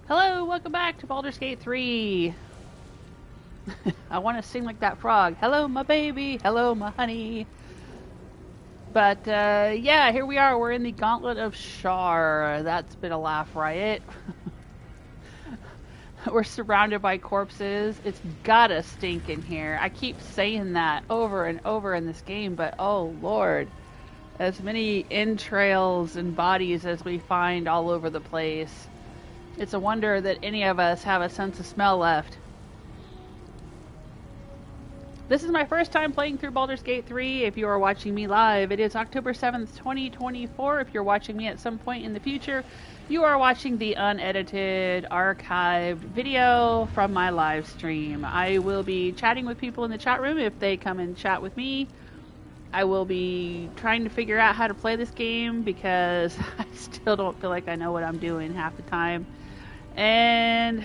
Hello, welcome back to Baldur's Gate 3. I want to sing like that frog. Hello, my baby. Hello, my honey. But, yeah, here we are. We're in the Gauntlet of Shar. That's been a laugh riot. We're surrounded by corpses. It's gotta stink in here. I keep saying that over and over in this game, but oh lord. As many entrails and bodies as we find all over the place. It's a wonder that any of us have a sense of smell left. This is my first time playing through Baldur's Gate 3. If you are watching me live, it is October 7th, 2024. If you're watching me at some point in the future, you are watching the unedited, archived video from my live stream. I will be chatting with people in the chat room if they come and chat with me. I will be trying to figure out how to play this game because I still don't feel like I know what I'm doing half the time. And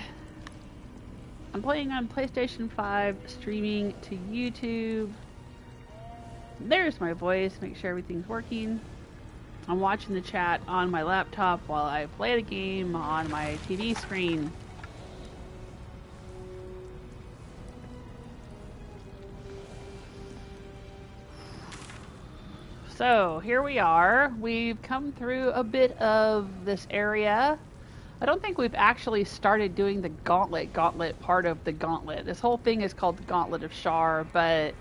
I'm playing on PlayStation 5, streaming to YouTube. There's my voice, make sure everything's working. I'm watching the chat on my laptop while I play the game on my TV screen. So, here we are. We've come through a bit of this area. I don't think we've actually started doing the gauntlet part of the gauntlet. This whole thing is called the Gauntlet of Shar, but I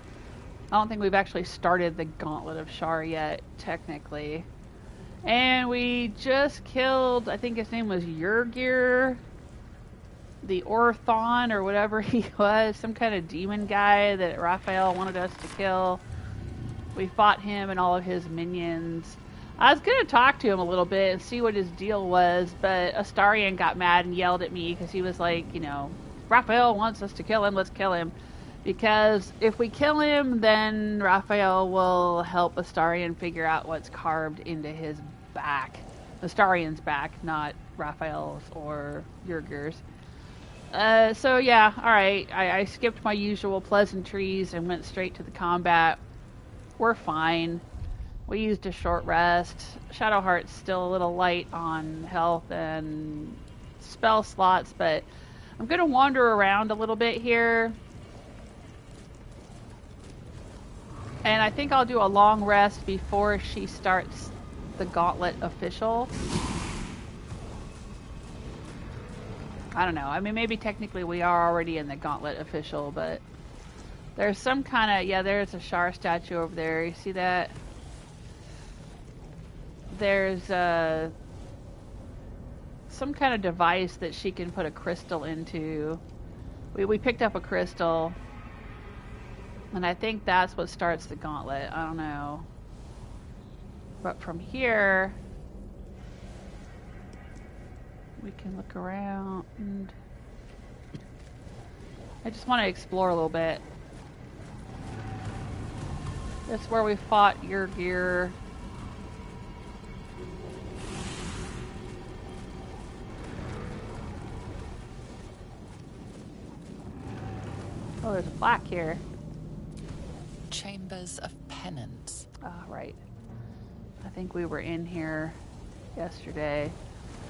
don't think we've actually started the Gauntlet of Shar yet, technically. And we just killed, I think his name was Yurgir, the Orthon, or whatever he was, some kind of demon guy that Raphael wanted us to kill. We fought him and all of his minions. I was going to talk to him a little bit and see what his deal was, but Astarion got mad and yelled at me because he was like, you know, Raphael wants us to kill him, let's kill him. Because if we kill him, then Raphael will help Astarion figure out what's carved into his back. Astarion's back, not Raphael's or Yurgir's. So yeah, alright, I skipped my usual pleasantries and went straight to the combat. We're fine. We used a short rest. Shadowheart's still a little light on health and spell slots, but I'm going to wander around a little bit here. And I think I'll do a long rest before she starts the Gauntlet official. I don't know. I mean, maybe technically we are already in the Gauntlet official, but there's some kind of... Yeah, there's a Shar statue over there. You see that? There's some kind of device that she can put a crystal into. We picked up a crystal, and I think that's what starts the gauntlet. I don't know. But from here, we can look around. I just want to explore a little bit. That's where we fought Yurgir. Oh, there's a plaque here. Chambers of Penance. Ah, right. I think we were in here yesterday.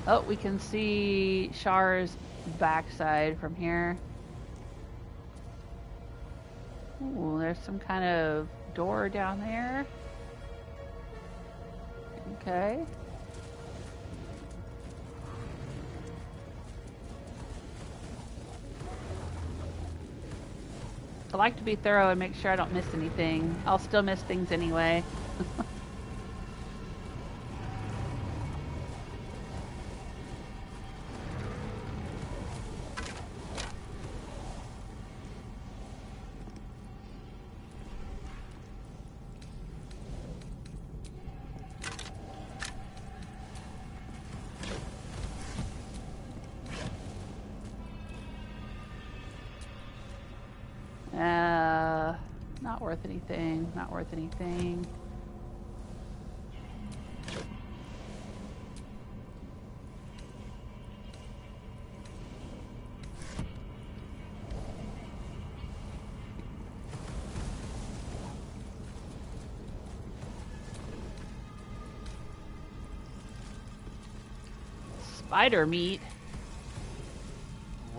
Oh, we can see Shar's backside from here. Ooh, there's some kind of door down there. Okay. I like to be thorough and make sure I don't miss anything. I'll still miss things anyway. Not worth anything. Not worth anything. Spider meat.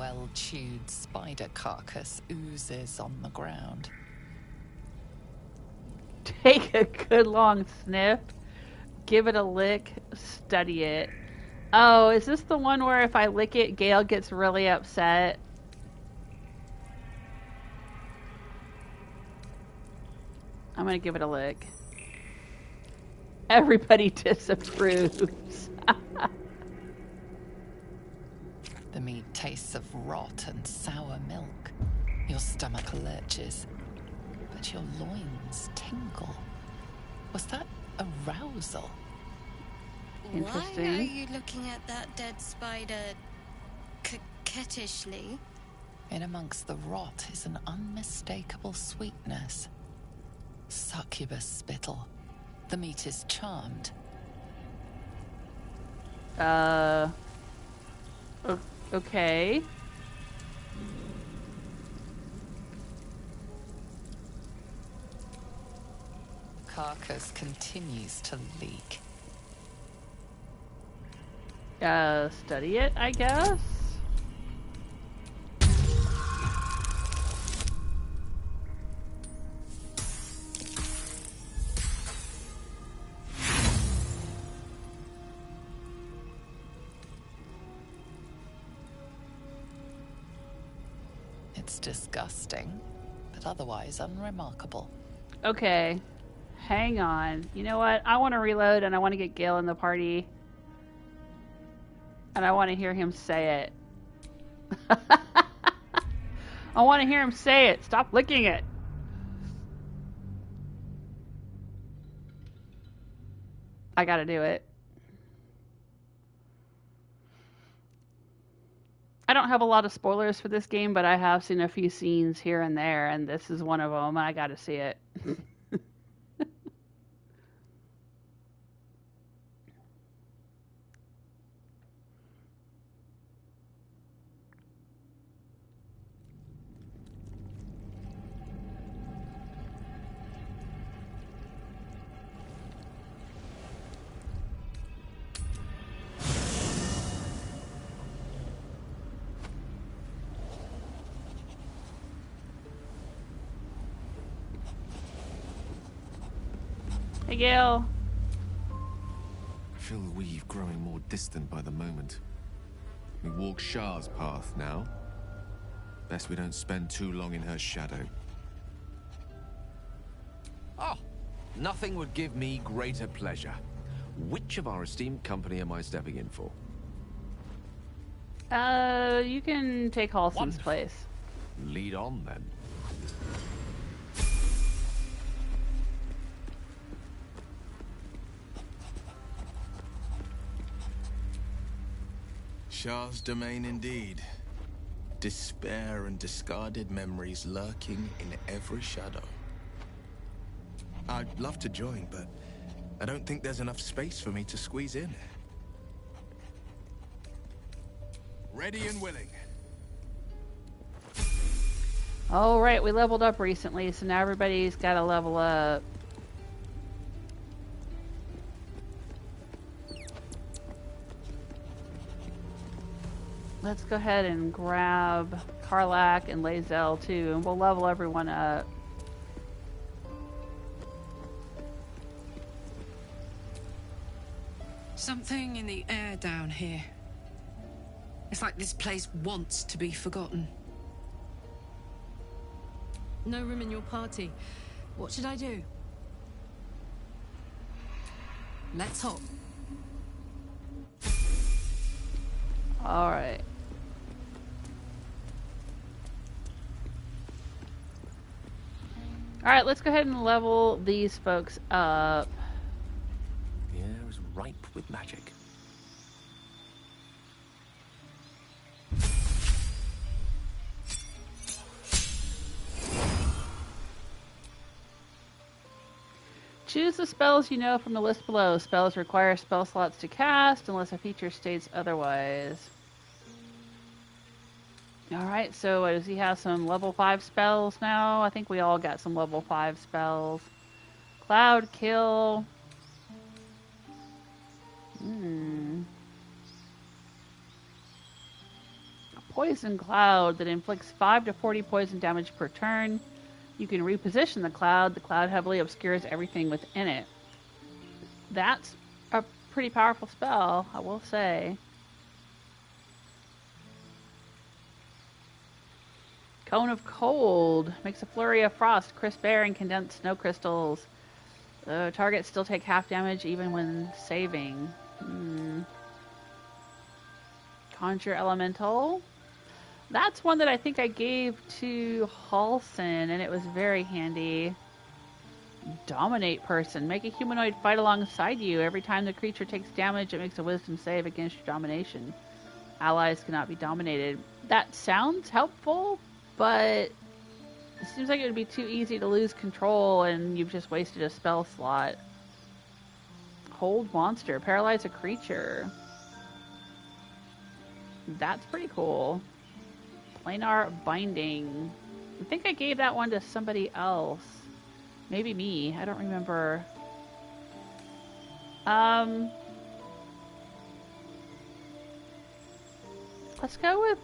well-chewed spider carcass oozes on the ground. Take a good long sniff, give it a lick, study it. Oh, is this the one where if I lick it, Gale gets really upset? I'm gonna give it a lick. Everybody disapproves. The meat tastes of rot and sour milk. Your stomach lurches, but your loins tingle. Was that arousal? Interesting. Why are you looking at that dead spider coquettishly? In amongst the rot is an unmistakable sweetness. Succubus spittle. The meat is charmed. Okay. Carcass continues to leak. Study it, I guess? It's disgusting, but otherwise unremarkable. Okay. Hang on. You know what? I want to reload and I want to get Gale in the party. And I want to hear him say it. I want to hear him say it. Stop licking it. I gotta do it. I don't have a lot of spoilers for this game, but I have seen a few scenes here and there, and this is one of them. I gotta see it. Hey, Gale. I feel the weave growing more distant by the moment. We walk Shar's path now. Best we don't spend too long in her shadow. Oh, nothing would give me greater pleasure. Which of our esteemed company am I stepping in for? You can take Halsin's place. Lead on, then. Shar's domain indeed. Despair and discarded memories lurking in every shadow. I'd love to join, but I don't think there's enough space for me to squeeze in. Ready and willing. All right, we leveled up recently, so now everybody's got to level up. Let's go ahead and grab Karlach and Lae'zel too, and we'll level everyone up. Something in the air down here. It's like this place wants to be forgotten. No room in your party. What should I do? Let's hop. All right. All right, let's go ahead and level these folks up. The air is ripe with magic. Choose the spells you know from the list below. Spells require spell slots to cast unless a feature states otherwise. Alright, so does he have some level 5 spells now? I think we all got some level 5 spells. Cloud Kill. Poison cloud that inflicts 5 to 40 poison damage per turn. You can reposition the cloud. The cloud heavily obscures everything within it. That's a pretty powerful spell, I will say. Cone of Cold makes a flurry of frost, crisp air, and condensed snow crystals. Targets still take half damage even when saving. Conjure Elemental. That's one that I think I gave to Halsin, and it was very handy. Dominate Person. Make a humanoid fight alongside you. Every time the creature takes damage, it makes a wisdom save against your domination. Allies cannot be dominated. That sounds helpful, but it seems like it would be too easy to lose control and you've just wasted a spell slot. Hold Monster. Paralyze a creature. That's pretty cool. Planar Binding. I think I gave that one to somebody else. Maybe me. I don't remember. Let's go with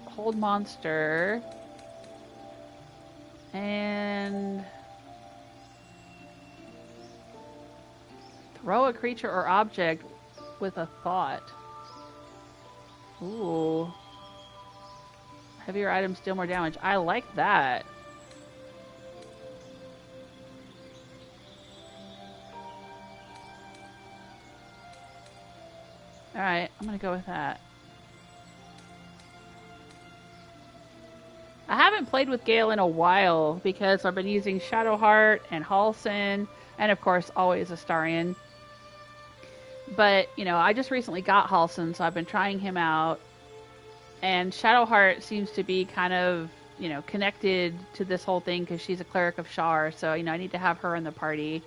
Hold Monster. And throw a creature or object with a thought. Ooh. Heavier items deal more damage. I like that. Alright, I'm gonna go with that. I haven't played with Gale in a while because I've been using Shadowheart and Halsin, and of course always Astarion. But, you know, I just recently got Halsin, so I've been trying him out. And Shadowheart seems to be kind of, you know, connected to this whole thing because she's a cleric of Shar, so, you know, I need to have her in the party.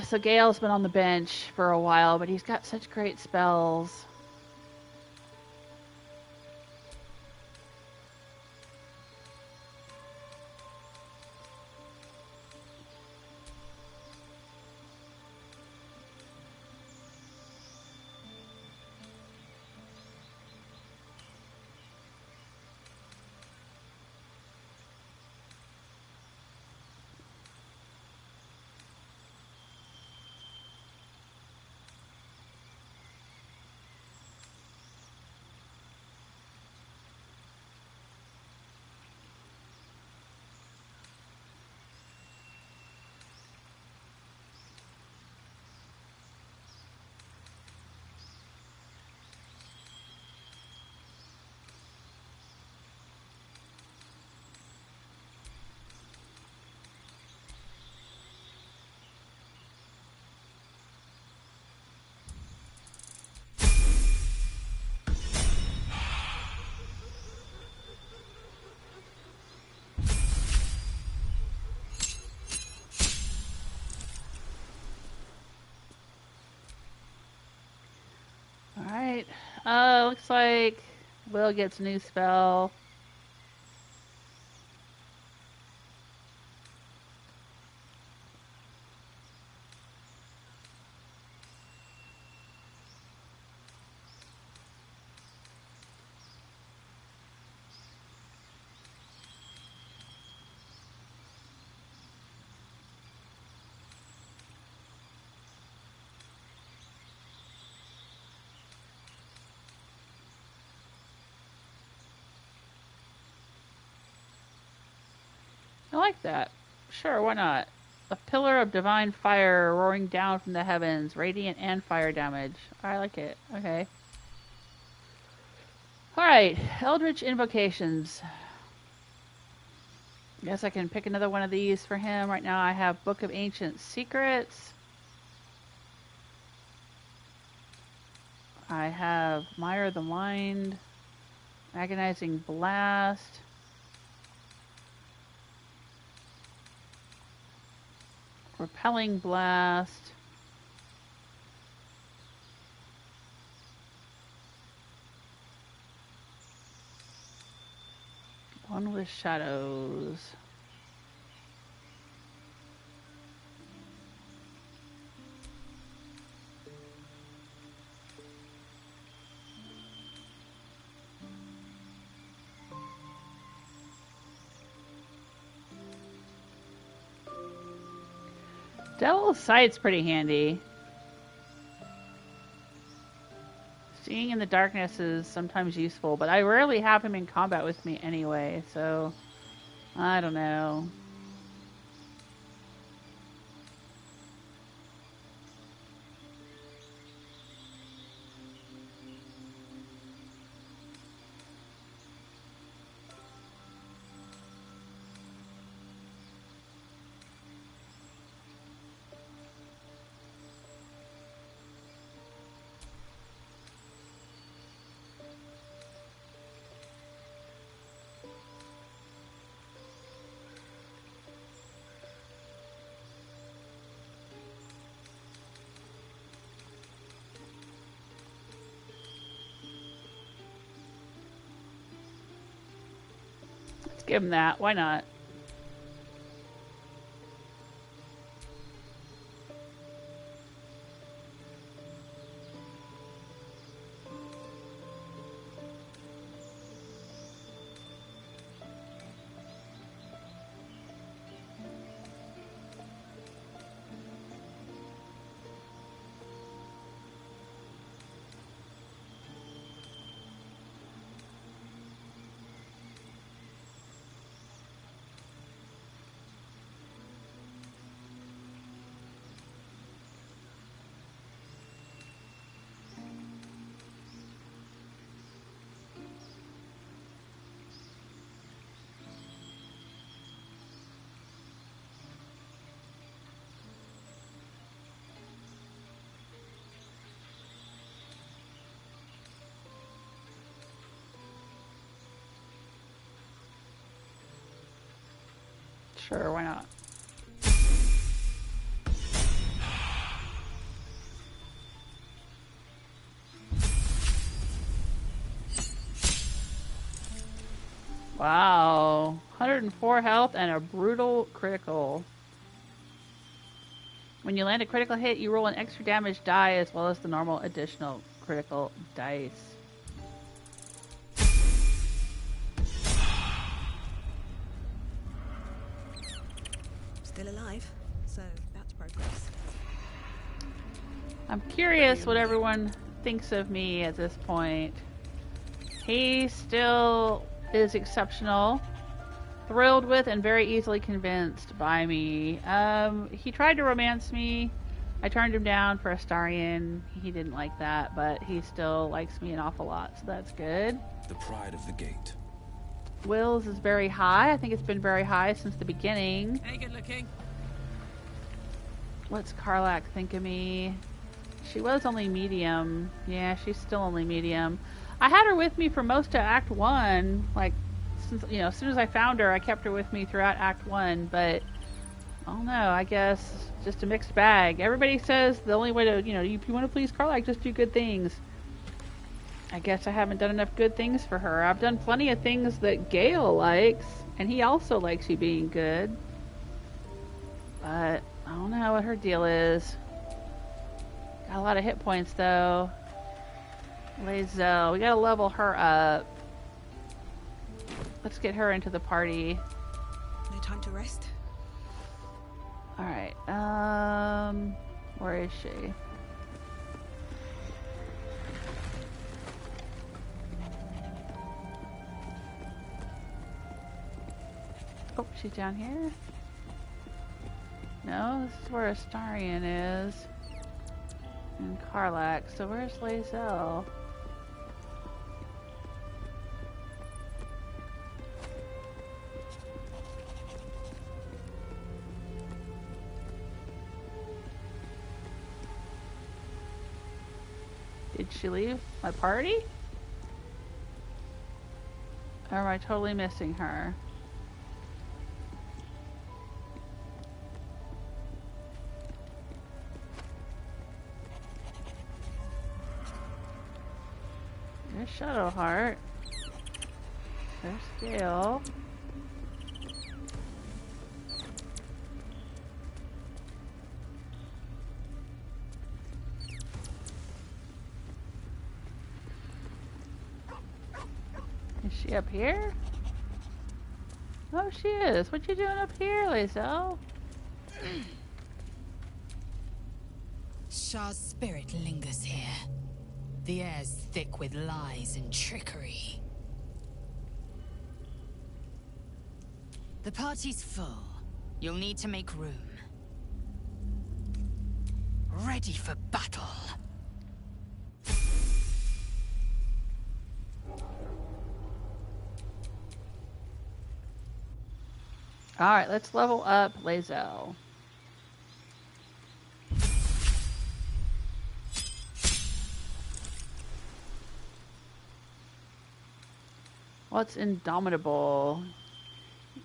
So Gale's been on the bench for a while, but he's got such great spells. Alright. Looks like Wyll gets a new spell. I like that. Sure, why not? A pillar of divine fire roaring down from the heavens, radiant and fire damage. I like it. Okay. Alright, Eldritch Invocations. Guess I can pick another one of these for him. Right now I have Book of Ancient Secrets. I have Mire the Mind, Agonizing Blast, Repelling Blast, One with Shadows. Devil's Sight's pretty handy. Seeing in the darkness is sometimes useful, but I rarely have him in combat with me anyway, so I don't know. Give him that. Why not? Sure, why not? Wow, 104 health and a brutal critical. When you land a critical hit, you roll an extra damage die as well as the normal additional critical dice. Still alive, so that's progress. I'm curious what everyone thinks of me at this point. He still is exceptional, thrilled with and very easily convinced by me. He tried to romance me. I turned him down for Astarion. He didn't like that, but he still likes me an awful lot, so that's good. The pride of the gate. Wyll's is very high. I think it's been very high since the beginning. Hey, good looking. What's Karlach think of me? She was only medium. Yeah, she's still only medium. I had her with me for most of Act 1. Like, since, you know, as soon as I found her, I kept her with me throughout Act 1. But, I don't know, I guess just a mixed bag. Everybody says the only way to, you know, if you want to please Karlach, just do good things. I guess I haven't done enough good things for her. I've done plenty of things that Gale likes, and he also likes you being good. But I don't know what her deal is. Got a lot of hit points though. Lae'zel, we gotta level her up. Let's get her into the party. No time to rest. Alright, where is she? Oh, she's down here? No, this is where Astarion is. And Karlach. So where's Lae'zel? Did she leave my party? Or am I totally missing her? There's Shadowheart. There's Gale. Is she up here? Oh, she is. What you doing up here, Lae'zel? Shar's spirit lingers here. The air's thick with lies and trickery. The party's full. You'll need to make room. Ready for battle. Alright, let's level up Lae'zel. What's indomitable?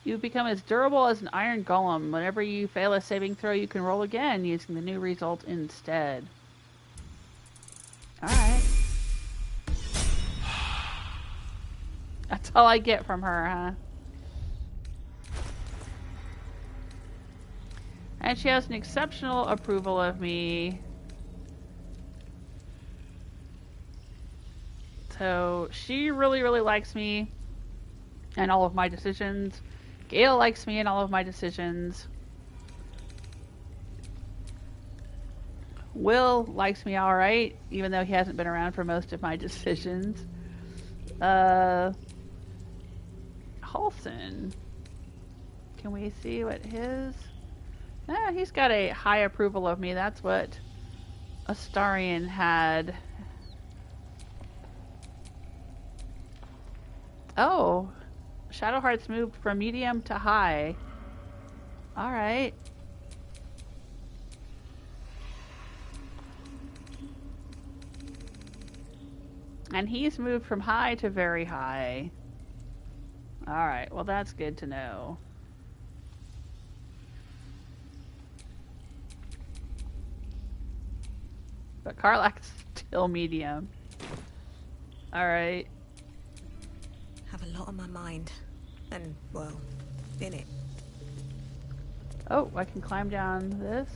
You become as durable as an iron golem. Whenever you fail a saving throw, you can roll again using the new result instead. Alright. That's all I get from her, huh? And she has an exceptional approval of me. So she really, really likes me and all of my decisions. Gale likes me and all of my decisions. Wyll likes me alright, even though he hasn't been around for most of my decisions. Halsin. Can we see what his... he's got a high approval of me. That's what Astarion had. Oh, Shadowheart's moved from medium to high. Alright. And he's moved from high to very high. Alright, well that's good to know. But Karlach's still medium. Alright. Have a lot on my mind. And, well, in it. Oh, I can climb down this.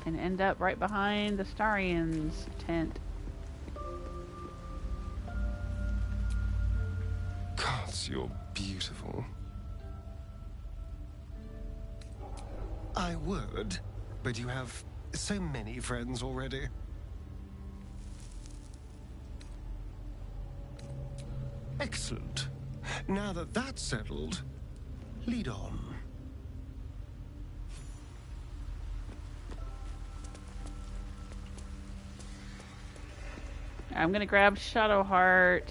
And end up right behind the Astarion's tent. Gods, you're beautiful. I would, but you have so many friends already. Excellent. Now that that's settled, lead on. I'm gonna grab Shadowheart.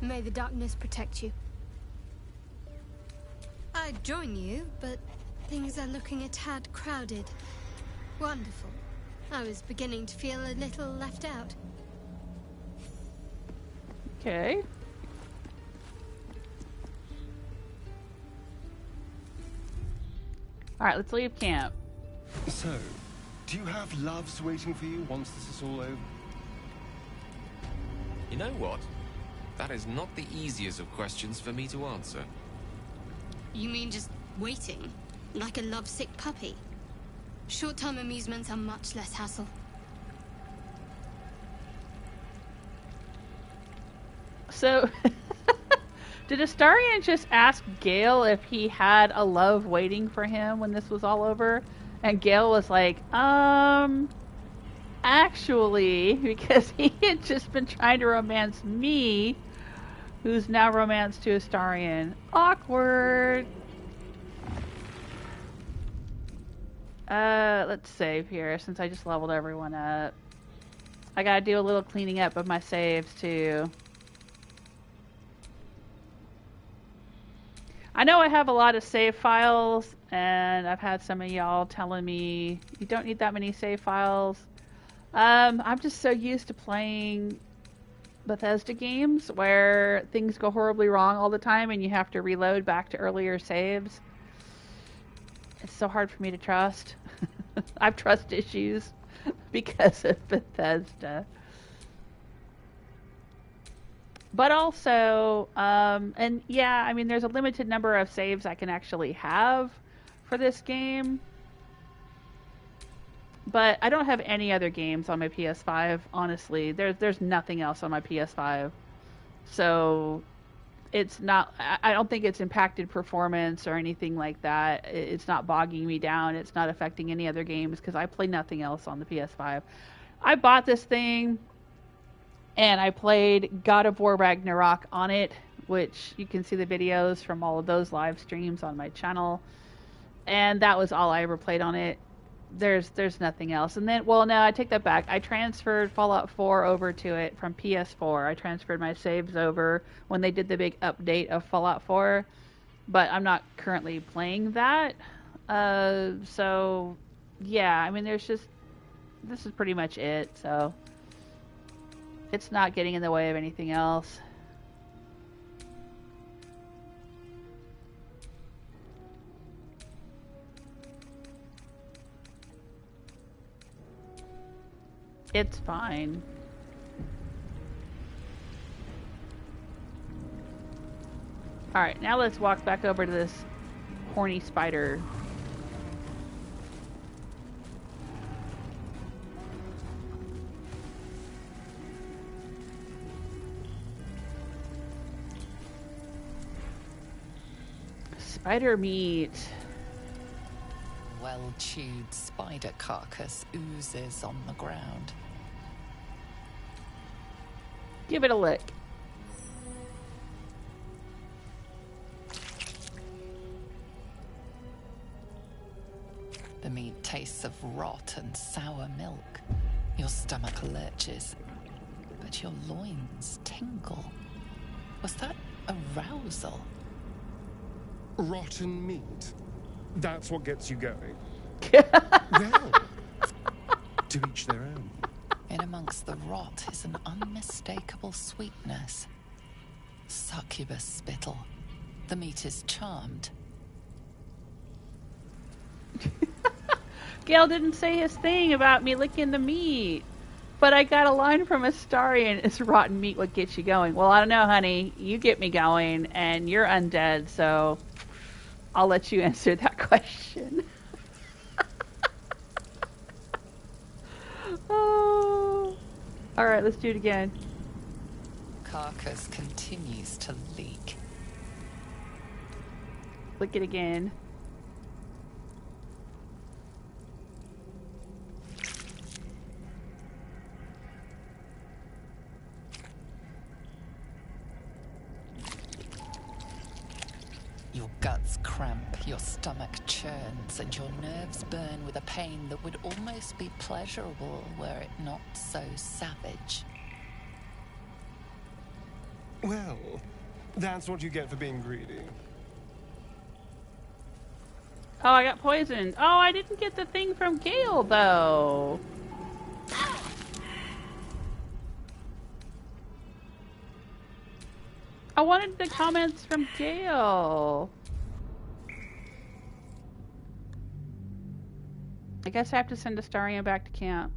May the darkness protect you. I'd join you, but things are looking a tad crowded. Wonderful. I was beginning to feel a little left out. Okay. Alright, let's leave camp. So, do you have loves waiting for you once this is all over? You know what? That is not the easiest of questions for me to answer. You mean just waiting? Like a lovesick puppy? Short-term amusements are much less hassle. So, did Astarion just ask Gale if he had a love waiting for him when this was all over? And Gale was like, actually, because he had just been trying to romance me, who's now romanced to Astarion. Awkward. Let's save here, since I just leveled everyone up. I gotta do a little cleaning up of my saves, too. I know I have a lot of save files, and I've had some of y'all telling me you don't need that many save files. I'm just so used to playing Bethesda games where things go horribly wrong all the time and you have to reload back to earlier saves. It's so hard for me to trust. I have trust issues because of Bethesda. But also, and yeah, I mean, there's a limited number of saves I can actually have for this game. But I don't have any other games on my PS5, honestly. There's nothing else on my PS5. So, it's not, I don't think it's impacted performance or anything like that. It's not bogging me down. It's not affecting any other games because I play nothing else on the PS5. I bought this thing and I played God of War Ragnarok on it, which you can see the videos from all of those live streams on my channel. And that was all I ever played on it. There's nothing else. And then, well, no, I take that back. I transferred Fallout 4 over to it from PS4. I transferred my saves over when they did the big update of Fallout 4. But I'm not currently playing that. So, yeah, I mean, this is pretty much it. So, it's not getting in the way of anything else. It's fine. Alright, now let's walk back over to this horny spider. Spider meat. Well-chewed spider carcass oozes on the ground. Give it a lick. The meat tastes of rot and sour milk. Your stomach lurches, but your loins tingle. Was that arousal? Rotten meat. That's what gets you going. Well, to each their own. in amongst the rot is an unmistakable sweetness. Succubus spittle. The meat is charmed. Gale didn't say his thing about me licking the meat. But I got a line from Astarion, is rotten meat what gets you going? Well, I don't know, honey. You get me going, and you're undead, so I'll let you answer that question. Oh. Alright, let's do it again. Carcass continues to leak. Lick it again. Your guts cramp, your stomach churns, and your nerves burn with a pain that would almost be pleasurable were it not so savage. Well, that's what you get for being greedy. Oh, I got poisoned. Oh, I didn't get the thing from Gale, though. I wanted the comments from Gale. I guess I have to send Astarion back to camp.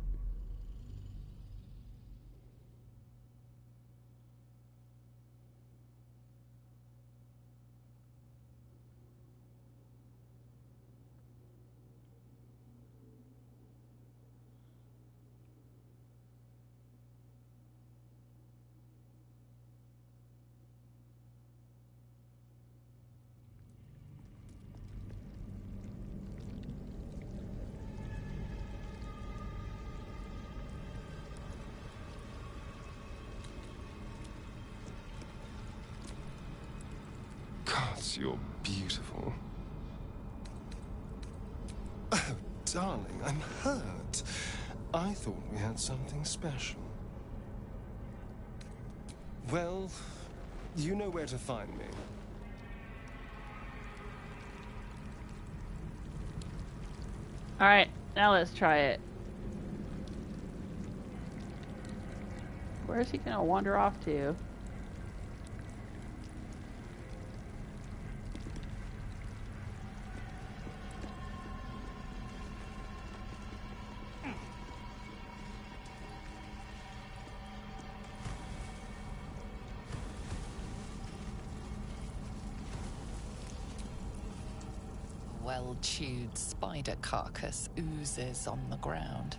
You're beautiful. Oh, darling, I'm hurt. I thought we had something special. Well, you know where to find me. Alright, now let's try it. Where is he gonna wander off to? Well-chewed spider carcass oozes on the ground.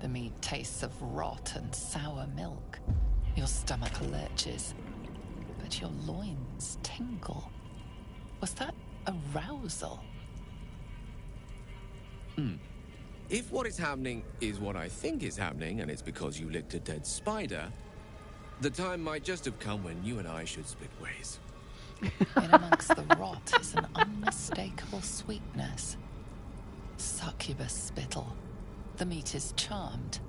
meat tastes of rot and sour milk. Your stomach lurches, but your loins tingle. Was that arousal? If what is happening is what I think is happening, and it's because you licked a dead spider, the time might just have come when you and I should split ways. In amongst the rot is an unmistakable sweetness. Succubus spittle. The meat is charmed.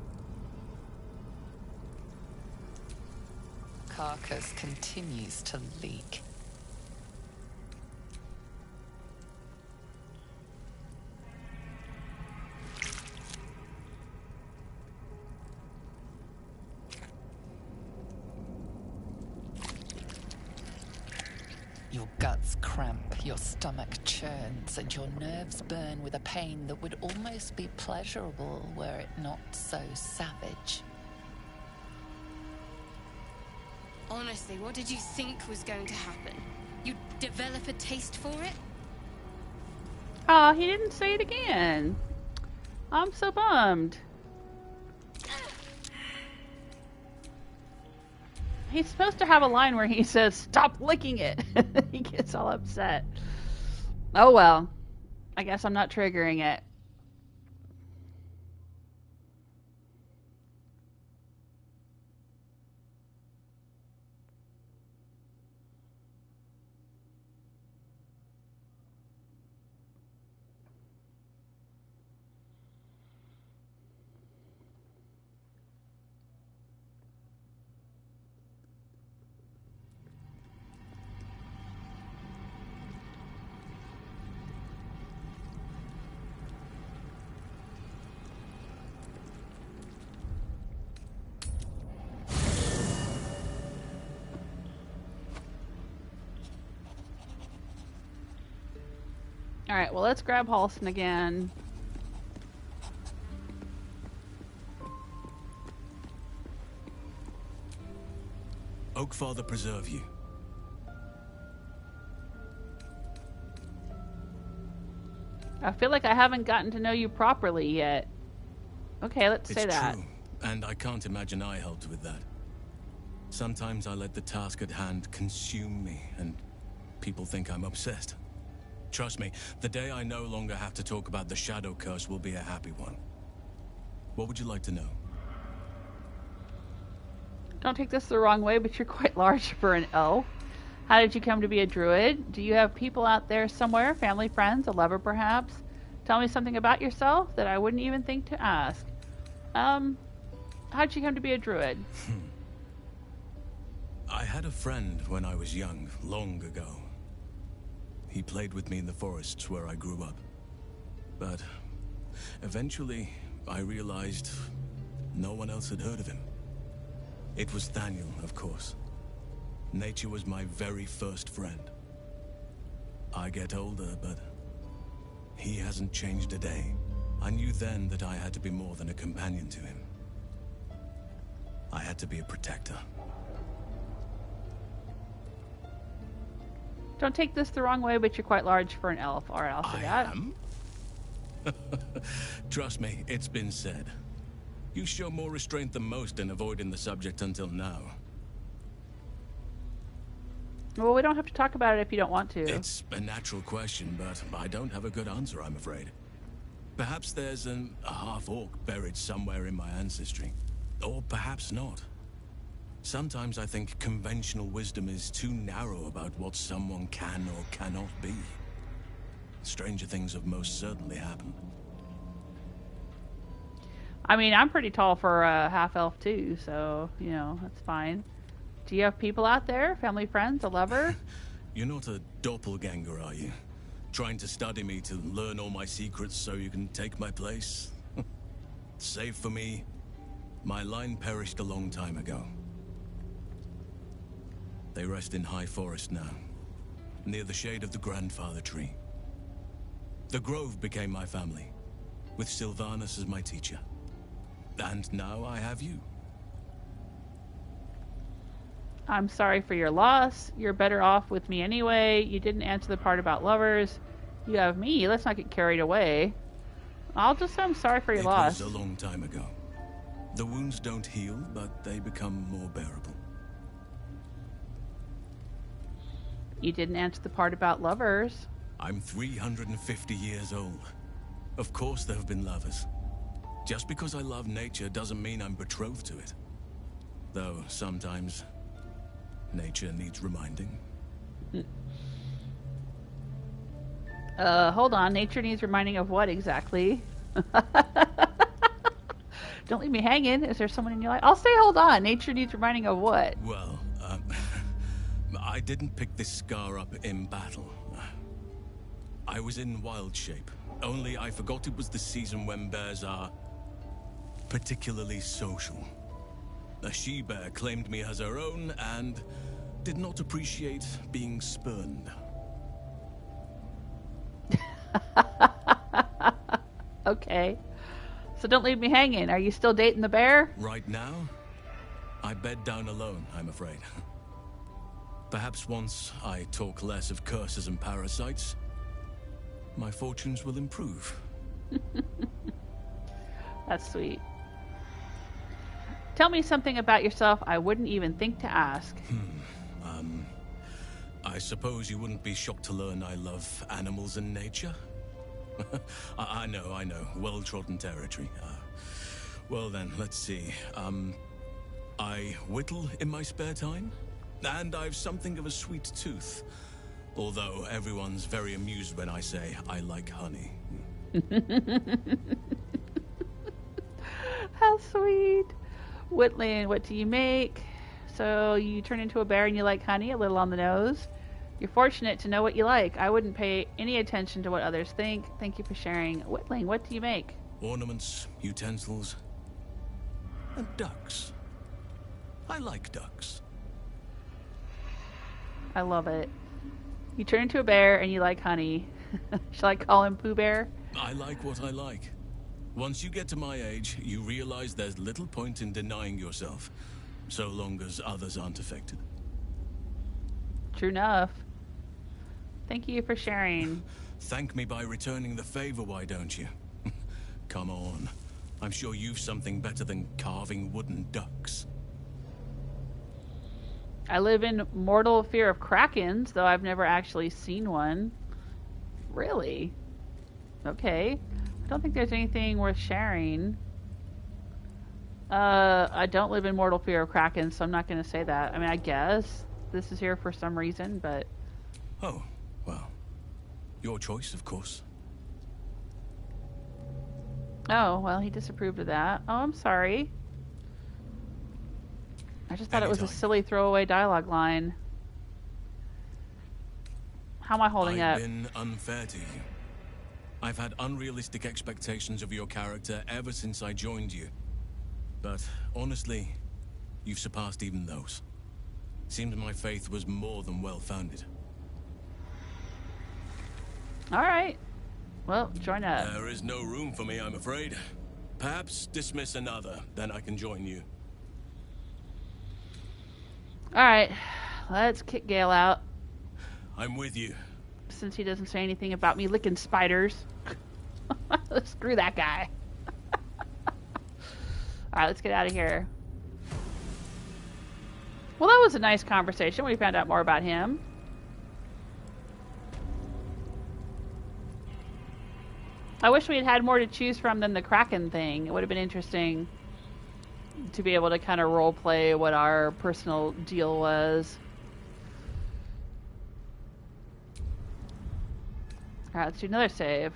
Carcass continues to leak. Your guts cramp, your stomach churns, and your nerves burn with a pain that would almost be pleasurable were it not so savage. Honestly, what did you think was going to happen? You'd develop a taste for it? Oh, he didn't say it again. I'm so bummed. He's supposed to have a line where he says, "Stop licking it." He gets all upset. Oh well. I guess I'm not triggering it. Alright, well, let's grab Halsin again. Oakfather preserve you. I feel like I haven't gotten to know you properly yet. Okay, let's say that. It's true, and I can't imagine I helped with that. Sometimes I let the task at hand consume me, and people think I'm obsessed. Trust me, the day I no longer have to talk about the Shadow Curse will be a happy one. What would you like to know? Don't take this the wrong way, but you're quite large for an elf. How did you come to be a druid? Do you have people out there somewhere? Family, friends, a lover perhaps? Tell me something about yourself that I wouldn't even think to ask. How'd you come to be a druid? I had a friend when I was young, long ago. He played with me in the forests where I grew up. But eventually, I realized no one else had heard of him. It was Daniel, of course. Nature was my very first friend. I get older, but he hasn't changed a day. I knew then that I had to be more than a companion to him. I had to be a protector. Don't take this the wrong way, but you're quite large for an elf. Alright, I'll say that. I am? Trust me, it's been said. You show more restraint than most in avoiding the subject until now. Well, we don't have to talk about it if you don't want to. It's a natural question, but I don't have a good answer, I'm afraid. Perhaps there's a half-orc buried somewhere in my ancestry. Or perhaps not. Sometimes I think conventional wisdom is too narrow about what someone can or cannot be. Stranger things have most certainly happened. I mean, I'm pretty tall for a half-elf too, so, you know, that's fine. Do you have people out there? Family, friends, a lover? You're not a doppelganger, are you? Trying to study me to learn all my secrets so you can take my place? Save for me, my line perished a long time ago. They rest in high forest now, near the shade of the grandfather tree. The grove became my family, with Sylvanas as my teacher. And now I have you. I'm sorry for your loss. You're better off with me anyway. You didn't answer the part about lovers. You have me. Let's not get carried away. I'll just say I'm sorry for your loss. It was a long time ago. The wounds don't heal, but they become more bearable. You didn't answer the part about lovers. I'm 350 years old. Of course there have been lovers. Just because I love nature doesn't mean I'm betrothed to it. Though sometimes nature needs reminding. Hold on. Nature needs reminding of what exactly? Don't leave me hanging. Is there someone in your life? I'll say hold on. Nature needs reminding of what? Well, I didn't pick this scar up in battle. I was in wild shape. Only I forgot it was the season when bears are particularly social. A she-bear claimed me as her own and did not appreciate being spurned. Okay. So don't leave me hanging. Are you still dating the bear? Right now, I bed down alone, I'm afraid. Perhaps once I talk less of curses and parasites, my fortunes will improve. That's sweet. Tell me something about yourself I wouldn't even think to ask. I suppose you wouldn't be shocked to learn I love animals and nature? I know. Well-trodden territory. Well then, let's see. I whittle in my spare time, and I've something of a sweet tooth. Although everyone's very amused when I say I like honey. How sweet. Whittling, what do you make? So you turn into a bear and you like honey, a little on the nose. You're fortunate to know what you like. I wouldn't pay any attention to what others think. Thank you for sharing. Whittling, what do you make? Ornaments, utensils, and ducks. I like ducks. I love it. You turn into a bear and you like honey. Shall I call him Pooh Bear? I like what I like. Once you get to my age, you realize there's little point in denying yourself, so long as others aren't affected. True enough. Thank you for sharing. Thank me by returning the favor, why don't you? Come on. I'm sure you've something better than carving wooden ducks. I live in mortal fear of krakens, though I've never actually seen one. Really? Okay. I don't think there's anything worth sharing. I don't live in mortal fear of krakens, so I'm not going to say that. I mean, I guess this is here for some reason, but... Oh, well. Your choice, of course. Oh, well, he disapproved of that. Oh, I'm sorry. I just thought it was a silly throwaway dialogue line. How am I holding up? I've been unfair to you. I've had unrealistic expectations of your character ever since I joined you. But honestly, you've surpassed even those. Seems my faith was more than well-founded. All right. Well, join up. There is no room for me, I'm afraid. Perhaps dismiss another, then I can join you. All right. Let's kick Gale out. I'm with you. Since he doesn't say anything about me licking spiders. Screw that guy. Alright, let's get out of here. Well, that was a nice conversation. We found out more about him. I wish we had had more to choose from than the Kraken thing. It would have been interesting to be able to kind of role play what our personal deal was. Alright, let's do another save.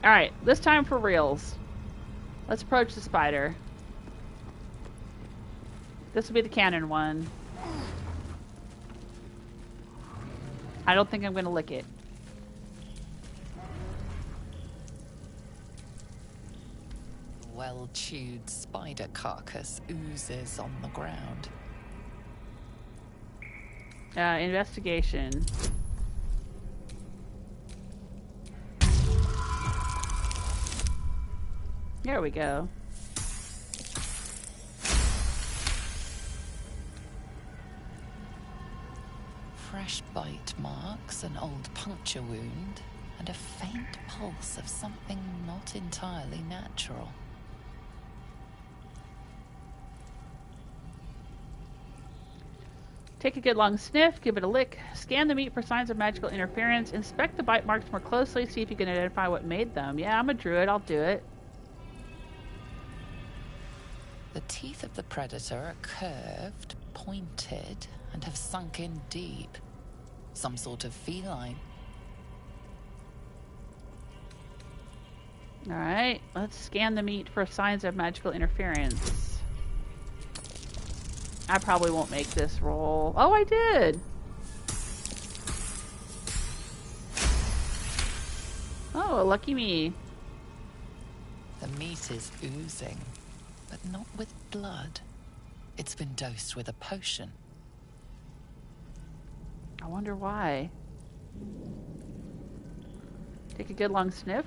Alright, this time for reals. Let's approach the spider. This will be the canon one. I don't think I'm going to lick it. Well-chewed spider carcass oozes on the ground. Investigation. There we go. Fresh bite marks, an old puncture wound. and a faint pulse of something not entirely natural. Take a good long sniff, give it a lick, scan the meat for signs of magical interference, inspect the bite marks more closely, see if you can identify what made them. Yeah, I'm a druid, I'll do it. The teeth of the predator are curved, pointed, and have sunk in deep. Some sort of feline. Alright, let's scan the meat for signs of magical interference. I probably won't make this roll. Oh, I did! Oh, lucky me. The meat is oozing, but not with blood. It's been dosed with a potion. I wonder why. Take a good long sniff.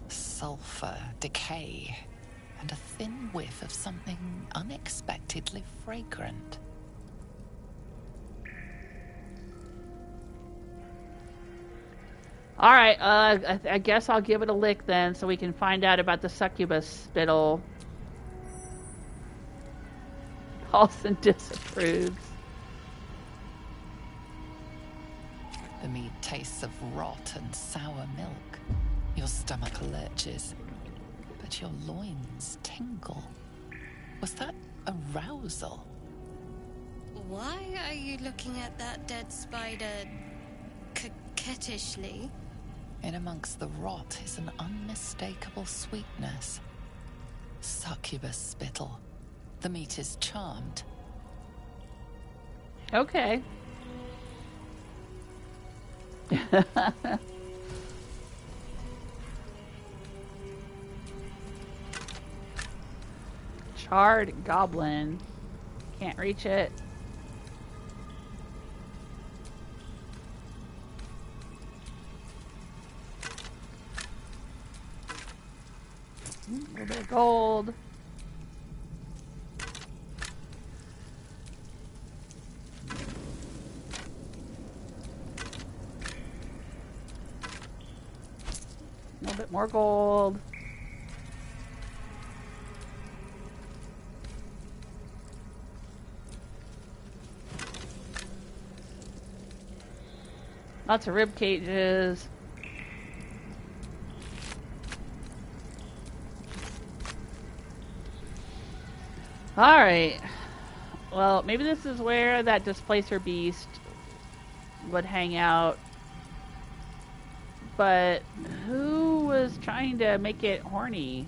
Sulfur, decay, and a thin whiff of something unexpectedly fragrant. Alright, I guess I'll give it a lick then so we can find out about the succubus spittle. Halsin disapproves. The meat tastes of rot and sour milk. Your stomach lurches, but your loins tingle. Was that arousal? Why are you looking at that dead spider coquettishly? In amongst the rot is an unmistakable sweetness. Succubus spittle. The meat is charmed. Okay. Charred goblin. Can't reach it. A little bit of gold. A little bit more gold. Lots of rib cages. Alright. Well, maybe this is where that displacer beast would hang out. But who was trying to make it horny?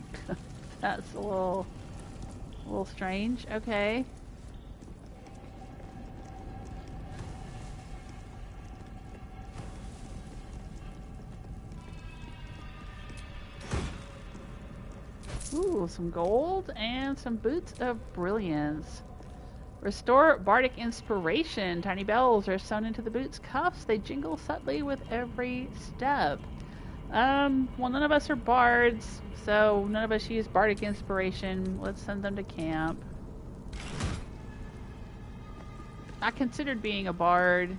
That's a little strange. Okay. Ooh, some gold and some boots of brilliance. Restore bardic inspiration. Tiny bells are sewn into the boots' cuffs. They jingle subtly with every step. Well, none of us are bards, so none of us use bardic inspiration. Let's send them to camp. I considered being a bard,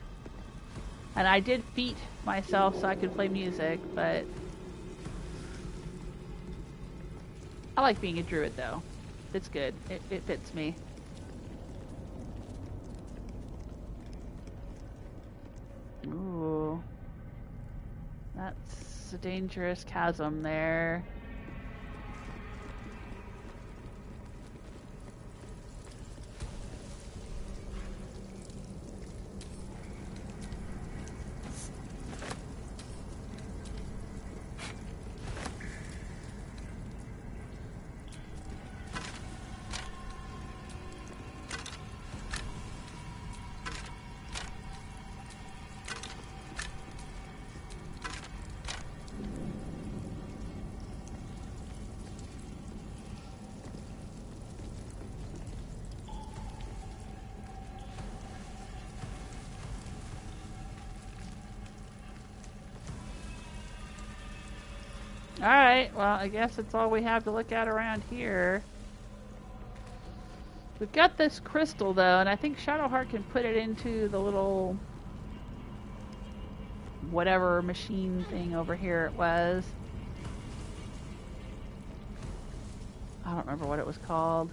and I did feat myself so I could play music, but I like being a druid, though. It's good. It fits me. Ooh. That's a dangerous chasm there. Alright, well, I guess that's all we have to look at around here. We've got this crystal, though, and I think Shadowheart can put it into the little whatever machine thing over here it was. I don't remember what it was called.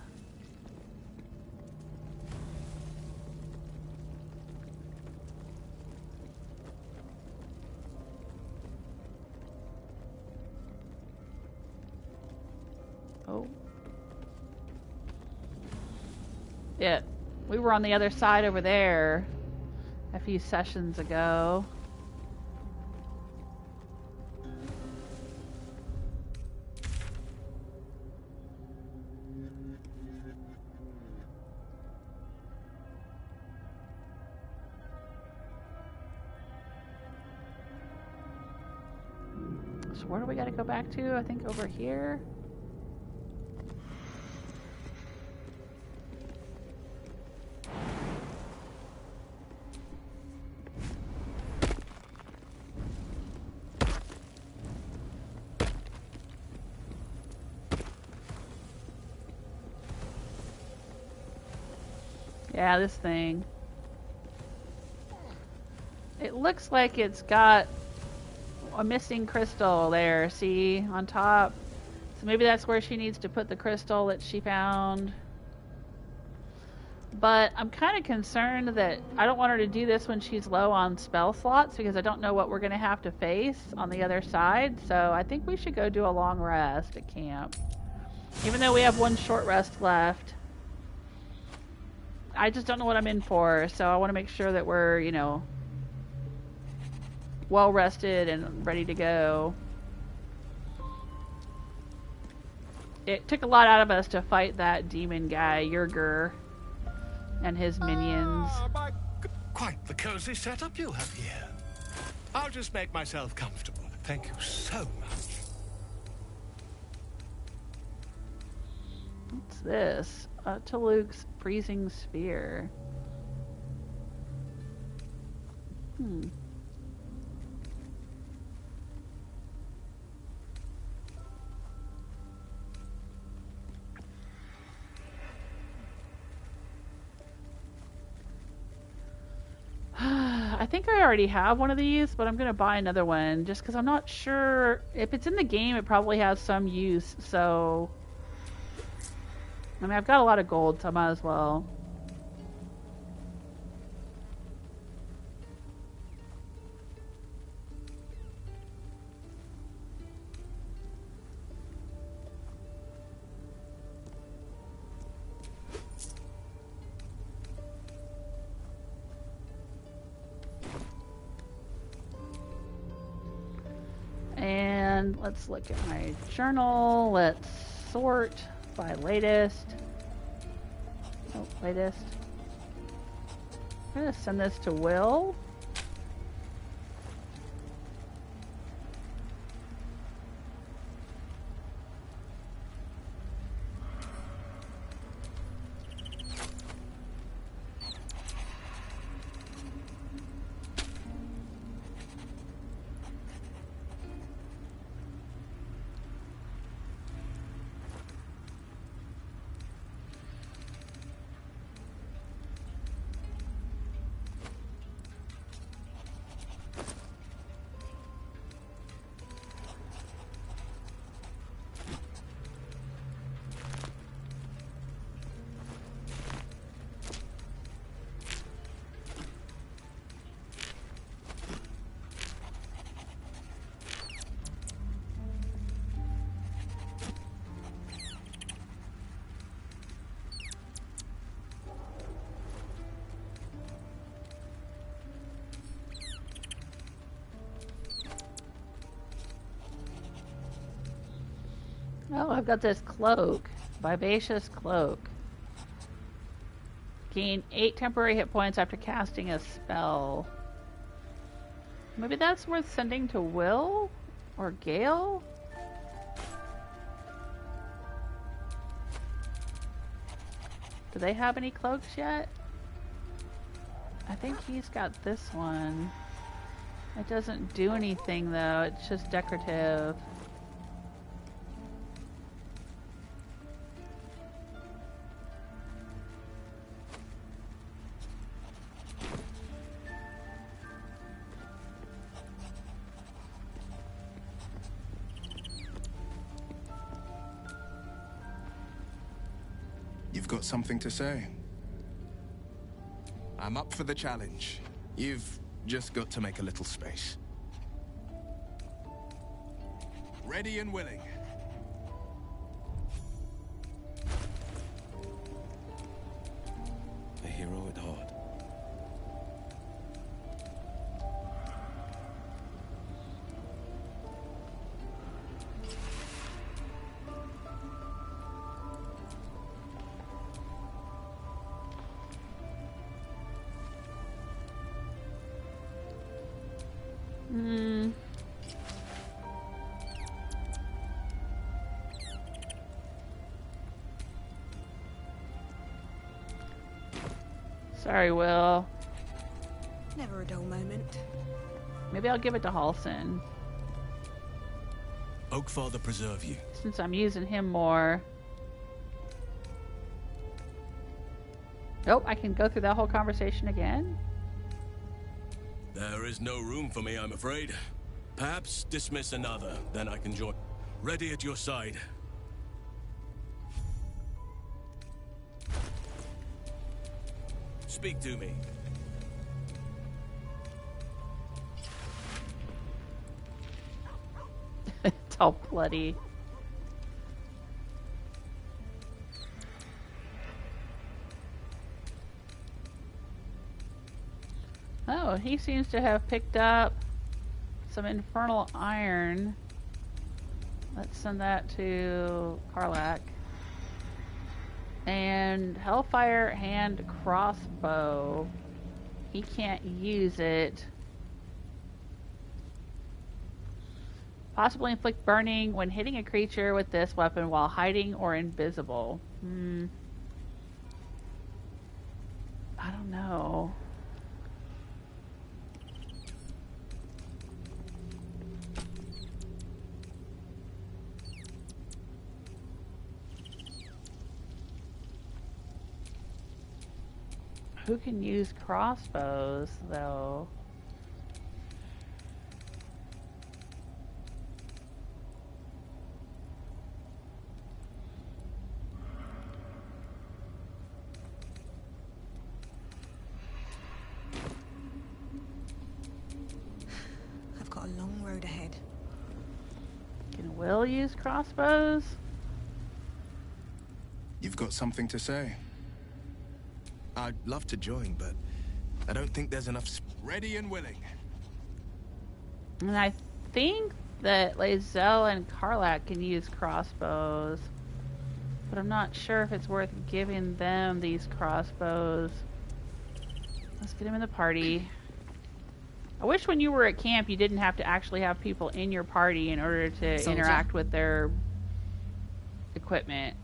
Oh. Yeah, we were on the other side over there a few sessions ago. So where do we got to go back to? I think over here. Yeah, this thing. It looks like it's got a missing crystal there, see, on top. So maybe that's where she needs to put the crystal that she found. But I'm kind of concerned that I don't want her to do this when she's low on spell slots, because I don't know what we're going to have to face on the other side. So I think we should go do a long rest at camp. Even though we have one short rest left. I just don't know what I'm in for, so I want to make sure that we're, you know, well rested and ready to go. It took a lot out of us to fight that demon guy, Yerger, and his minions. Quite the cozy setup you have here. I'll just make myself comfortable. Thank you so much. What's this? Taluk's freezing sphere. I think I already have one of these, but I'm going to buy another one just because I'm not sure. If it's in the game, it probably has some use, so... I mean, I've got a lot of gold, so I might as well. And let's look at my journal. Let's sort by latest. Oh, latest. I'm gonna send this to Wyll. Oh, I've got this cloak. Vivacious cloak. Gain 8 temporary hit points after casting a spell. Maybe that's worth sending to Wyll? Or Gale? Do they have any cloaks yet? I think he's got this one. It doesn't do anything though, it's just decorative. You've got something to say? I'm up for the challenge. You've just got to make a little space. Ready and willing. A hero at heart. Sorry, Wyll. Never a dull moment. Maybe I'll give it to Halsin, Oakfather preserve you. since I'm using him more. Oh, I can go through that whole conversation again? There is no room for me, I'm afraid. Perhaps dismiss another, then I can join. Ready at your side. Speak to me. It's all bloody. Oh, he seems to have picked up some infernal iron. Let's send that to Karlach. And Hellfire Hand Crossbow. He can't use it. Possibly inflict burning when hitting a creature with this weapon while hiding or invisible. I don't know. Who can use crossbows, though? I've got a long road ahead. Can Wyll use crossbows? You've got something to say? I'd love to join, but I don't think there's enough. Ready and willing. And I think that Lae'zel and Karlach can use crossbows, but I'm not sure if it's worth giving them these crossbows. Let's get him in the party. I wish when you were at camp you didn't have to actually have people in your party in order to interact with their equipment.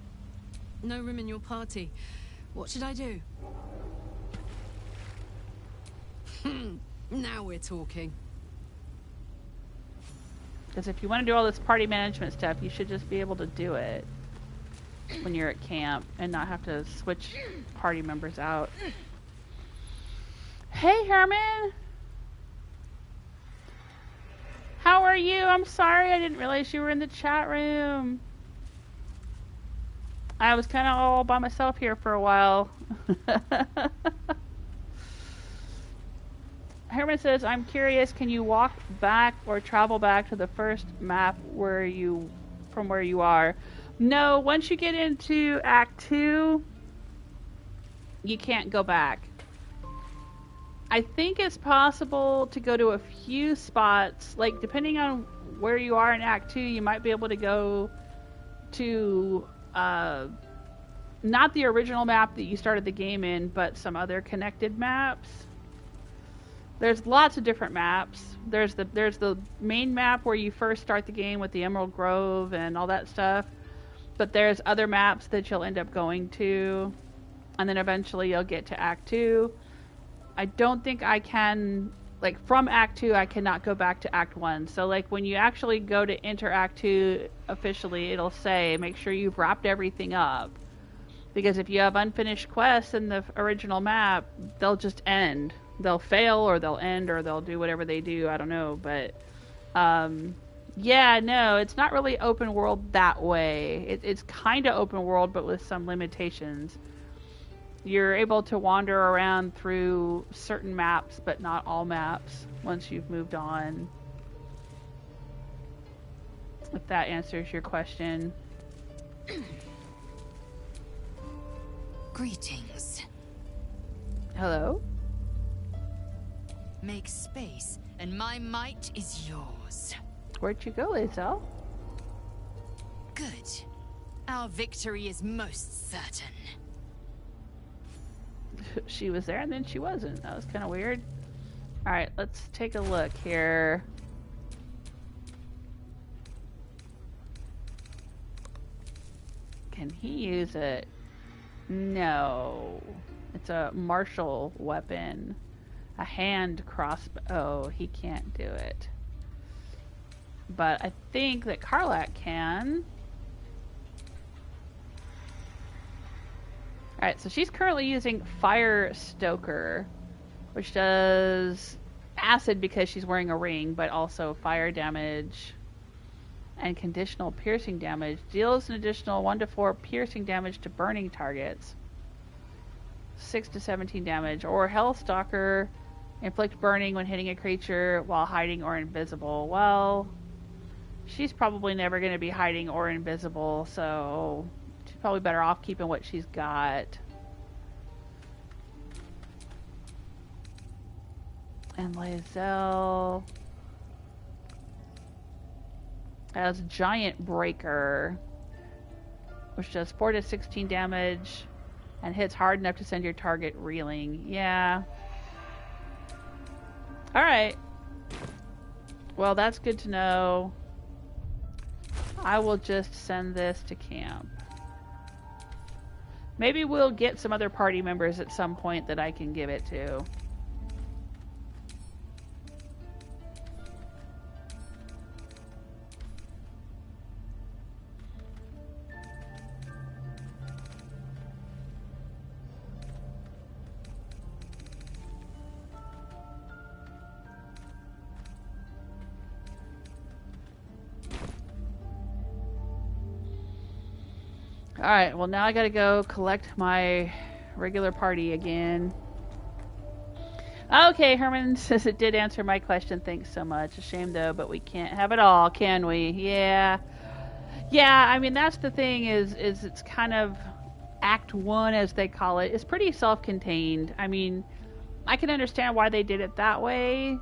No room in your party. What should I do? Now we're talking. Because if you want to do all this party management stuff, you should just be able to do it when you're at camp and not have to switch party members out. Hey, Herman! How are you? I'm sorry, I didn't realize you were in the chat room. I was kind of all by myself here for a while. Herman says, I'm curious, can you walk back or travel back to the first map from where you are? No, once you get into Act 2, you can't go back. I think it's possible to go to a few spots, like depending on where you are in Act 2, you might be able to go to not the original map that you started the game in, but some other connected maps. There's lots of different maps. There's the main map where you first start the game with the Emerald Grove and all that stuff. But there's other maps that you'll end up going to. And then eventually you'll get to Act 2. I don't think I can, like from Act 2, I cannot go back to Act 1. So like when you actually go to enter Act 2 officially, it'll say, make sure you've wrapped everything up. Because if you have unfinished quests in the original map, they'll just end. They'll fail or they'll end or they'll do whatever they do. I don't know. But Yeah, no, it's not really open world that way. It's kind of open world, but with some limitations. You're able to wander around through certain maps, but not all maps once you've moved on. If that answers your question. Greetings. Hello? Make space, and my might is yours. Where'd you go, Lae'zel? Good. Our victory is most certain. She was there and then she wasn't. That was kind of weird. Alright, let's take a look here. Can he use it? No. It's a martial weapon. A hand crossbow. Oh, he can't do it. But I think that Karlach can. Alright, so she's currently using Fire Stoker, which does acid because she's wearing a ring, but also fire damage and conditional piercing damage. Deals an additional 1 to 4 piercing damage to burning targets. 6 to 17 damage. Or Hellstalker, inflict burning when hitting a creature while hiding or invisible. Well, she's probably never going to be hiding or invisible, so she's probably better off keeping what she's got. And Lae'zel has Giant Breaker, which does 4 to 16 damage and hits hard enough to send your target reeling. Yeah. Alright. Well, that's good to know. I will just send this to camp. Maybe we'll get some other party members at some point that I can give it to. Alright, well now I gotta go collect my regular party again. Okay, Herman says it did answer my question. Thanks so much. A shame though, but we can't have it all, can we? Yeah. Yeah, I mean that's the thing is it's kind of Act 1 as they call it. It's pretty self-contained. I mean, I can understand why they did it that way.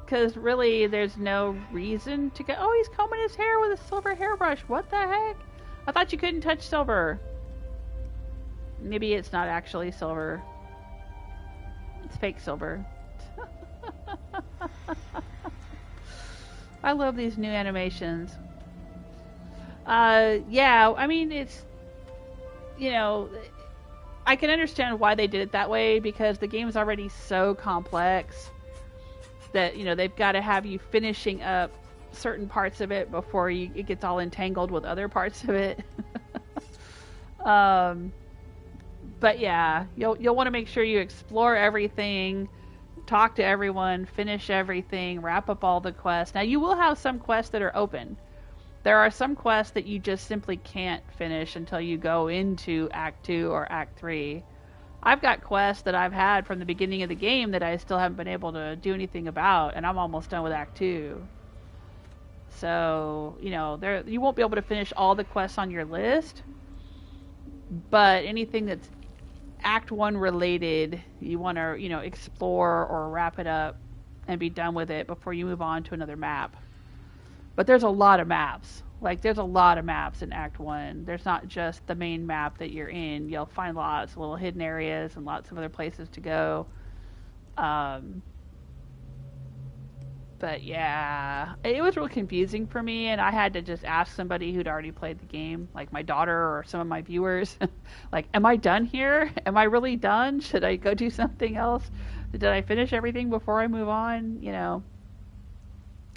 Because really there's no reason to go, oh, he's combing his hair with a silver hairbrush. What the heck? I thought you couldn't touch silver. Maybe it's not actually silver. It's fake silver. I love these new animations. Yeah, I mean, it's, you know, I can understand why they did it that way because the game's already so complex that, you know, they've got to have you finishing up certain parts of it before it gets all entangled with other parts of it. But yeah, you'll want to make sure you explore everything, talk to everyone, finish everything, wrap up all the quests. Now you will have some quests that are open. There are some quests that you just simply can't finish until you go into Act 2 or Act 3. I've got quests that I've had from the beginning of the game that I still haven't been able to do anything about, and I'm almost done with Act 2. So, you know, you won't be able to finish all the quests on your list, but anything that's Act 1 related, you want to, you know, explore or wrap it up and be done with it before you move on to another map. But there's a lot of maps. Like, there's a lot of maps in Act 1. There's not just the main map that you're in. You'll find lots of little hidden areas and lots of other places to go. But yeah, it was real confusing for me, and I had to just ask somebody who'd already played the game, like my daughter or some of my viewers, like, am I done here? Am I really done? Should I go do something else? Did I finish everything before I move on? You know,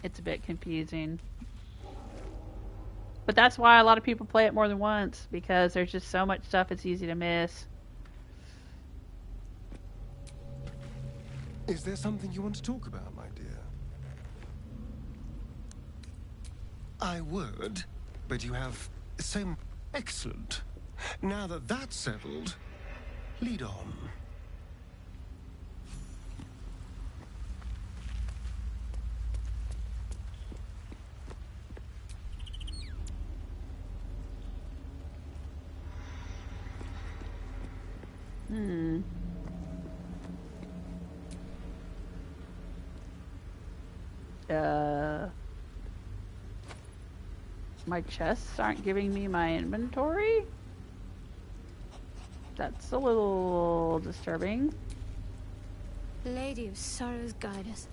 it's a bit confusing. But that's why a lot of people play it more than once, because there's just so much stuff it's easy to miss. Is there something you want to talk about, my dear? I would, but you have so... Excellent. Now that that's settled, lead on. My chests aren't giving me my inventory? That's a little disturbing. Lady of Sorrows, guide us.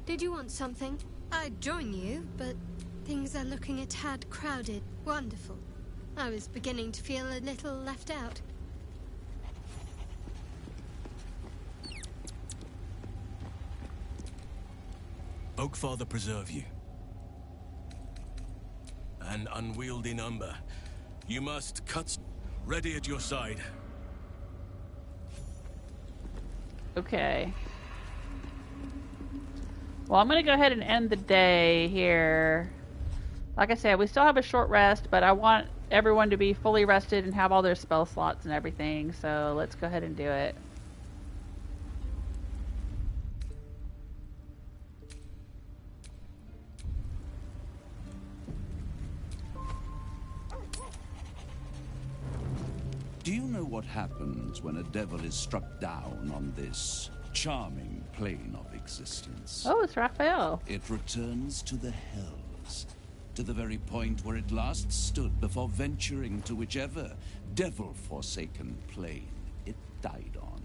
Did you want something? I'd join you, but things are looking a tad crowded. Wonderful. I was beginning to feel a little left out. Oakfather preserve you. An unwieldy number. You must cut ready at your side. Okay. Well, I'm gonna go ahead and end the day here. Like I said, we still have a short rest, but I want everyone to be fully rested and have all their spell slots and everything, so let's go ahead and do it. Do you know what happens when a devil is struck down on this charming plane of existence? Oh, it's Raphael. It returns to the hells, to the very point where it last stood before venturing to whichever devil-forsaken plane it died on.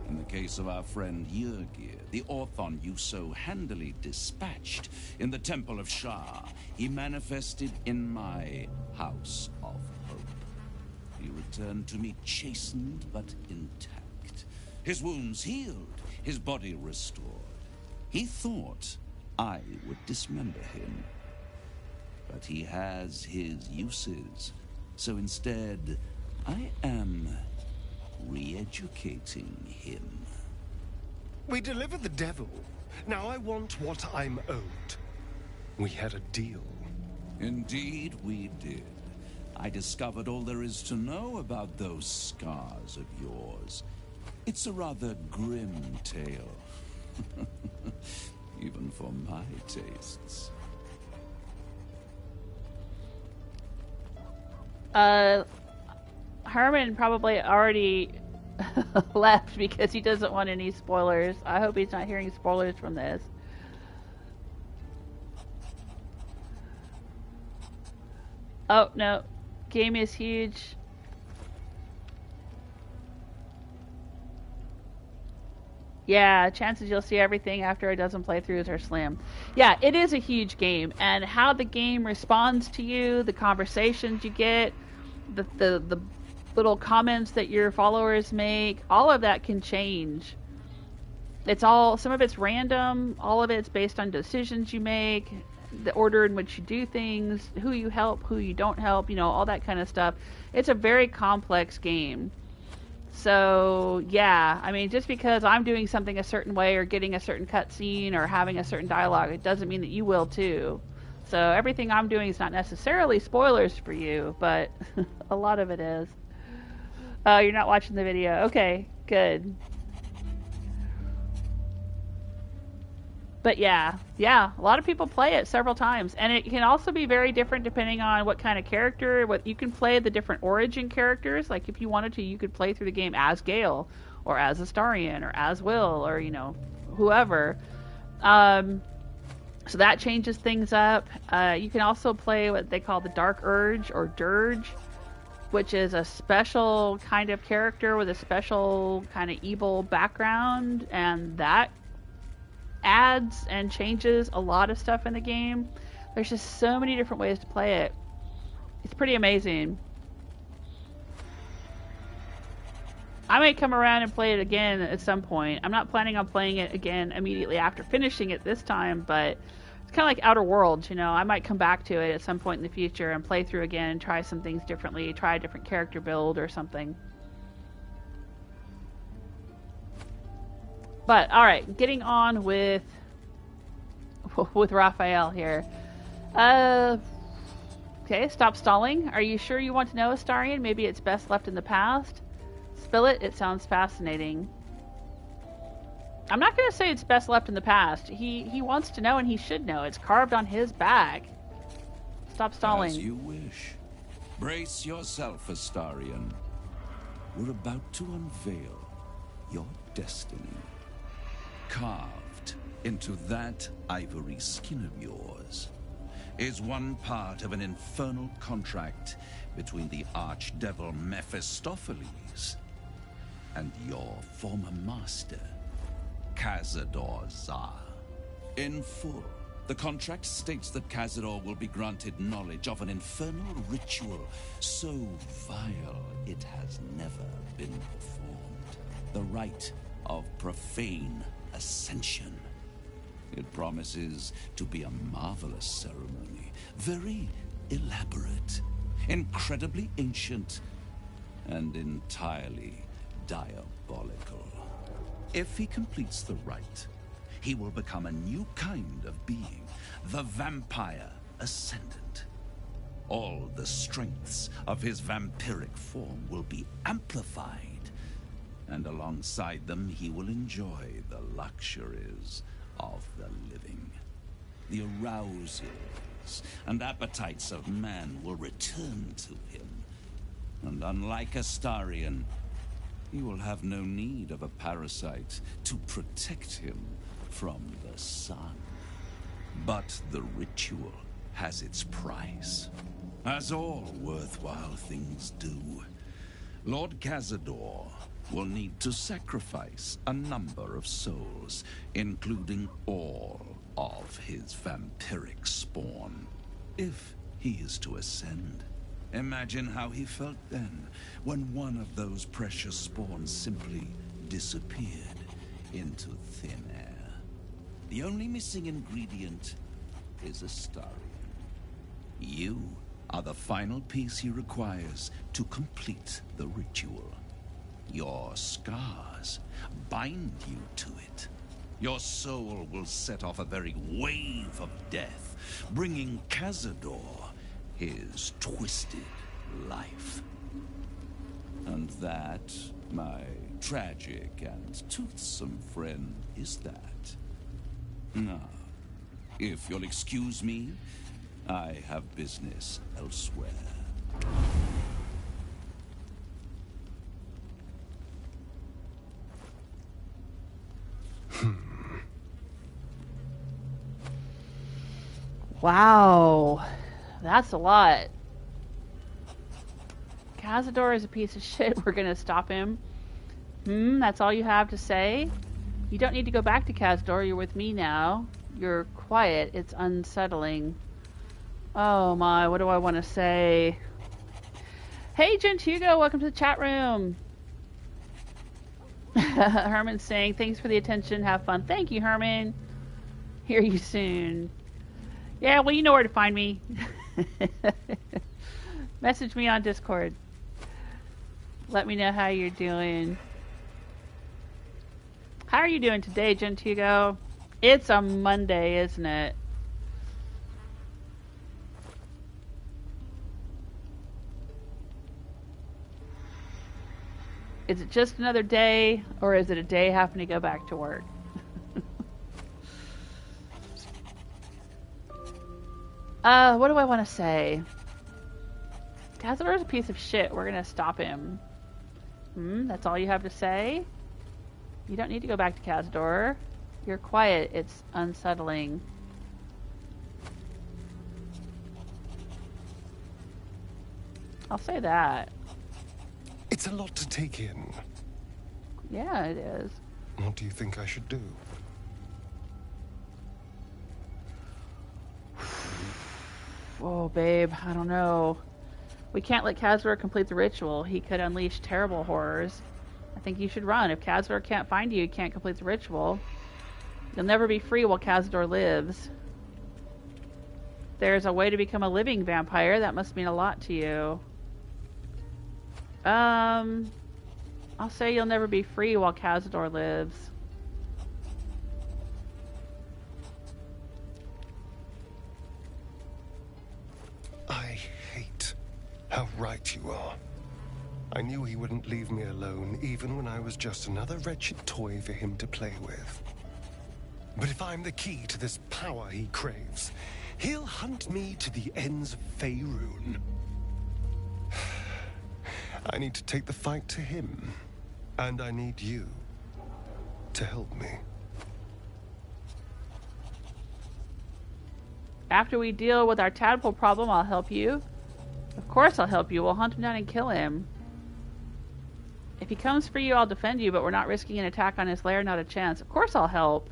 In the case of our friend Yrgir, the Orthon you so handily dispatched in the Temple of Shar, he manifested in my House of Hope. He returned to me chastened but intact. His wounds healed, his body restored. He thought I would dismember him. But he has his uses. So instead, I am re-educating him. We delivered the devil. Now I want what I'm owed. We had a deal. Indeed we did. I discovered all there is to know about those scars of yours. It's a rather grim tale. Even for my tastes. Herman probably already left because he doesn't want any spoilers. I hope he's not hearing spoilers from this. Oh, no. Game is huge. Yeah, chances you'll see everything after a dozen playthroughs are slim. Yeah, it is a huge game, and how the game responds to you, the conversations you get, the little comments that your followers make, all of that can change. It's all, some of it's random, all of it's based on decisions you make, the order in which you do things, who you help, who you don't help, you know, all that kind of stuff. It's a very complex game. So, yeah, I mean, just because I'm doing something a certain way or getting a certain cutscene or having a certain dialogue, it doesn't mean that you will too. So everything I'm doing is not necessarily spoilers for you, but a lot of it is. Oh, you're not watching the video. Okay, good. But yeah, a lot of people play it several times, and it can also be very different depending on what kind of character. What you can play the different origin characters. Like if you wanted to, you could play through the game as Gale, or as Astarion, or as Wyll, or you know, whoever. So that changes things up. You can also play what they call the Dark Urge or Dirge, which is a special kind of character with a special kind of evil background, and that adds and changes a lot of stuff in the game. There's just so many different ways to play it. It's pretty amazing. I might come around and play it again at some point. I'm not planning on playing it again immediately after finishing it this time, but it's kind of like Outer Worlds, you know. I might come back to it at some point in the future and play through again and try some things differently, try a different character build or something. But, alright, getting on with Raphael here. Okay, stop stalling. Are you sure you want to know, Astarion? Maybe it's best left in the past? Spill it. It sounds fascinating. I'm not going to say it's best left in the past. He wants to know, and he should know. It's carved on his back. Stop stalling. As you wish. Brace yourself, Astarion. We're about to unveil your destiny. Carved into that ivory skin of yours is one part of an infernal contract between the archdevil Mephistopheles and your former master, Cazador Zar. In full, the contract states that Cazador will be granted knowledge of an infernal ritual so vile it has never been performed. The rite of profane ascension. It promises to be a marvelous ceremony, very elaborate, incredibly ancient, and entirely diabolical. If he completes the rite, he will become a new kind of being, the Vampire Ascendant. All the strengths of his vampiric form will be amplified, and alongside them he will enjoy the luxuries of the living. The arousals and appetites of man will return to him, and unlike Astarion, he will have no need of a parasite to protect him from the sun. But the ritual has its price, as all worthwhile things do. Lord Cazador will need to sacrifice a number of souls, including all of his vampiric spawn, if he is to ascend. Imagine how he felt then, when one of those precious spawns simply disappeared into thin air. The only missing ingredient is Astarion. You are the final piece he requires to complete the ritual. Your scars bind you to it. Your soul will set off a very wave of death, bringing Cazador his twisted life. And that, my tragic and toothsome friend, is that. Now, if you'll excuse me, I have business elsewhere. Wow. That's a lot. Cazador is a piece of shit. We're gonna stop him. That's all you have to say? You don't need to go back to Cazador. You're with me now. You're quiet. It's unsettling. Oh my, what do I want to say? Hey, Gent Hugo, welcome to the chat room. Herman's saying, thanks for the attention. Have fun. Thank you, Herman. Hear you soon. Yeah, well, you know where to find me. Message me on Discord. Let me know how you're doing. How are you doing today, Gent Hugo? It's a Monday, isn't it? Is it just another day, or is it a day having to go back to work? What do I want to say? Cazador's a piece of shit. We're gonna stop him. That's all you have to say? You don't need to go back to Cazador. You're quiet. It's unsettling. I'll say that. It's a lot to take in. Yeah, it is. What do you think I should do? Oh, babe, I don't know. We can't let Cazador complete the ritual. He could unleash terrible horrors. I think you should run. If Cazador can't find you, you can't complete the ritual. You'll never be free while Cazador lives. There's a way to become a living vampire. That must mean a lot to you. I'll say you'll never be free while Cazador lives. I How right you are. I knew he wouldn't leave me alone, even when I was just another wretched toy for him to play with. But if I'm the key to this power he craves, he'll hunt me to the ends of Faerun. I need to take the fight to him, and I need you to help me. After we deal with our tadpole problem, I'll help you. Of course I'll help you. We'll hunt him down and kill him. If he comes for you, I'll defend you, but we're not risking an attack on his lair, not a chance. Of course I'll help.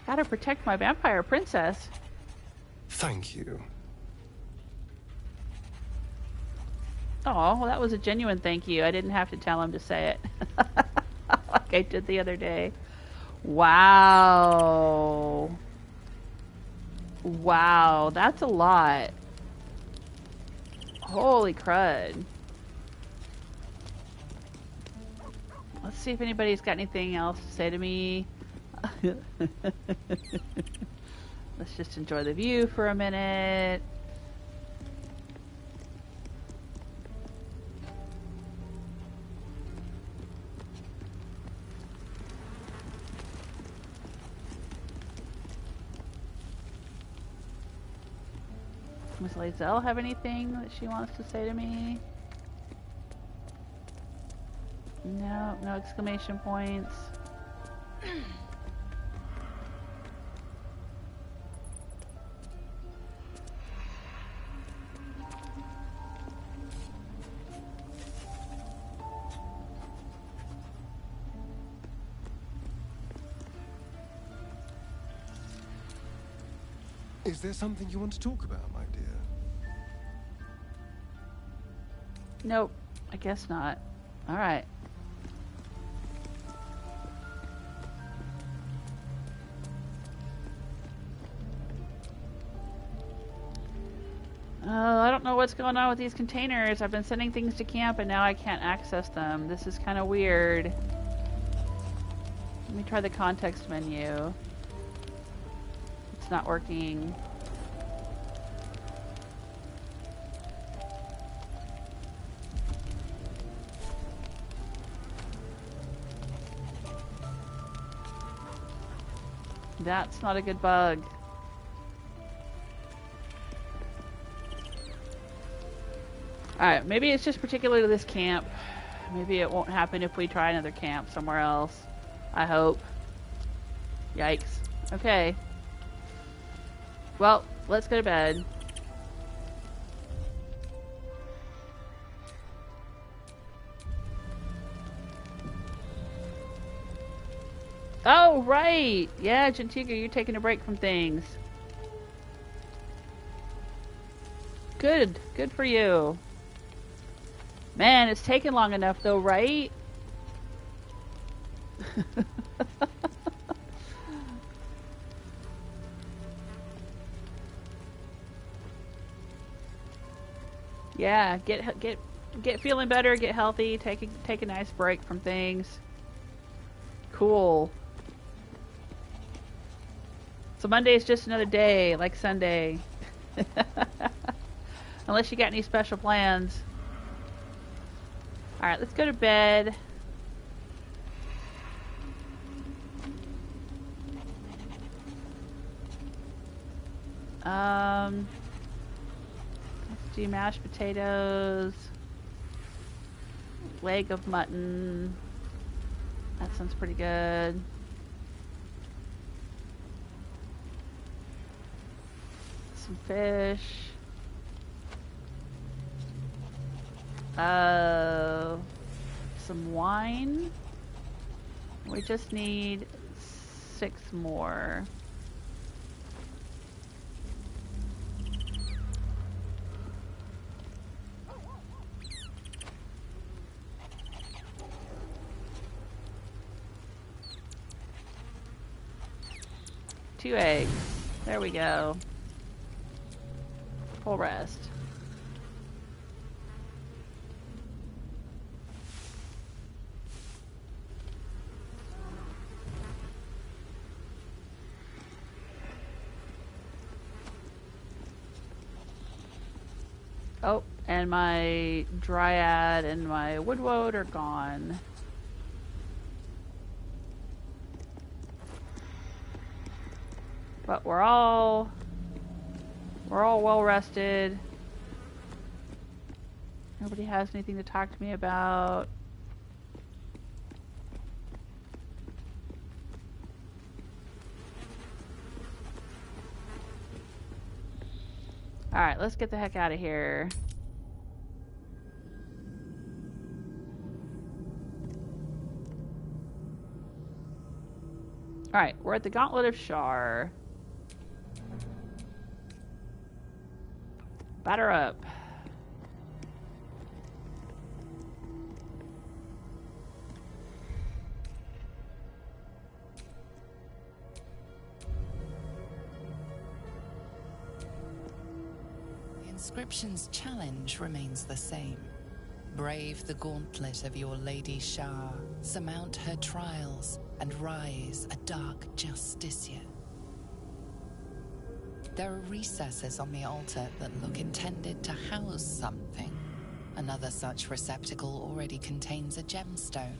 Gotta protect my vampire princess. Thank you. Oh, well, that was a genuine thank you. I didn't have to tell him to say it. Like I did the other day. Wow. Wow, that's a lot. Holy crud. Let's see if anybody's got anything else to say to me. Let's just enjoy the view for a minute. Does Lae'zel have anything that she wants to say to me? No, no exclamation points. Is there something you want to talk about, my dear? Nope, I guess not. All right. I don't know what's going on with these containers. I've been sending things to camp and now I can't access them. This is kind of weird. Let me try the context menu. It's not working. That's not a good bug. Alright, maybe it's just particular to this camp. Maybe it won't happen if we try another camp somewhere else. I hope. Yikes. Okay. Well, let's go to bed. Oh, right! Yeah, Gentiga, you're taking a break from things. Good. Good for you. Man, it's taken long enough though, right? Yeah, get feeling better, get healthy, take a nice break from things. Cool. So Monday is just another day, like Sunday. Unless you got any special plans. Alright, let's go to bed. Let's do mashed potatoes. Leg of mutton. That sounds pretty good. Some fish. Some wine. We just need 6 more. Two eggs. There we go. Full rest. Oh, and my dryad and my woodwoad are gone. But we're all well rested. Nobody has anything to talk to me about. Alright, let's get the heck out of here. Alright, we're at the Gauntlet of Shar. Batter up. The inscription's challenge remains the same. Brave the gauntlet of your Lady Shar, surmount her trials, and rise a dark justiciar. There are recesses on the altar that look intended to house something. Another such receptacle already contains a gemstone.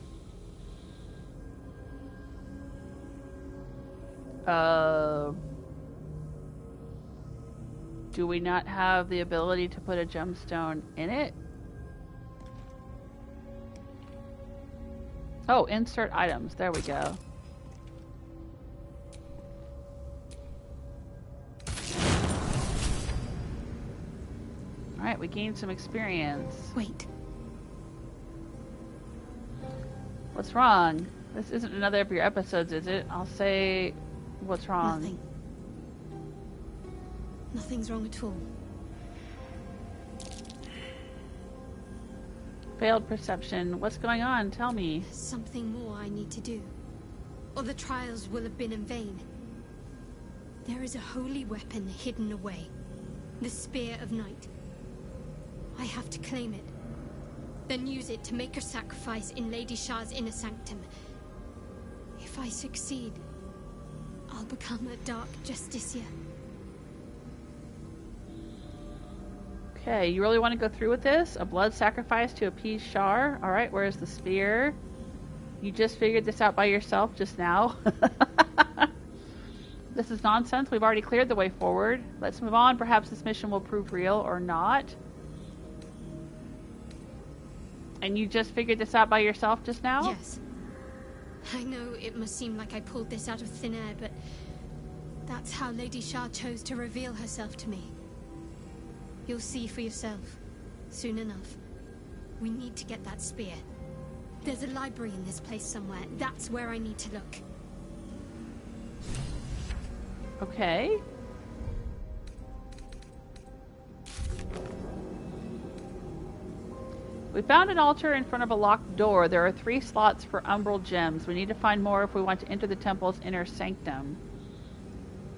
Do we not have the ability to put a gemstone in it? Oh, insert items. There we go. Alright, we gained some experience. Wait. What's wrong? This isn't another of your episodes, is it? I'll say what's wrong. Nothing. Nothing's wrong at all. Failed perception. What's going on? Tell me. There's something more I need to do. Or the trials will have been in vain. There is a holy weapon hidden away. The Spear of Night. I have to claim it. Then use it to make a sacrifice in Lady Shar's inner sanctum. If I succeed, I'll become a Dark Justiciar. Okay, you really want to go through with this? A blood sacrifice to appease Shar? Alright, where's the spear? You just figured this out by yourself just now? This is nonsense. We've already cleared the way forward. Let's move on. Perhaps this mission will prove real or not. And you just figured this out by yourself just now? Yes. I know it must seem like I pulled this out of thin air, but that's how Lady Shar chose to reveal herself to me. You'll see for yourself, soon enough. We need to get that spear. There's a library in this place somewhere. That's where I need to look. Okay. We found an altar in front of a locked door. There are 3 slots for umbral gems. We need to find more if we want to enter the temple's inner sanctum.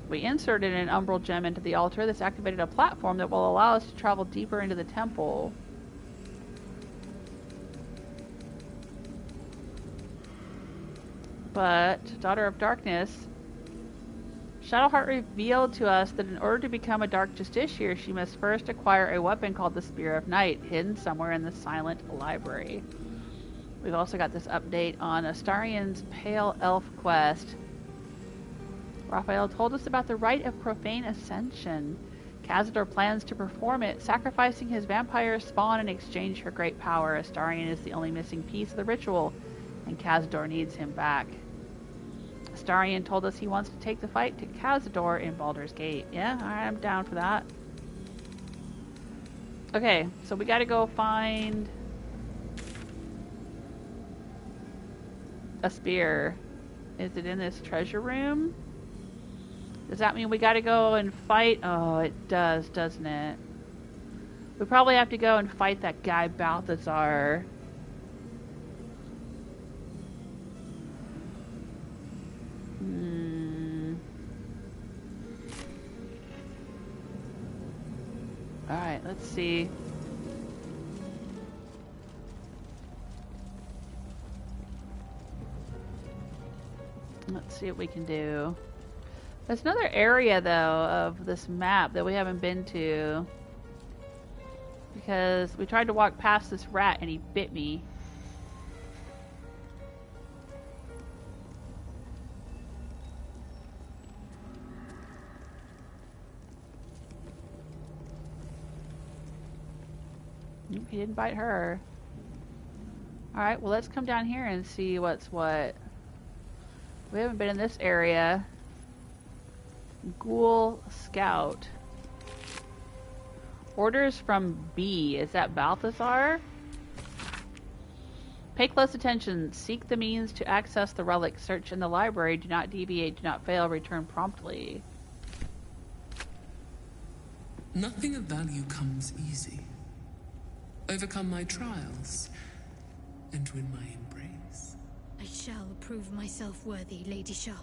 We inserted an umbral gem into the altar. This activated a platform that will allow us to travel deeper into the temple. But, Daughter of Darkness, Shadowheart revealed to us that in order to become a Dark Justiciar, she must first acquire a weapon called the Spear of Night, hidden somewhere in the Silent Library. We've also got this update on Astarion's Pale Elf quest. Raphael told us about the rite of profane ascension. Cazador plans to perform it, sacrificing his vampire spawn in exchange for great power. Astarion is the only missing piece of the ritual, and Cazador needs him back. Astarion told us he wants to take the fight to Cazador in Baldur's Gate. Yeah, alright, I'm down for that. Okay, so we gotta go find a spear. Is it in this treasure room? Does that mean we gotta go and fight? Oh, it does, doesn't it? We probably have to go and fight that guy Balthazar. Alright, let's see. Let's see what we can do. There's another area, though, of this map that we haven't been to. because we tried to walk past this rat and he bit me. Nope, he didn't bite her. Alright, well let's come down here and see what's what. We haven't been in this area. Ghoul Scout. Orders from B. Is that Balthazar? Pay close attention. Seek the means to access the relic. Search in the library. Do not deviate. Do not fail. Return promptly. Nothing of value comes easy. Overcome my trials and win my embrace. I shall prove myself worthy, Lady Shar.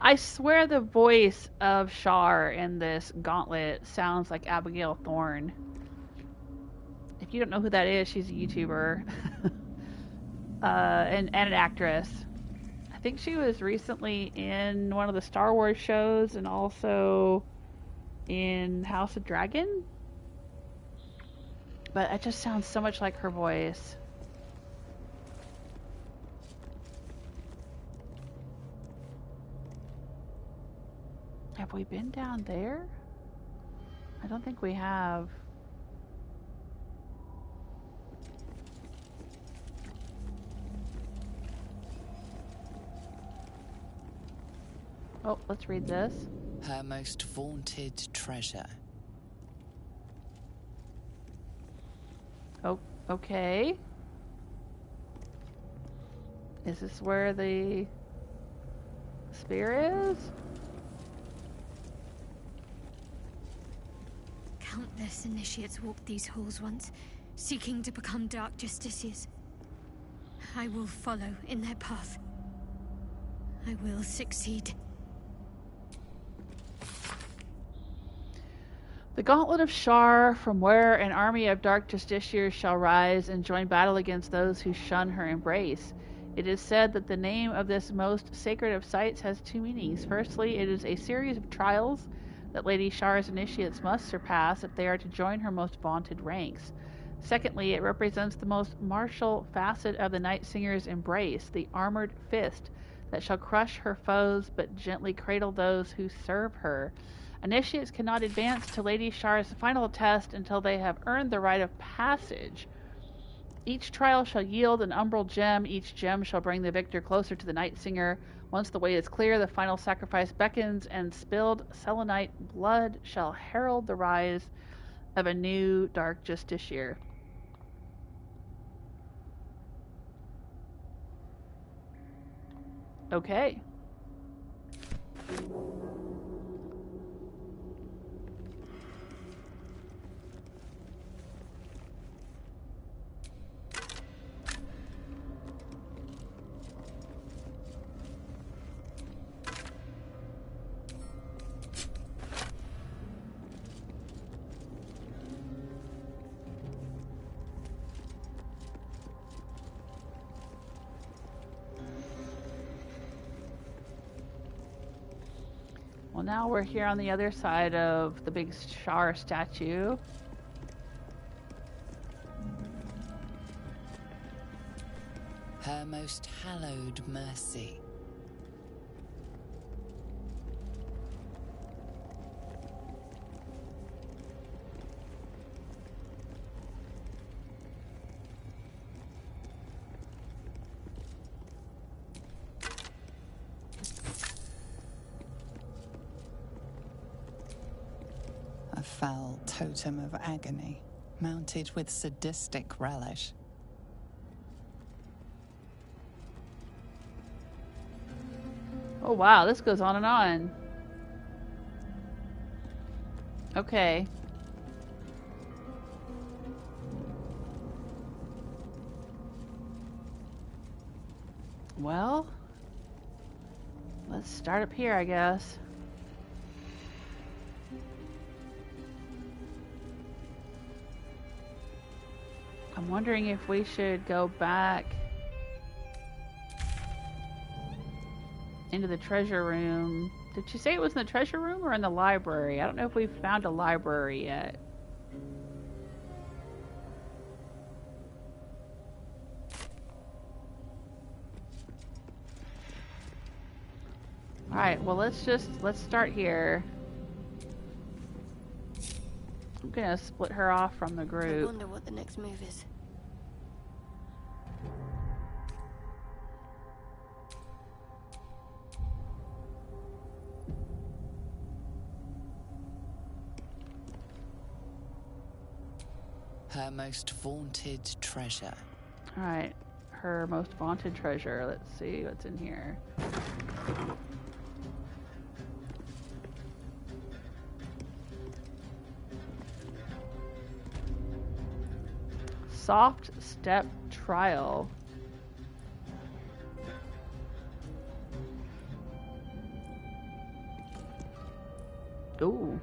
I swear the voice of Shar in this Gauntlet sounds like Abigail Thorne. If you don't know who that is, she's a YouTuber and an actress. I think she was recently in one of the Star Wars shows and also in House of Dragon. But it just sounds so much like her voice. Have we been down there? I don't think we have. Oh, let's read this. Her most vaunted treasure. Oh, okay. Is this where the spear is? Countless initiates walked these halls once, seeking to become dark justiciars. I will follow in their path. I will succeed. The Gauntlet of Shar, from where an army of dark justiciars shall rise and join battle against those who shun her embrace. It is said that the name of this most sacred of sites has two meanings. Firstly, it is a series of trials that Lady Shar's initiates must surpass if they are to join her most vaunted ranks. Secondly, it represents the most martial facet of the Night Singer's embrace, the armored fist that shall crush her foes but gently cradle those who serve her. Initiates cannot advance to Lady Shar's final test until they have earned the rite of passage. Each trial shall yield an umbral gem. Each gem shall bring the victor closer to the Night Singer. Once the way is clear, the final sacrifice beckons, and spilled selenite blood shall herald the rise of a new dark justiciar. Okay. Well, now we're here on the other side of the big Shar statue. Her most hallowed mercy. A foul totem of agony, mounted with sadistic relish. Oh wow, this goes on and on. Okay. Well, let's start up here, I guess. I'm wondering if we should go back into the treasure room Did she say it was in the treasure room or in the library? I don't know if we've found a library yet. Alright, well let's start here. I'm gonna split her off from the I group. wonder what the next move is. Her most vaunted treasure. Alright, her most vaunted treasure. Let's see what's in here. Soft Step Trial. Ooh.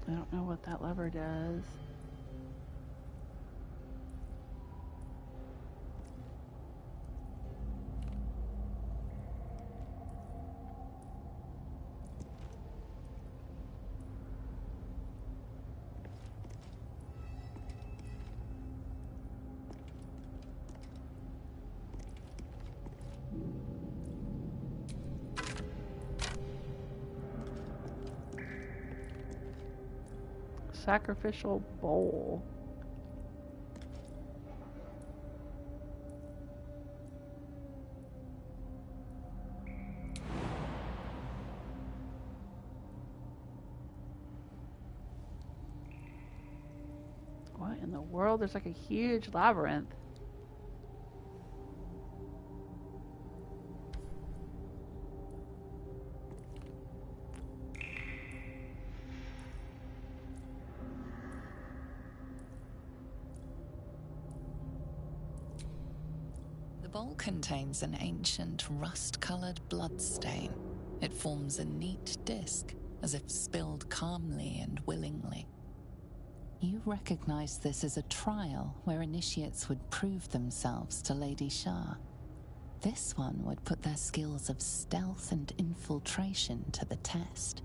I don't know what that lever does. Sacrificial bowl. What in the world? There's like a huge labyrinth. The bowl contains an ancient rust-colored bloodstain. It forms a neat disc, as if spilled calmly and willingly. You recognize this as a trial where initiates would prove themselves to Lady Shar. This one would put their skills of stealth and infiltration to the test.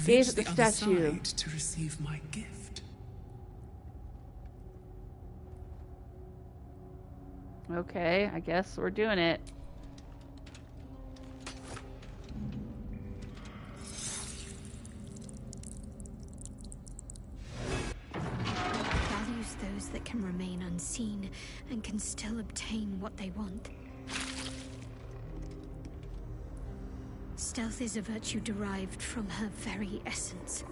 Gaze Reach at the the other statue. side to receive my gift. Okay, I guess we're doing it. Values those that can remain unseen and can still obtain what they want. Stealth is a virtue derived from her very essence.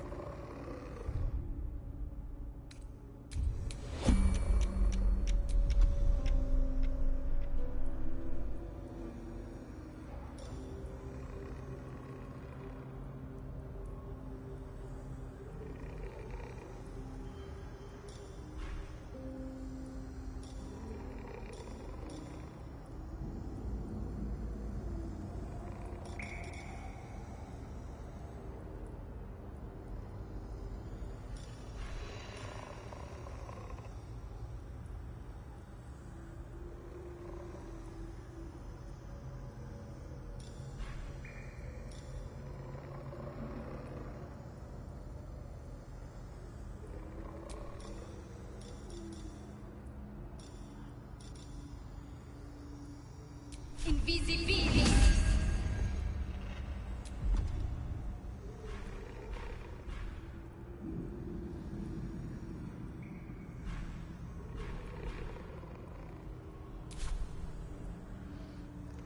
Invisibility.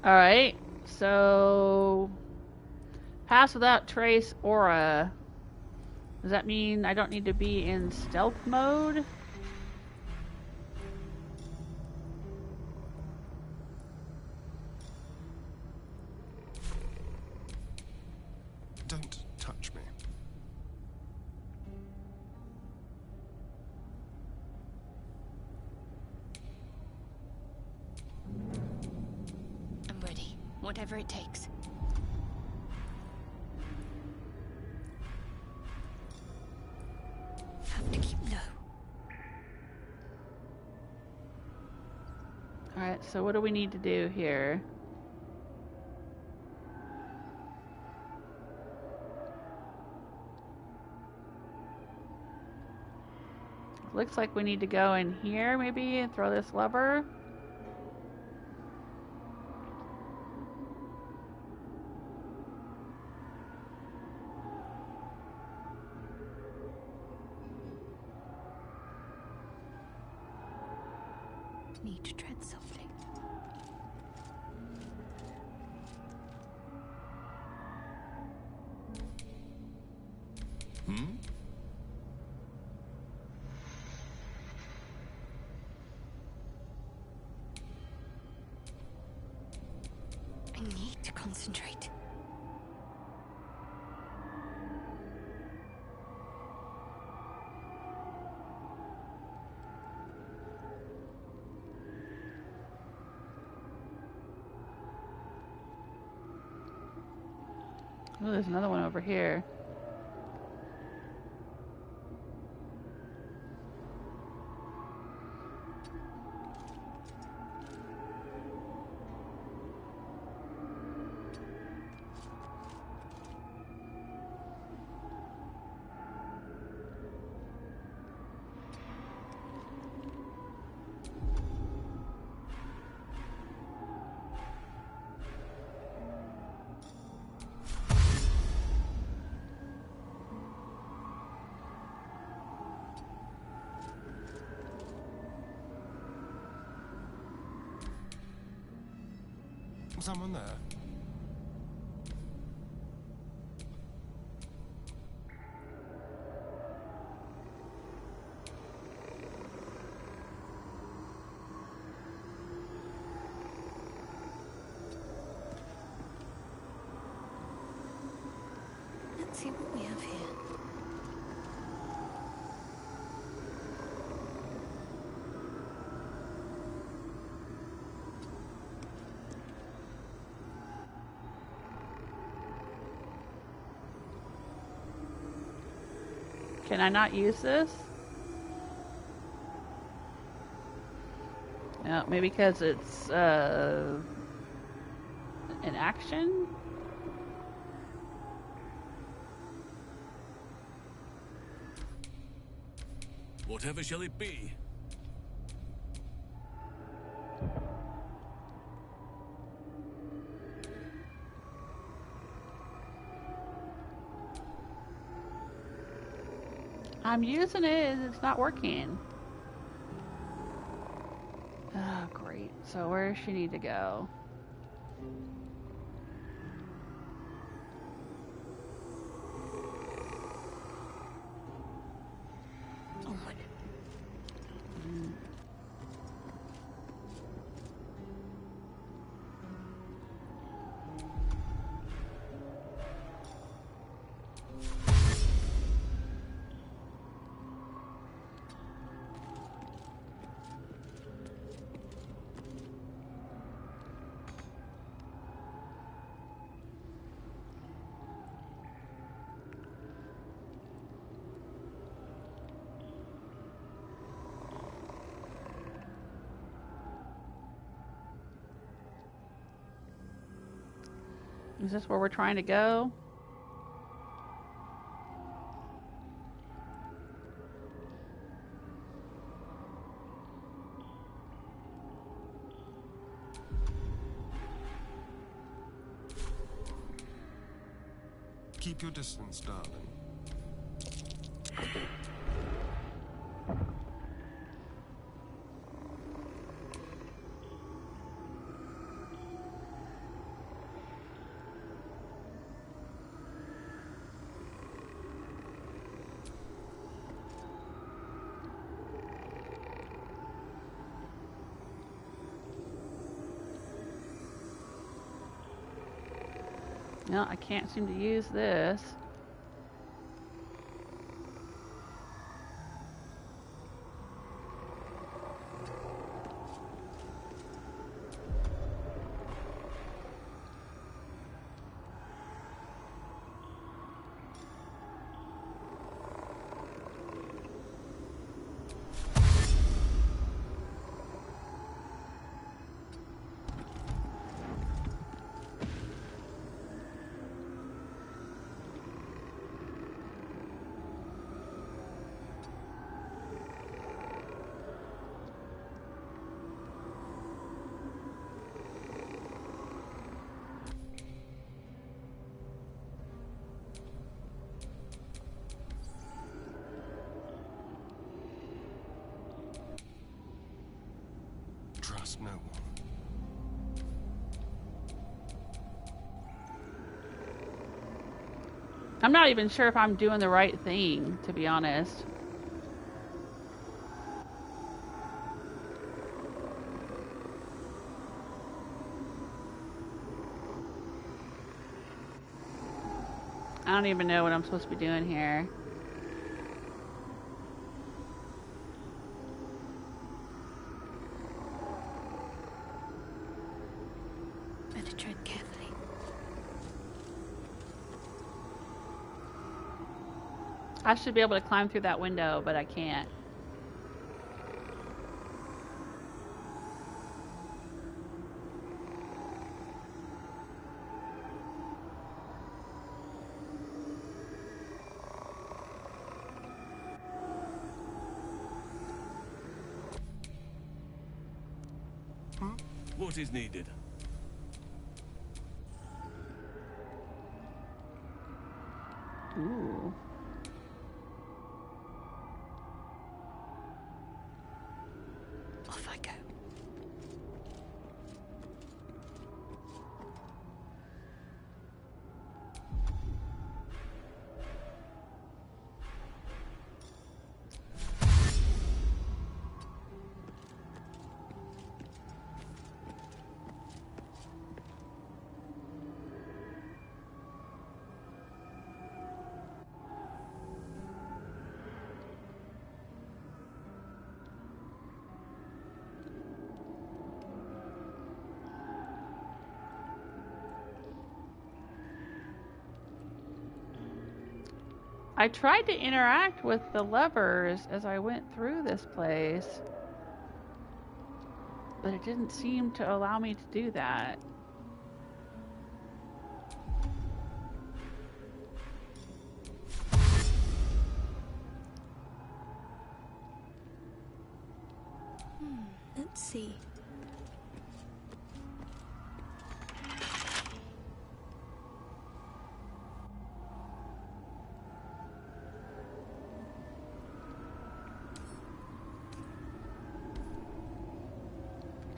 Alright, so pass without trace aura. Does that mean I don't need to be in stealth mode? Don't touch me. I'm ready. Whatever it takes. Alright, so what do we need to do here? Looks like we need to go in here maybe and throw this lever. Need to tread softly. I need to concentrate. Oh, there's another one over here. Someone there? Let's see what we have here. Can I not use this? No, maybe because it's an action? Whatever shall it be? I'm using it and it's not working. Oh, great. So where does she need to go? Oh my. Is this where we're trying to go? Keep your distance, darling. No, I can't seem to use this. trust no one. I'm not even sure if I'm doing the right thing, to be honest. I don't even know what I'm supposed to be doing here. Better tread carefully. I should be able to climb through that window, but I can't. What is needed? Ooh. Off I go. I tried to interact with the levers as I went through this place, but it didn't seem to allow me to do that. Let's see.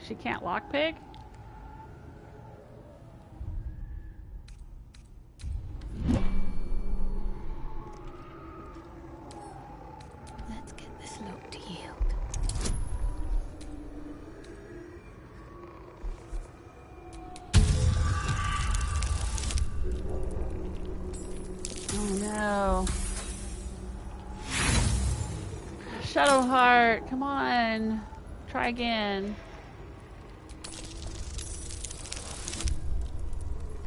She can't lockpick? Let's get this lock to yield. Oh no. Shadowheart, come on. Try again.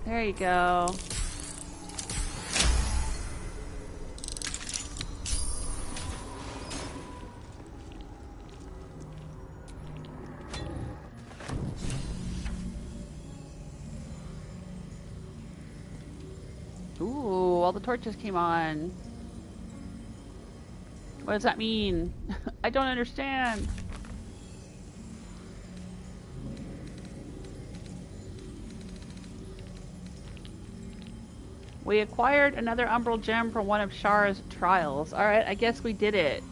There you go. Ooh, all the torches came on. What does that mean? I don't understand. We acquired another umbral gem from one of Shar's trials. Alright, I guess we did it.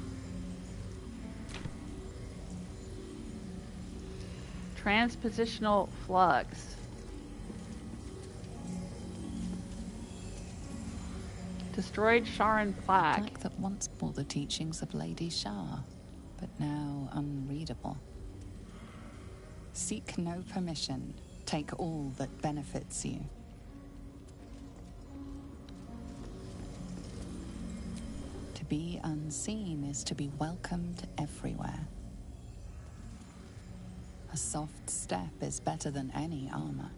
Transpositional flux. Destroyed Sharan plaque. Plaque that once bore the teachings of Lady Shar, but now unreadable. Seek no permission. Take all that benefits you. To be unseen is to be welcomed everywhere. A soft step is better than any armor.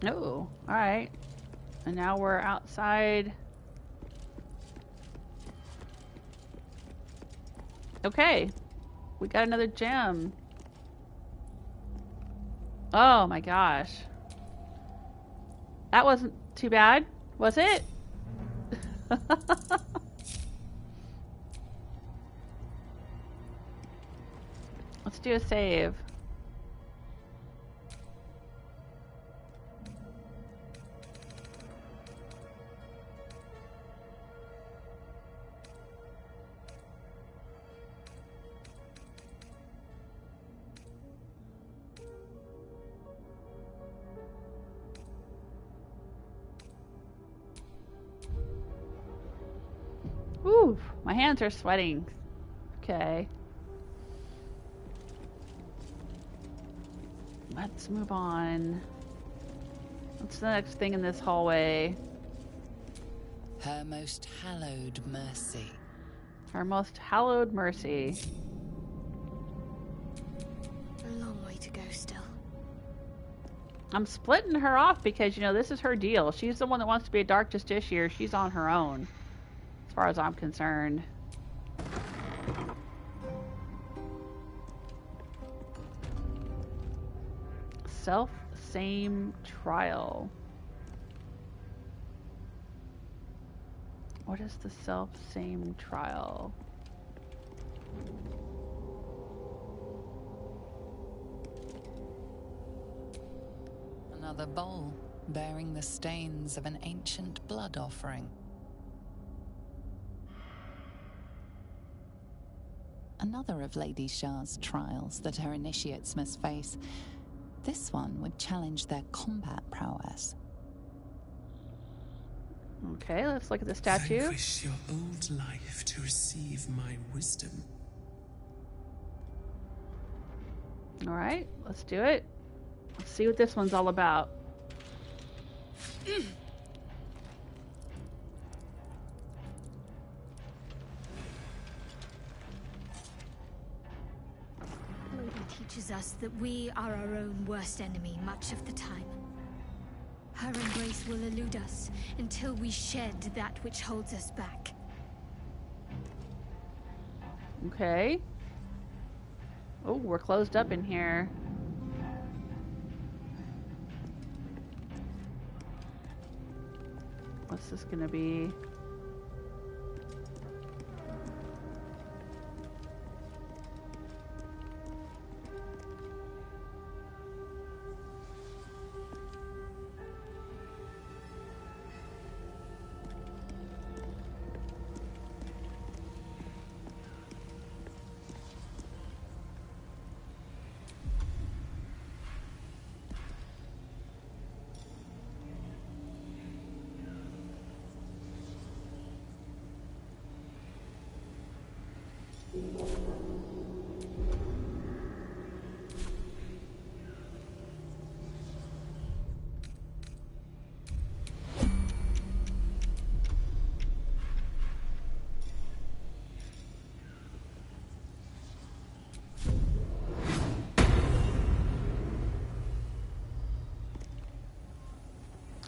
Oh, alright. And now we're outside. Okay. We got another gem. Oh my gosh. That wasn't too bad, was it? Let's do a save. Ooh, my hands are sweating. Okay. Let's move on. What's the next thing in this hallway? Her most hallowed mercy. Her most hallowed mercy. A long way to go still. I'm splitting her off because, you know, this is her deal. She's the one that wants to be a Dark Justiciar. She's on her own, as far as I'm concerned. Self-same trial. What is the self-same trial? Another bowl bearing the stains of an ancient blood offering. Another of Lady Shar's trials that her initiates must face. This one would challenge their combat prowess. Okay, let's look at the statue. Vanquish your old life to receive my wisdom. Alright, let's do it. Let's see what this one's all about. Lady teaches us that we are our own worst enemy much of the time. Her embrace will elude us until we shed that which holds us back. Okay. Oh, we're closed up in here. What's this gonna be?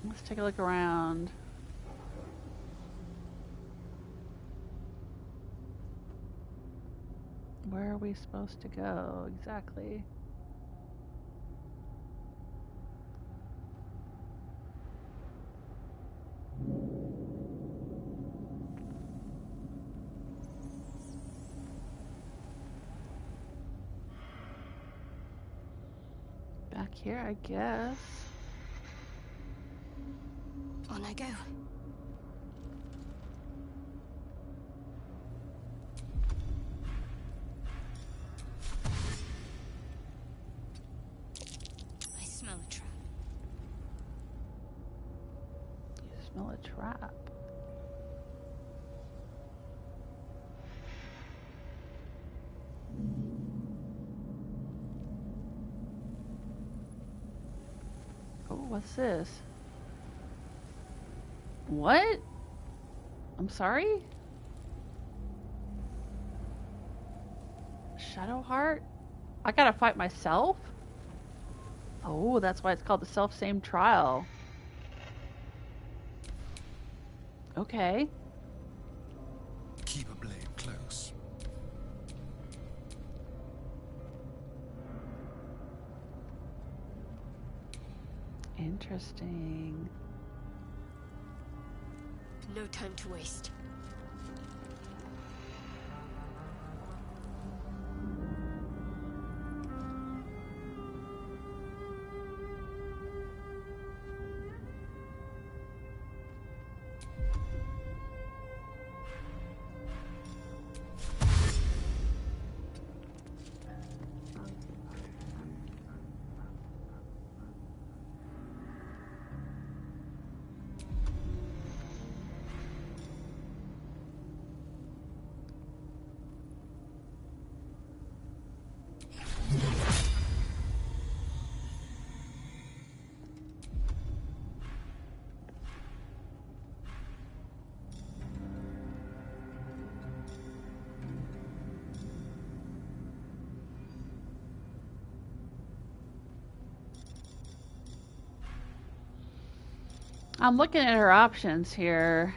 Let's take a look around. Where are we supposed to go exactly? Back here, I guess. On I go. I smell a trap. You smell a trap. Oh, what's this? What? I'm sorry? Shadowheart? I gotta fight myself? Oh, that's why it's called the self-same trial. Okay. Keep a blade close. Interesting. No time to waste. I'm looking at her options here.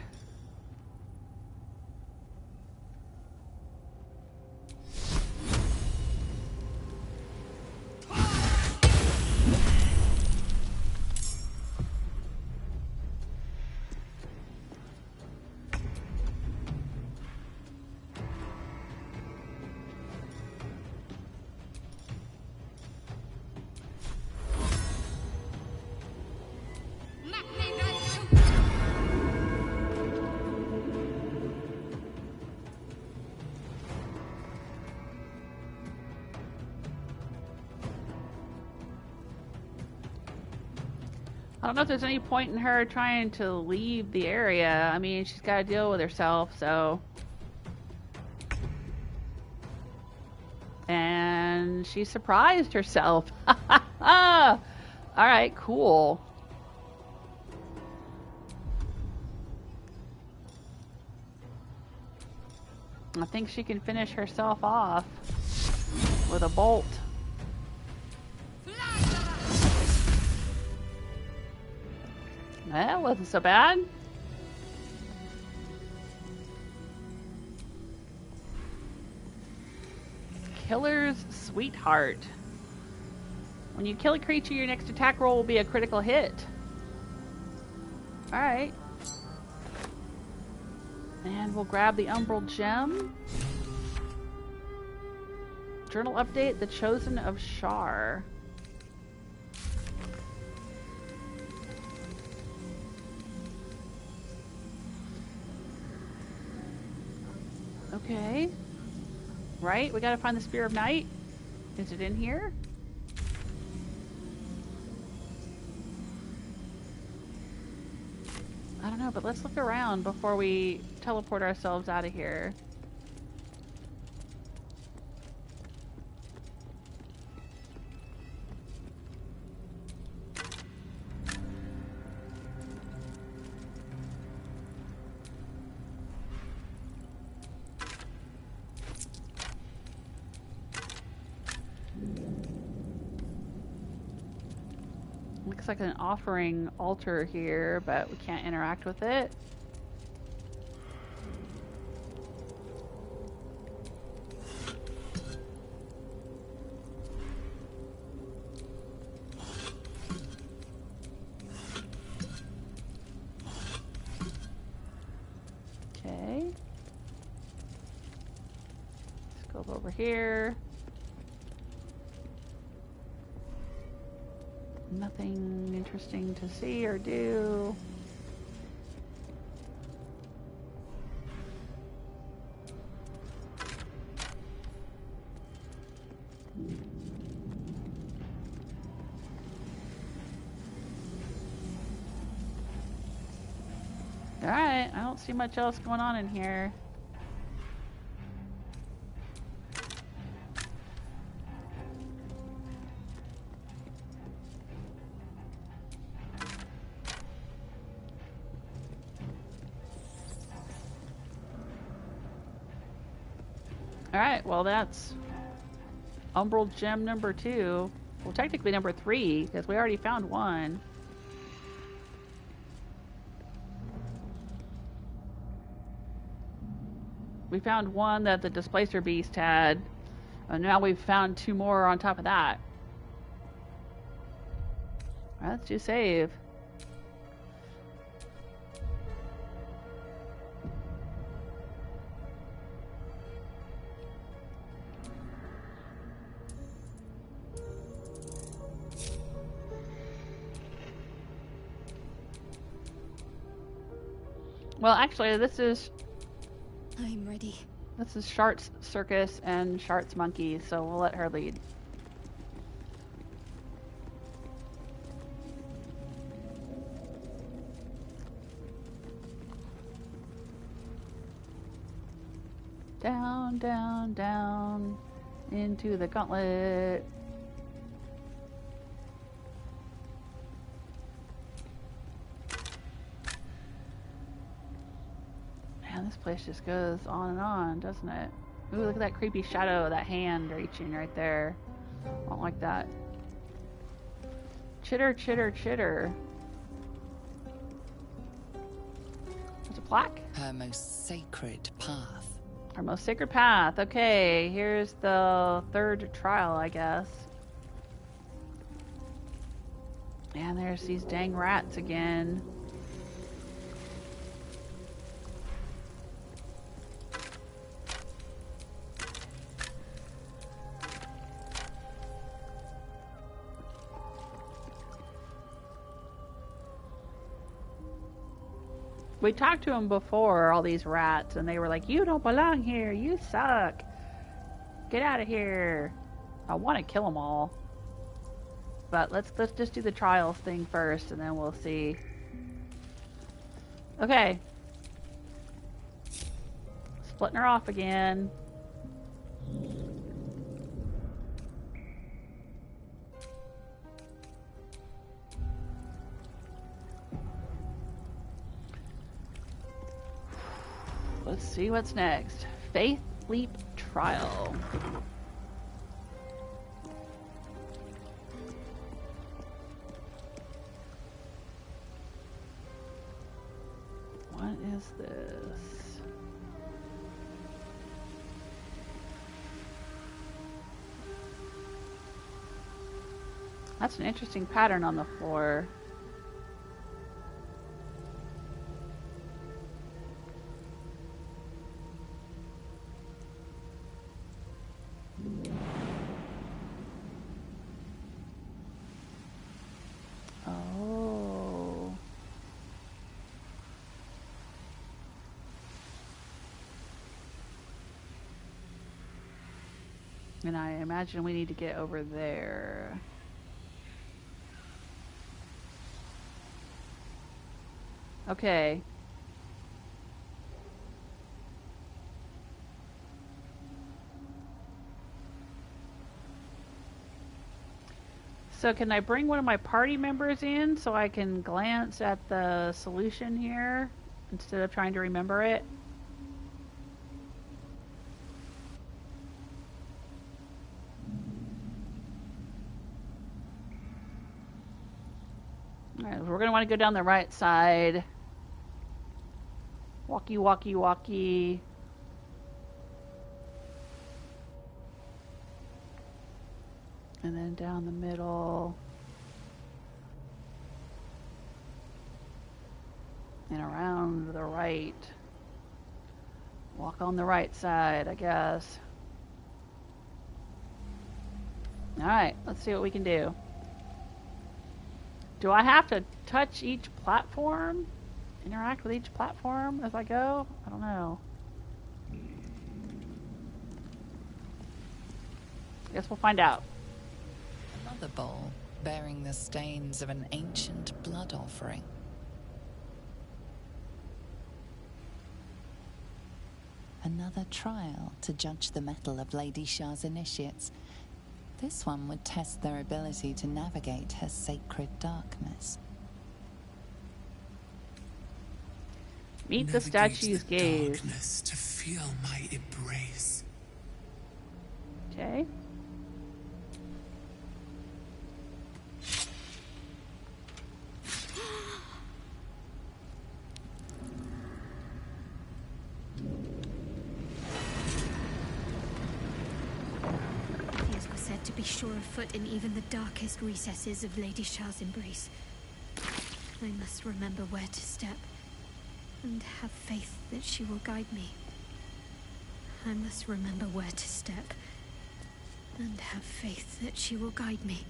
I don't know if there's any point in her trying to leave the area. I mean, she's got to deal with herself, so... And she surprised herself. Alright, cool. I think she can finish herself off with a bolt. That wasn't so bad. Killer's Sweetheart. When you kill a creature, your next attack roll will be a critical hit. Alright. And we'll grab the Umbral Gem. Journal update, The Chosen of Shar. Okay. Right? We gotta find the Spear of Night. Is it in here? I don't know, but let's look around before we teleport ourselves out of here. Looks like an offering altar here, but we can't interact with it. Okay. Let's go over here. Nothing interesting to see or do. Alright, I don't see much else going on in here. Alright, well that's Umbral Gem number 2. Well, technically number 3, because we already found one. We found one that the Displacer Beast had, and now we've found 2 more on top of that. Alright, let's do save. Well, actually, this is... I'm ready. This is Shart's Circus and Shart's Monkey, so we'll let her lead. Down, down, down into the gauntlet. Man, this place just goes on and on, doesn't it? Ooh, look at that creepy shadow of that hand reaching right there. I don't like that. Chitter, chitter, chitter. There's a plaque. Her most sacred path. Our most sacred path. Okay, here's the third trial, I guess. And there's these dang rats again. We talked to them before, all these rats, and they were like, you don't belong here, you suck. Get out of here. I want to kill them all. But let's just do the trials thing first, and then we'll see. Okay. Splitting her off again. Let's see what's next. Faith Leap Trial. What is this? That's an interesting pattern on the floor. And I imagine we need to get over there. Okay. So can I bring one of my party members in so I can glance at the solution here instead of trying to remember it? Alright, we're going to want to go down the right side. Walkie, walkie, walkie. And then down the middle. And around to the right. Walk on the right side, I guess. Alright, let's see what we can do. Do I have to touch each platform? Interact with each platform as I go? I don't know. Guess we'll find out. Another bowl bearing the stains of an ancient blood offering. Another trial to judge the mettle of Lady Shar's initiates. This one would test their ability to navigate her sacred darkness. Meet the statue's gaze. Darkness to feel my embrace. Okay. To be sure of foot in even the darkest recesses of Lady Shar's embrace. I must remember where to step, and have faith that she will guide me. I must remember where to step, and have faith that she will guide me.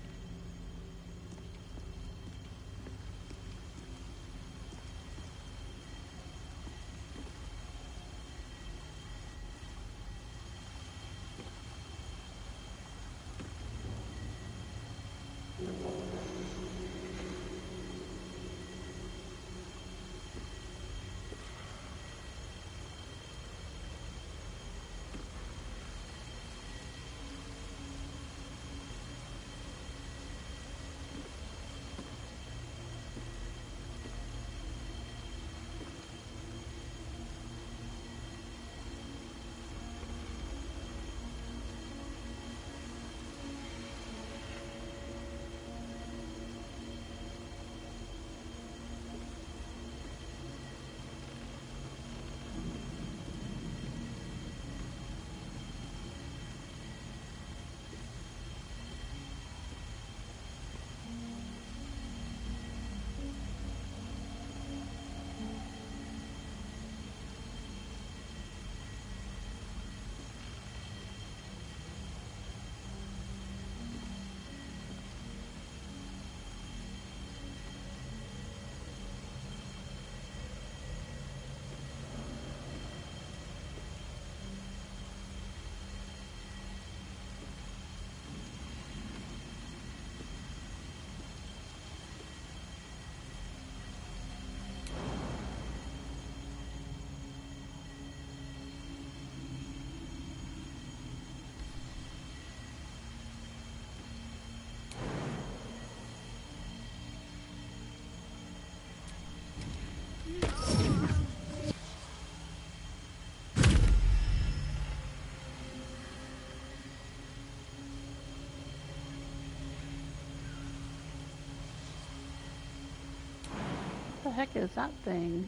the heck is that thing?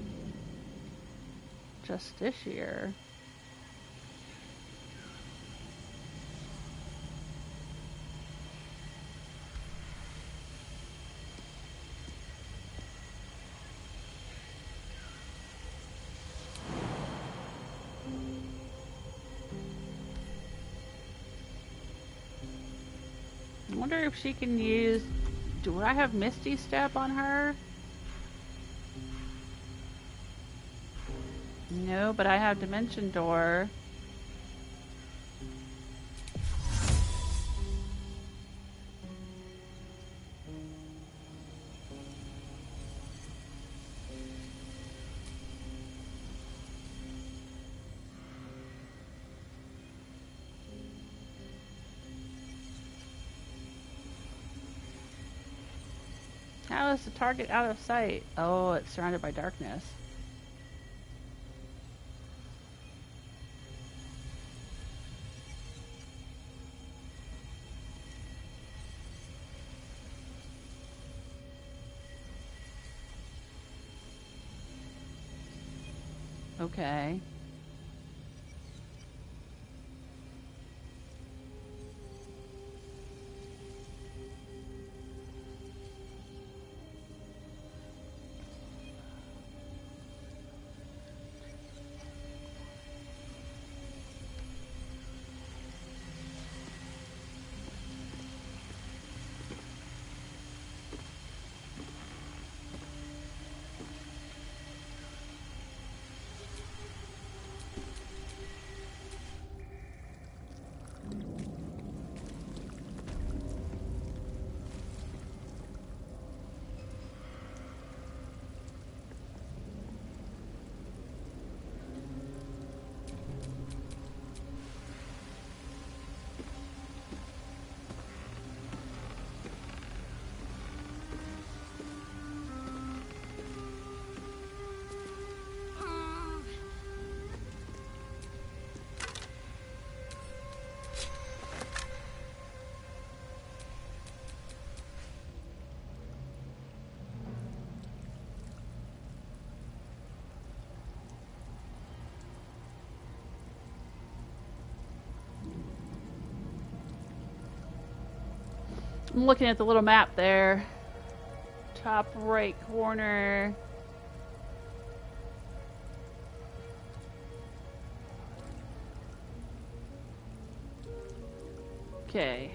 Justiciar. I wonder if she can use... Do I have Misty Step on her? No, but I have Dimension Door. How is the target out of sight? Oh, it's surrounded by darkness. Okay. I'm looking at the little map there. Top right corner. Okay.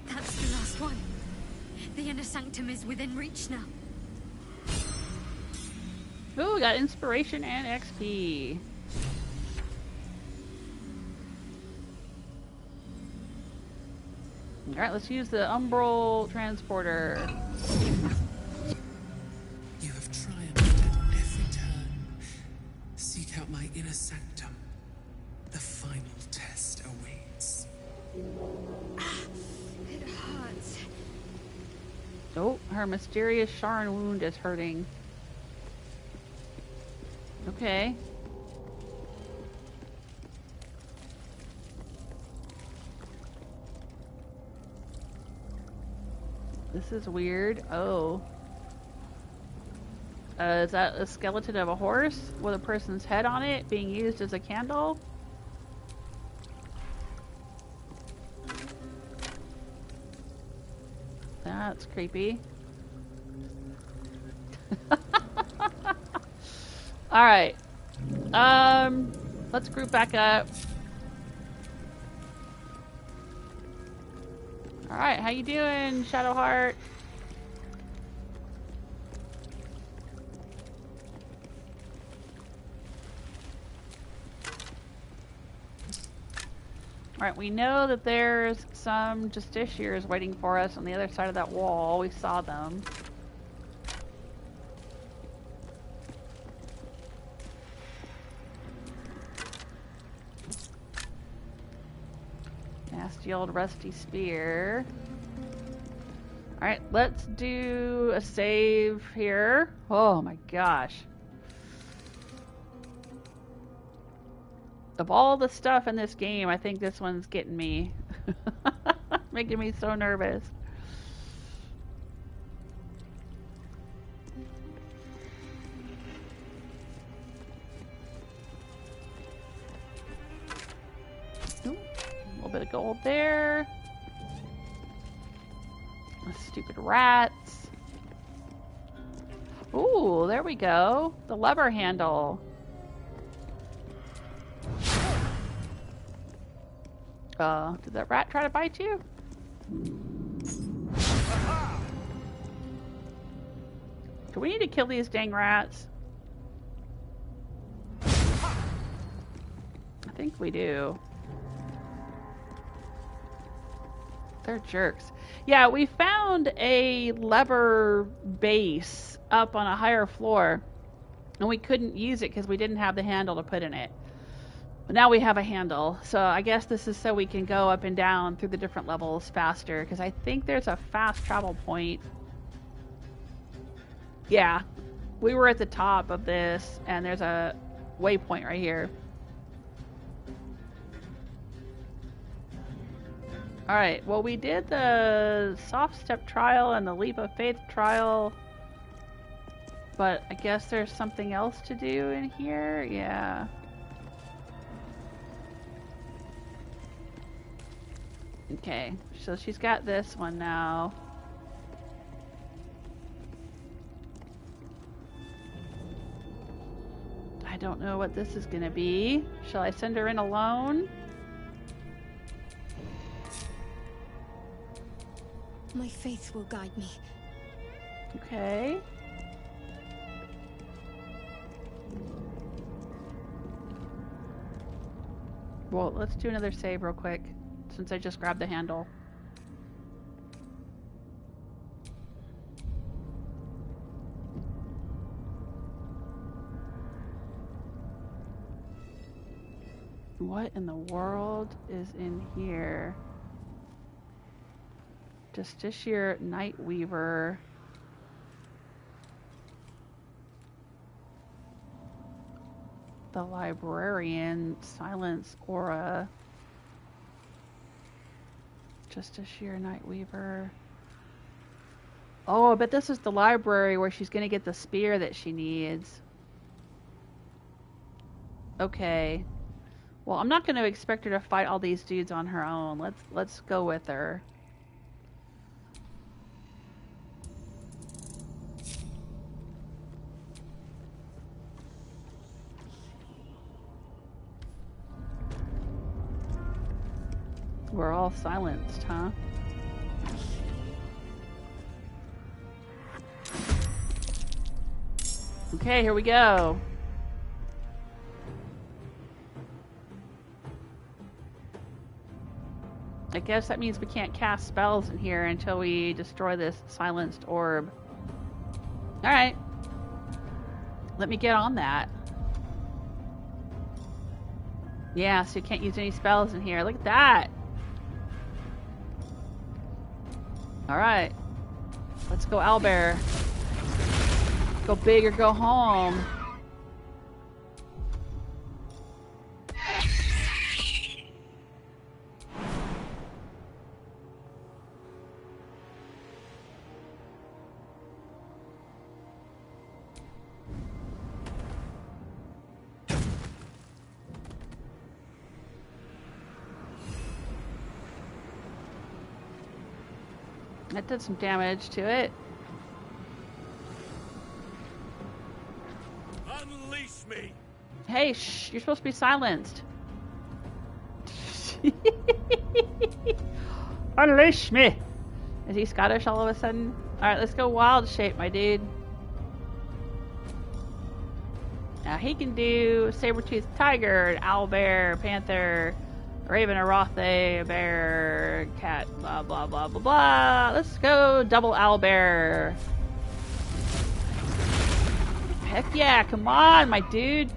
That's the last one. The inner sanctum is within reach now. Ooh, we got inspiration and XP. Alright, let's use the Umbral Transporter. You have triumphed at every turn. Seek out my inner sanctum. The final test awaits. It hurts. Oh, her mysterious Sharon wound is hurting. Okay. This is weird. Oh. Is that a skeleton of a horse with a person's head on it being used as a candle? That's creepy. Alright. Let's group back up. Alright, how you doing, Shadowheart? Alright, we know that there's some justiciars waiting for us on the other side of that wall. We saw them. Nasty old rusty spear. Alright, let's do a save here. Oh my gosh. Of all the stuff in this game, I think this one's getting me. Making me so nervous. Ooh, a little bit of gold there. Stupid rats. Ooh, there we go. The lever handle. Did that rat try to bite you? Do we need to kill these dang rats? I think we do. They're jerks. Yeah, we found a lever base up on a higher floor, and we couldn't use it because we didn't have the handle to put in it. But now we have a handle, so I guess this is so we can go up and down through the different levels faster, because I think there's a fast travel point. Yeah, we were at the top of this, and there's a waypoint right here. Alright, well, we did the soft step trial and the leap of faith trial, but I guess there's something else to do in here? Yeah. Okay, so she's got this one now. I don't know what this is gonna be. Shall I send her in alone? My faith will guide me. Okay. Well, let's do another save real quick, since I just grabbed the handle. What in the world is in here? Justiciar Nightweaver. The Librarian, Silence Aura. Justiciar Nightweaver. Oh, I bet this is the library where she's gonna get the spear that she needs. Okay. Well, I'm not gonna expect her to fight all these dudes on her own. Let's go with her. We're all silenced, huh? Okay, here we go. I guess that means we can't cast spells in here until we destroy this silenced orb. Alright. Let me get on that. Yeah, so you can't use any spells in here. Look at that! Alright. Let's go owlbear. Go big or go home. That did some damage to it. Unleash me! Hey, shh, you're supposed to be silenced. Unleash me! Is he Scottish all of a sudden? Alright, let's go wild shape, my dude. Now he can do saber-toothed tiger, an owlbear, panther, raven, a rothe, a bear, cat, blah blah blah blah blah. Let's go double owlbear. Heck yeah, come on, my dude.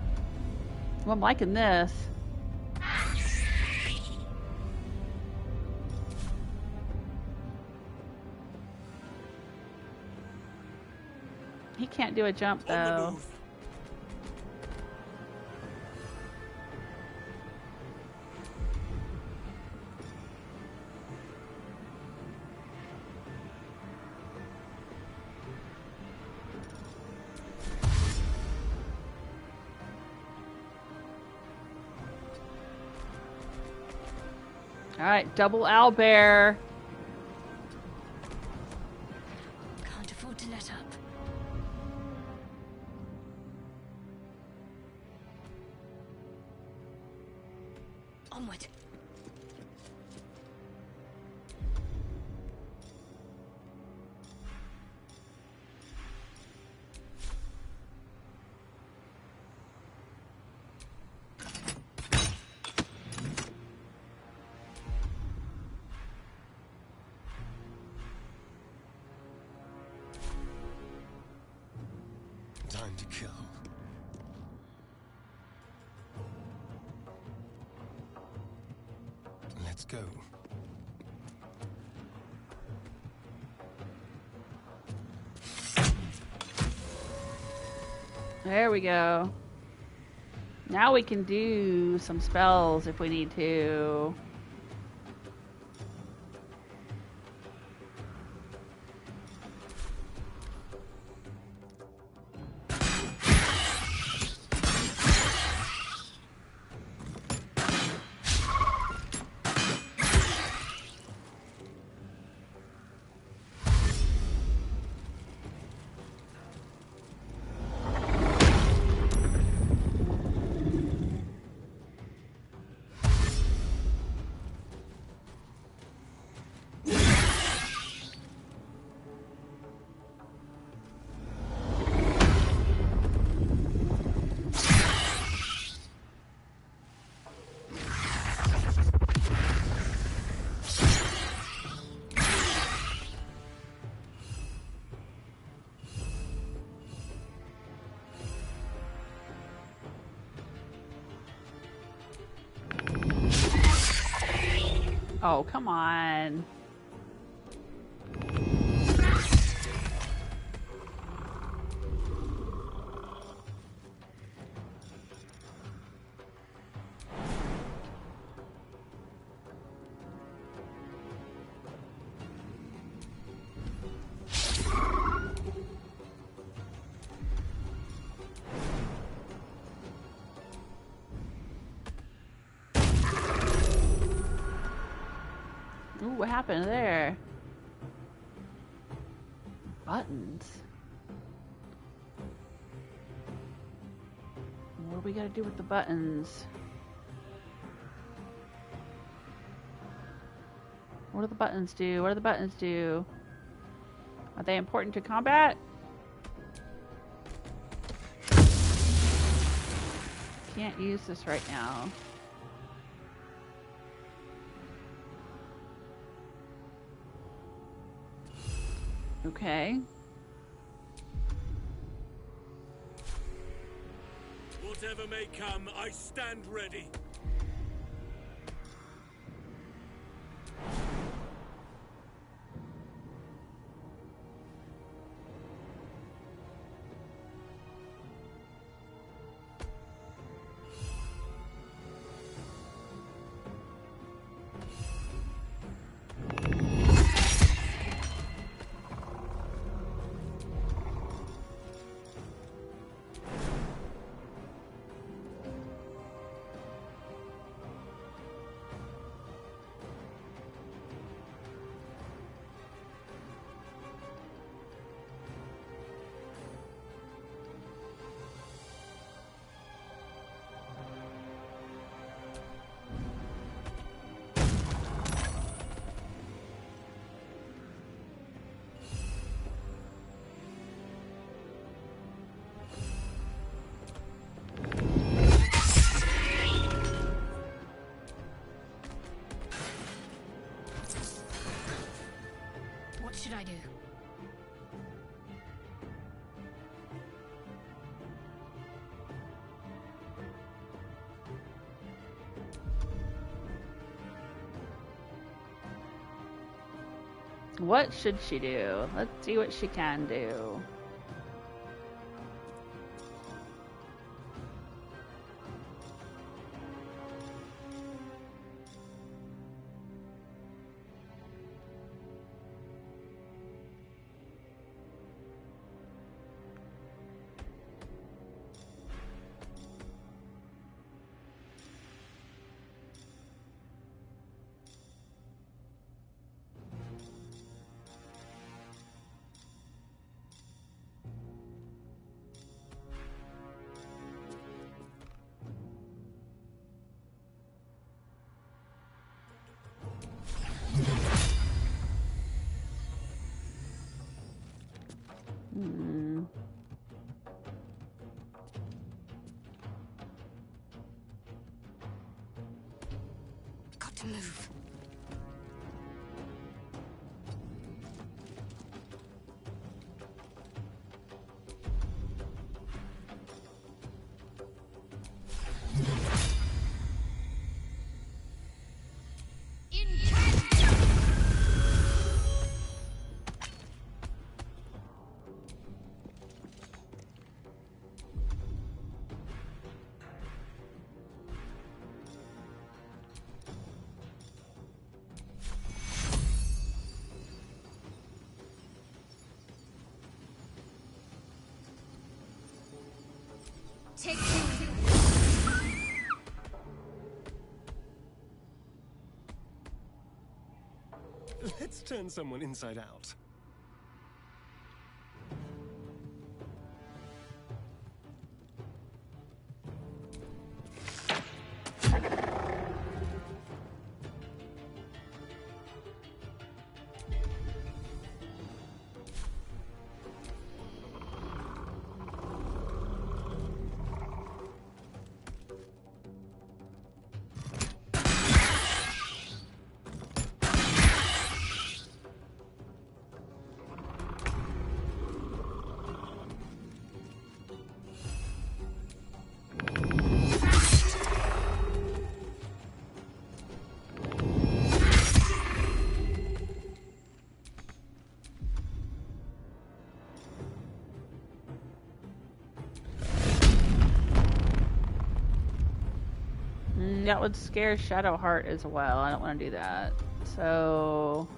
Well, I'm liking this. He can't do a jump though. Alright, double owlbear. Can't afford to let up. Onward. Time to kill. Let's go. There we go. Now we can do some spells if we need to. Oh, come on. Ooh, what happened there? Buttons. What do we gotta do with the buttons? What do the buttons do? What do the buttons do? Are they important to combat? Can't use this right now. Okay. Whatever may come, I stand ready. do. What should she do? Let's see what she can do. Got to move. Take two. Let's turn someone inside out. That would scare Shadowheart as well. I don't want to do that. So...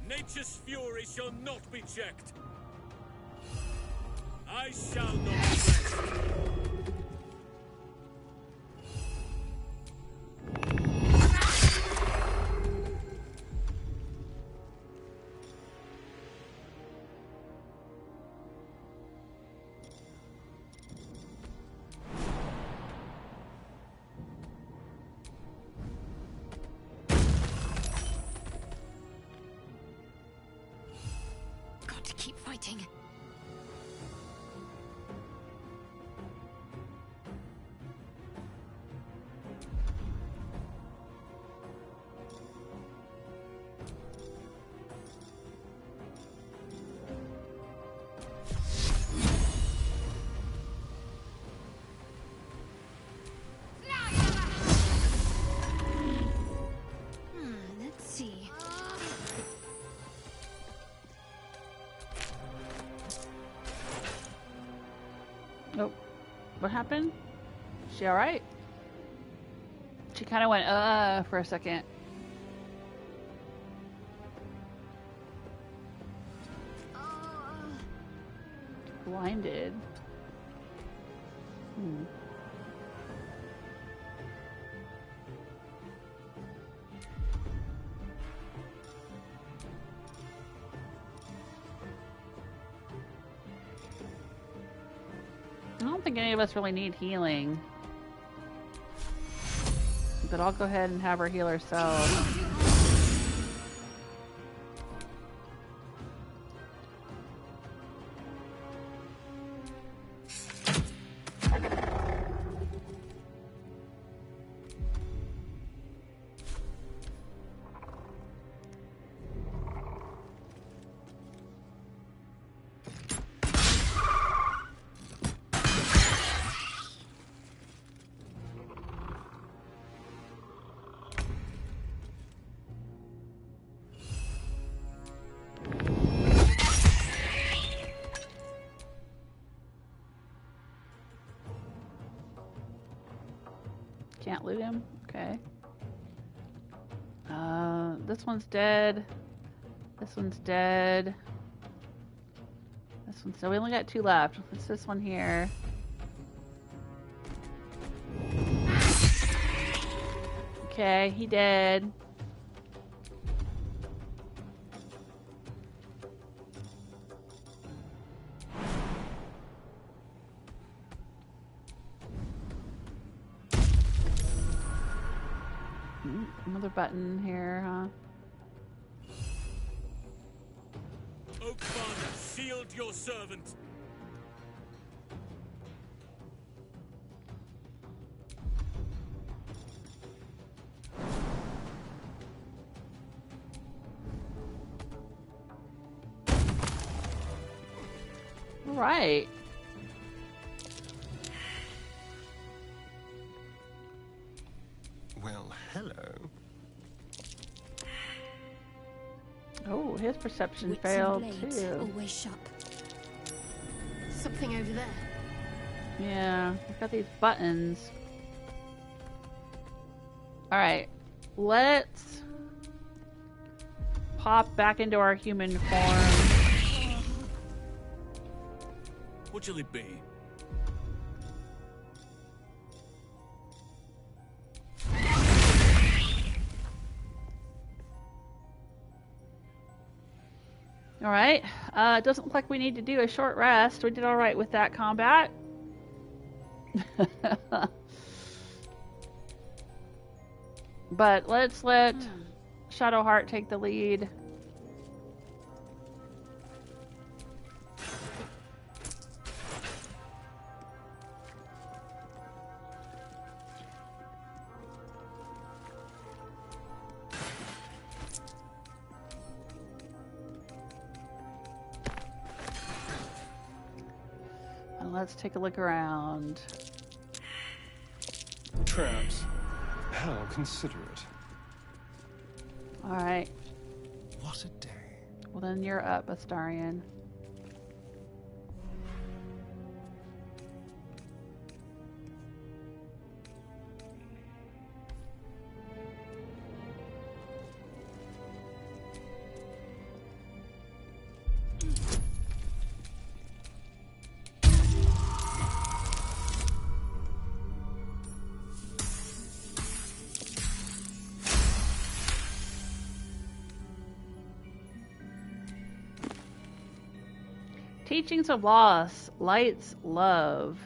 Nature's fury shall not be checked. I shall not rest. Got to keep fighting. Let's see. Oh, what happened? She alright? She kind of went, for a second. Blinded. I don't think any of us really need healing. But I'll go ahead and have her heal herself. can't loot him? Okay. This one's dead. This one's dead. This one, so we only got 2 left. It's this one here. Okay, he dead. Another button here, huh? Oakfather shield your servant. Right. Well, hello. Oh, his perception Wits failed and blades, too. always sharp. Something over there. Yeah, we've got these buttons. Alright, let's pop back into our human form. What shall it be? Alright, it doesn't look like we need to do a short rest. We did alright with that combat. But let's let Shadowheart take the lead. And let's take a look around. Traps. How considerate. Alright. What a day. Well then you're up, Astarion. Teachings of Loss, Light's Love.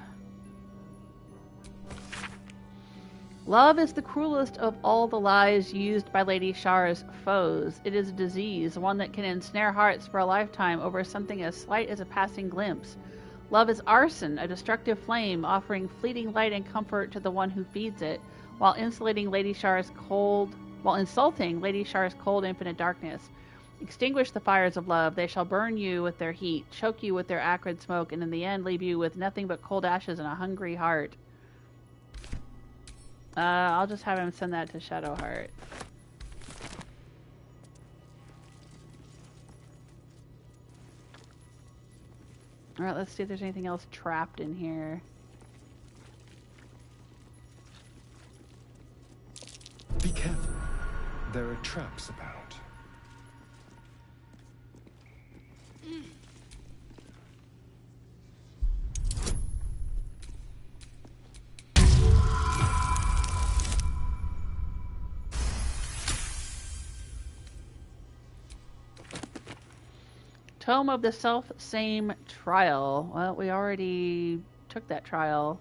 Love is the cruelest of all the lies used by Lady Shar's foes. It is a disease, one that can ensnare hearts for a lifetime over something as slight as a passing glimpse. Love is arson, a destructive flame, offering fleeting light and comfort to the one who feeds it, while insulting Lady Shar's cold infinite darkness. Extinguish the fires of love. They shall burn you with their heat, choke you with their acrid smoke, and in the end leave you with nothing but cold ashes and a hungry heart. I'll just have him send that to Shadowheart. Alright, let's see if there's anything else trapped in here. Be careful. There are traps about. Tome of the Self-Same Trial. Well, we already took that trial.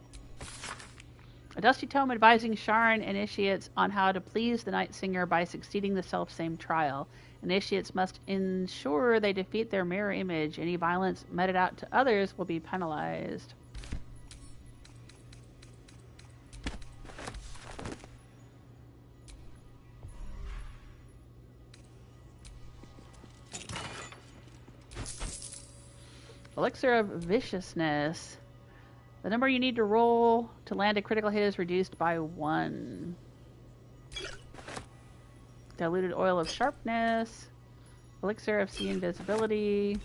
A dusty tome advising Sharan initiates on how to please the Night Singer by succeeding the self-same trial. Initiates must ensure they defeat their mirror image. Any violence meted out to others will be penalized. Elixir of Viciousness. The number you need to roll to land a critical hit is reduced by 1. Diluted Oil of Sharpness. Elixir of See Invisibility.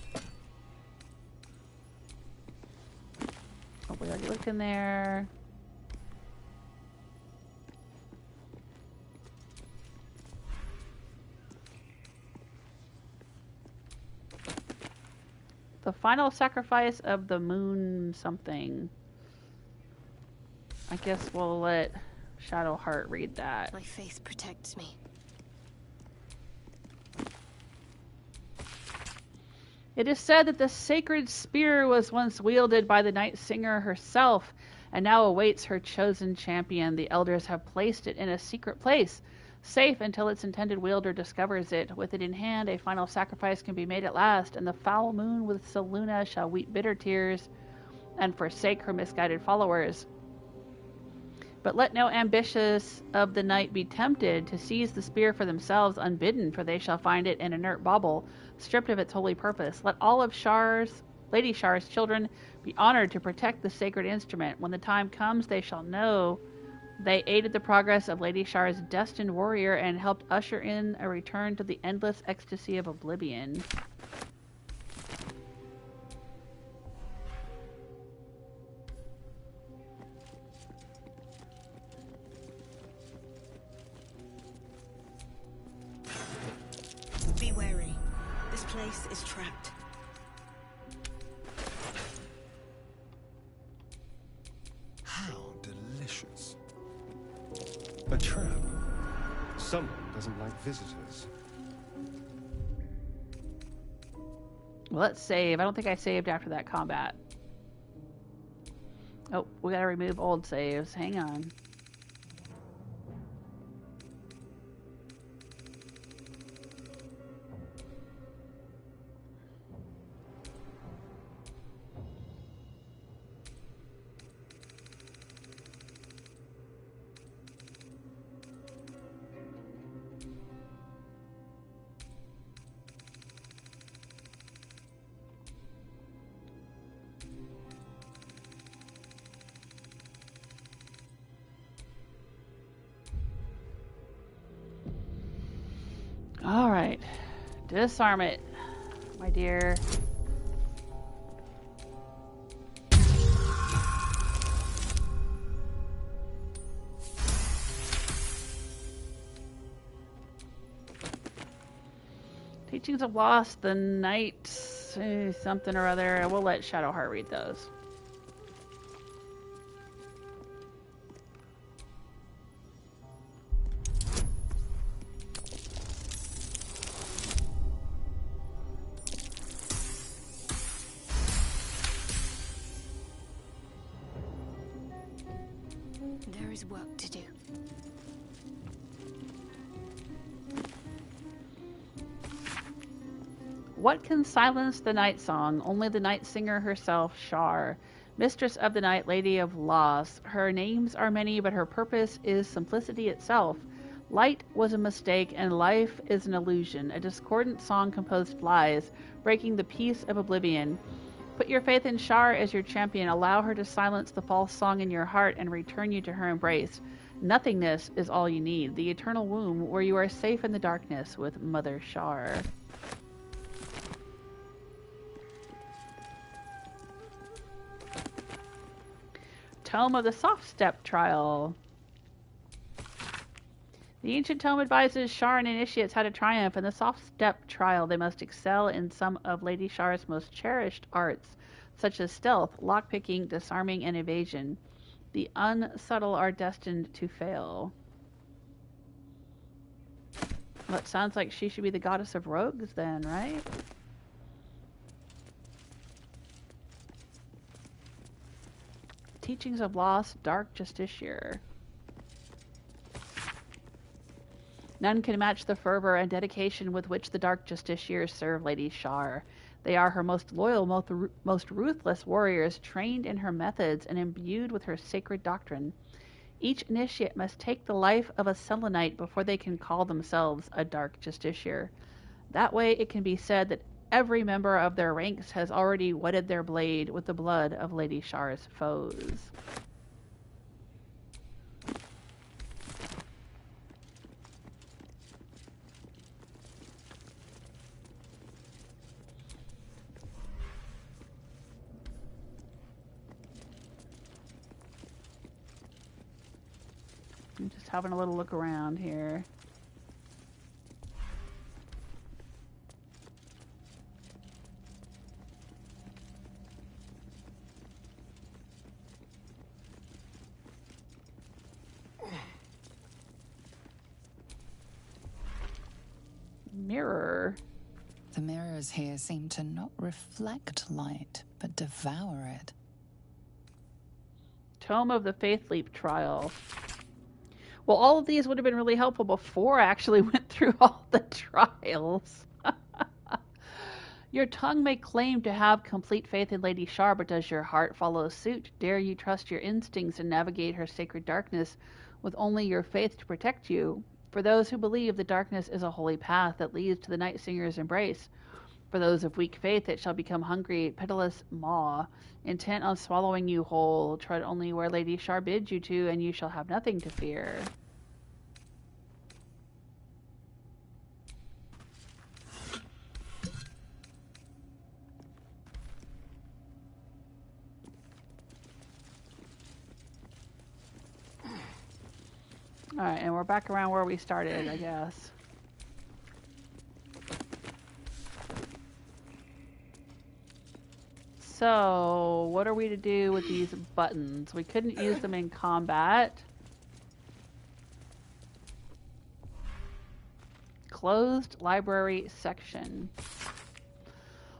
Oh, we already looked in there. the final sacrifice of the moon something. I guess we'll let Shadowheart read that. My faith protects me. It is said that the sacred spear was once wielded by the Night Singer herself, and now awaits her chosen champion. The elders have placed it in a secret place, safe until its intended wielder discovers it. With it in hand, a final sacrifice can be made at last, and the foul moon with Selûne shall weep bitter tears and forsake her misguided followers. But let no ambitious of the night be tempted to seize the spear for themselves unbidden, for they shall find it an inert bauble, stripped of its holy purpose. Let all of Lady Shar's children be honored to protect the sacred instrument. When the time comes, they shall know they aided the progress of Lady Shar's destined warrior and helped usher in a return to the endless ecstasy of oblivion. Be wary. This place is trapped. How delicious. A trap. Someone doesn't like visitors. Well, let's save. I don't think I saved after that combat. Oh, we gotta remove old saves. Hang on. All right, disarm it, my dear. Teachings of Lost, the Night, something or other. We'll let Shadowheart read those. There is work to do. What can silence the night song? Only the night singer herself, Shar, mistress of the night, lady of loss. Her names are many, but her purpose is simplicity itself. Light was a mistake, and life is an illusion. A discordant song composed lies, breaking the peace of oblivion. Put your faith in Shar as your champion. Allow her to silence the false song in your heart and return you to her embrace. Nothingness is all you need. The eternal womb where you are safe in the darkness with Mother Shar. Tome of the Soft Step Trial. The ancient tome advises Shar and initiates how to triumph in the Soft Step Trial. They must excel in some of Lady Shar's most cherished arts, such as stealth, lockpicking, disarming, and evasion. The unsubtle are destined to fail. Well, it sounds like she should be the goddess of rogues then, right? Teachings of Lost, Dark Justiciar. None can match the fervor and dedication with which the Dark Justiciars serve Lady Shar. They are her most loyal, most ruthless warriors, trained in her methods and imbued with her sacred doctrine. Each initiate must take the life of a Selenite before they can call themselves a Dark Justiciar. That way it can be said that every member of their ranks has already wetted their blade with the blood of Lady Shar's foes. I'm just having a little look around here. mirror. The mirrors here seem to not reflect light, but devour it. Tome of the Faith Leap trial. Well, all of these would have been really helpful before I actually went through all the trials. Your tongue may claim to have complete faith in Lady Shar, but does your heart follow suit? Dare you trust your instincts and navigate her sacred darkness with only your faith to protect you? For those who believe, the darkness is a holy path that leads to the Night Singer's embrace. For those of weak faith, it shall become hungry, pitiless maw, intent on swallowing you whole. Tread only where Lady Shar bids you to, and you shall have nothing to fear. Alright, and we're back around where we started, I guess. So, what are we to do with these buttons? We couldn't use them in combat. Closed library section.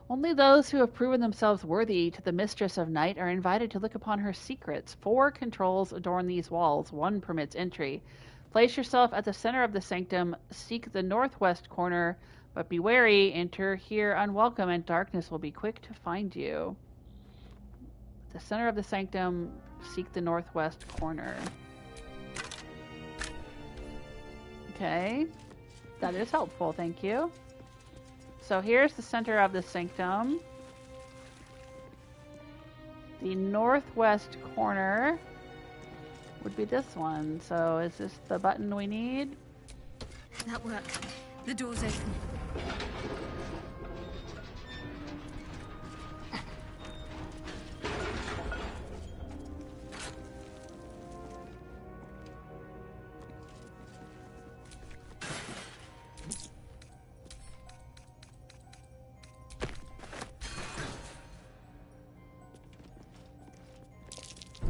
Only those who have proven themselves worthy to the Mistress of Night are invited to look upon her secrets. 4 controls adorn these walls. 1 permits entry. Place yourself at the center of the sanctum. Seek the northwest corner, but be wary. Enter here unwelcome, and darkness will be quick to find you. At the center of the sanctum, seek the northwest corner. Okay. That is helpful, thank you. So here's the center of the sanctum. The northwest corner would be this one. So is this the button we need? That worked. The door's open.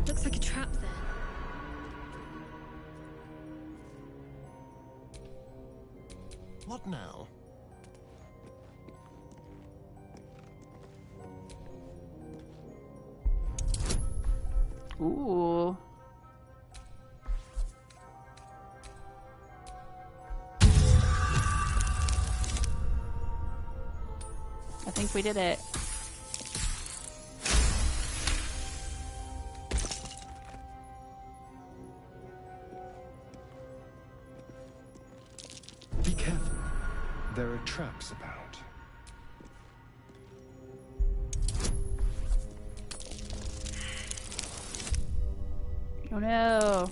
Looks like a trap there. What now? Ooh. I think we did it. Be careful. There are traps about. Oh no.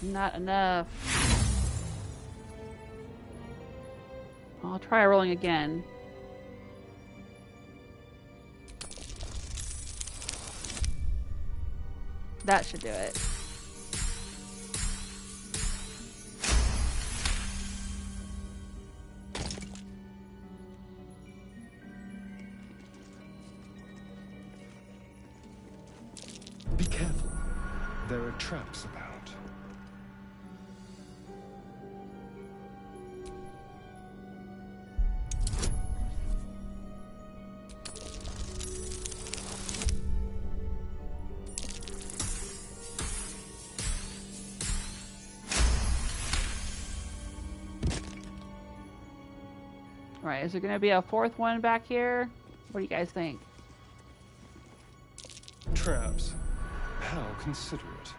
Not enough. I'll try rolling again. That should do it. Be careful. There are traps about. Right, is there going to be a 4th one back here? What do you guys think? Traps. How considerate.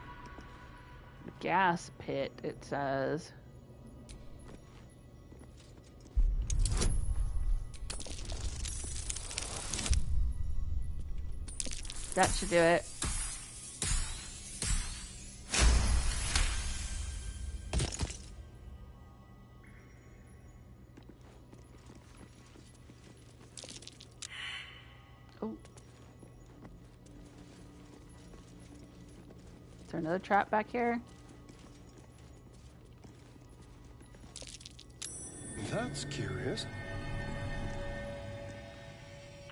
Gas pit, it says. That should do it. Oh. Is there another trap back here? That's curious.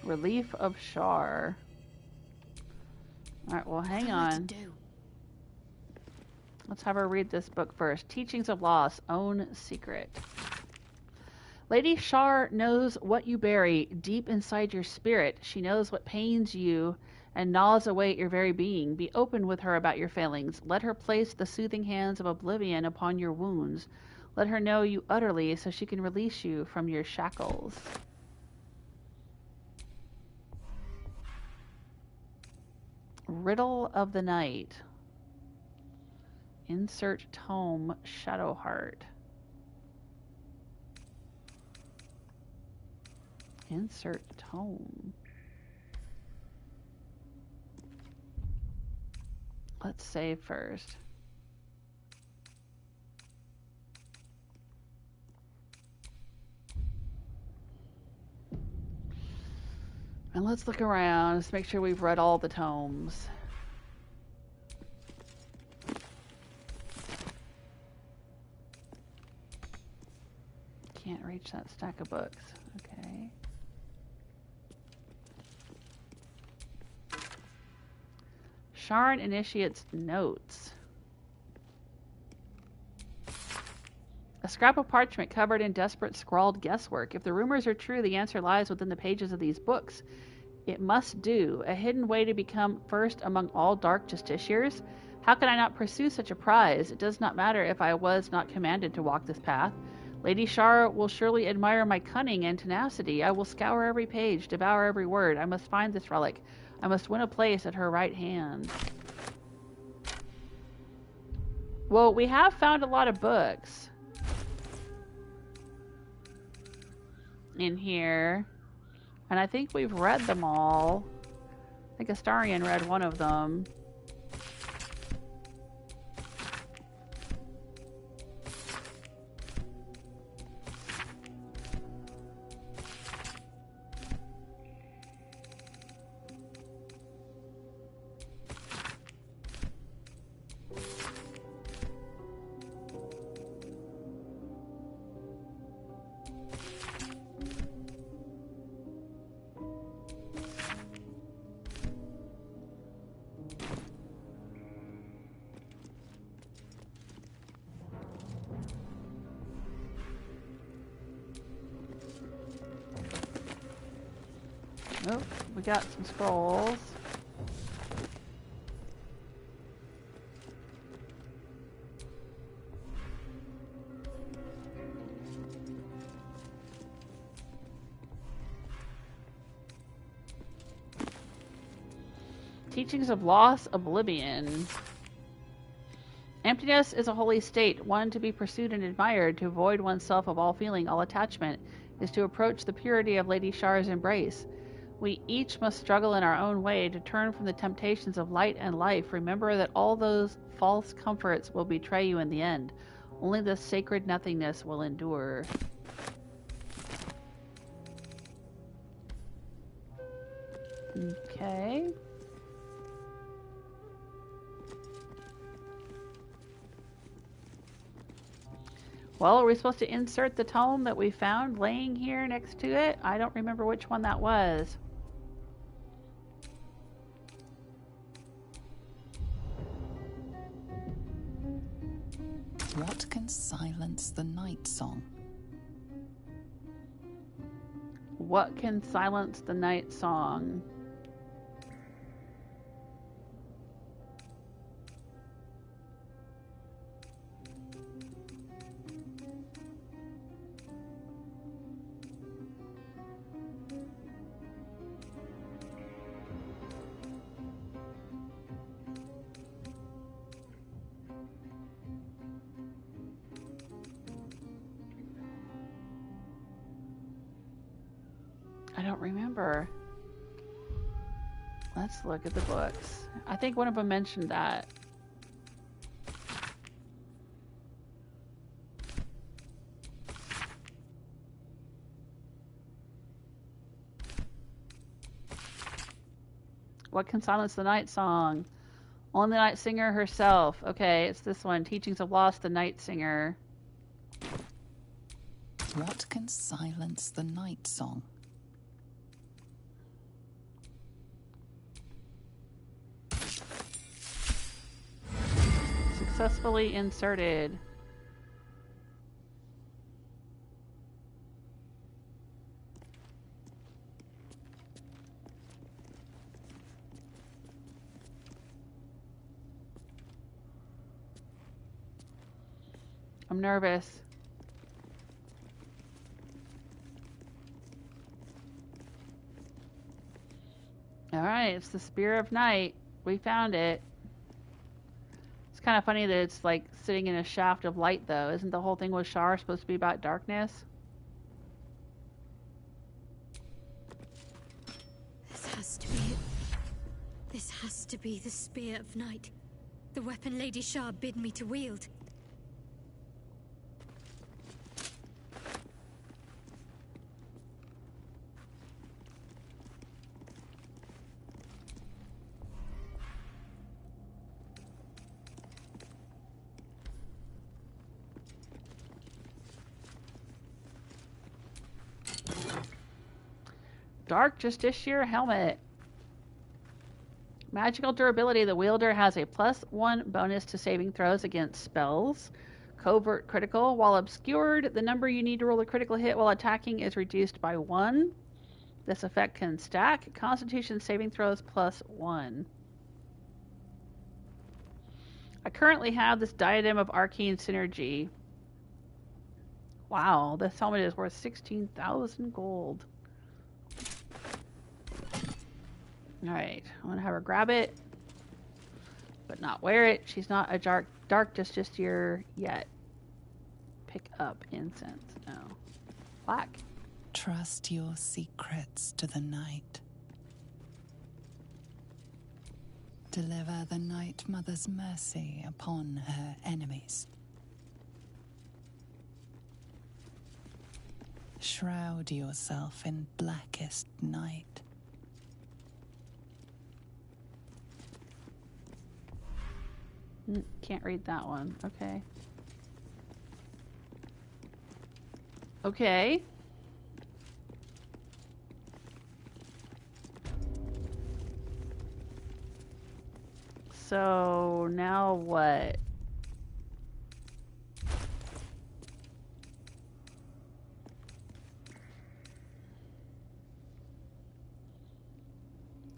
Relief of Shar. Alright, well hang on. Let's have her read this book first. Teachings of Loss, Own Secret. Lady Shar knows what you bury deep inside your spirit. She knows what pains you and gnaws away at your very being. Be open with her about your failings. Let her place the soothing hands of oblivion upon your wounds. Let her know you utterly so she can release you from your shackles. Riddle of the Night. Insert tome, Shadowheart. Insert tome. Let's save first. And let's look around. Let's make sure we've read all the tomes. Can't reach that stack of books. Okay. Sharn Initiate's notes. A scrap of parchment covered in desperate scrawled guesswork. If the rumors are true, the answer lies within the pages of these books. It must do. A hidden way to become first among all dark justiciars? How can I not pursue such a prize? It does not matter if I was not commanded to walk this path. Lady Shar will surely admire my cunning and tenacity. I will scour every page, devour every word. I must find this relic. I must win a place at her right hand. Well, we have found a lot of books in here, and I think we've read them all. I think Astarion read one of them. Oh, we got some scrolls. Teachings of Loss, Oblivion. Emptiness is a holy state, one to be pursued and admired. To avoid oneself of all feeling, all attachment, is to approach the purity of Lady Shar's embrace. We each must struggle in our own way to turn from the temptations of light and life. Remember that all those false comforts will betray you in the end. Only the sacred nothingness will endure. Okay. Well, are we supposed to insert the tome that we found laying here next to it? I don't remember which one that was. What can silence the night song? What can silence the night song? I don't remember. Let's look at the books. I think one of them mentioned that. What can silence the night song? Only the night singer herself. Okay, it's this one. Teachings of Loss, the Night Singer. What can silence the night song? successfully inserted. I'm nervous. Alright, it's the Spear of Night. We found it. It's kind of funny that it's like sitting in a shaft of light, though. Isn't the whole thing with Shar supposed to be about darkness? This has to be it. This has to be the Spear of Night. The weapon Lady Shar bid me to wield. Dark Justiciar helmet. Magical durability. The wielder has a +1 bonus to saving throws against spells. Covert critical. While obscured, the number you need to roll a critical hit while attacking is reduced by 1. This effect can stack. Constitution saving throws +1. I currently have this Diadem of Arcane Synergy. Wow, this helmet is worth 16,000 gold. Alright, I'm gonna have her grab it, but not wear it. She's not a dark Justiciar yet. Pick up incense. No. Black. Trust your secrets to the night. Deliver the Night Mother's mercy upon her enemies. Shroud yourself in blackest night. Can't read that one. Okay. Okay. So now what?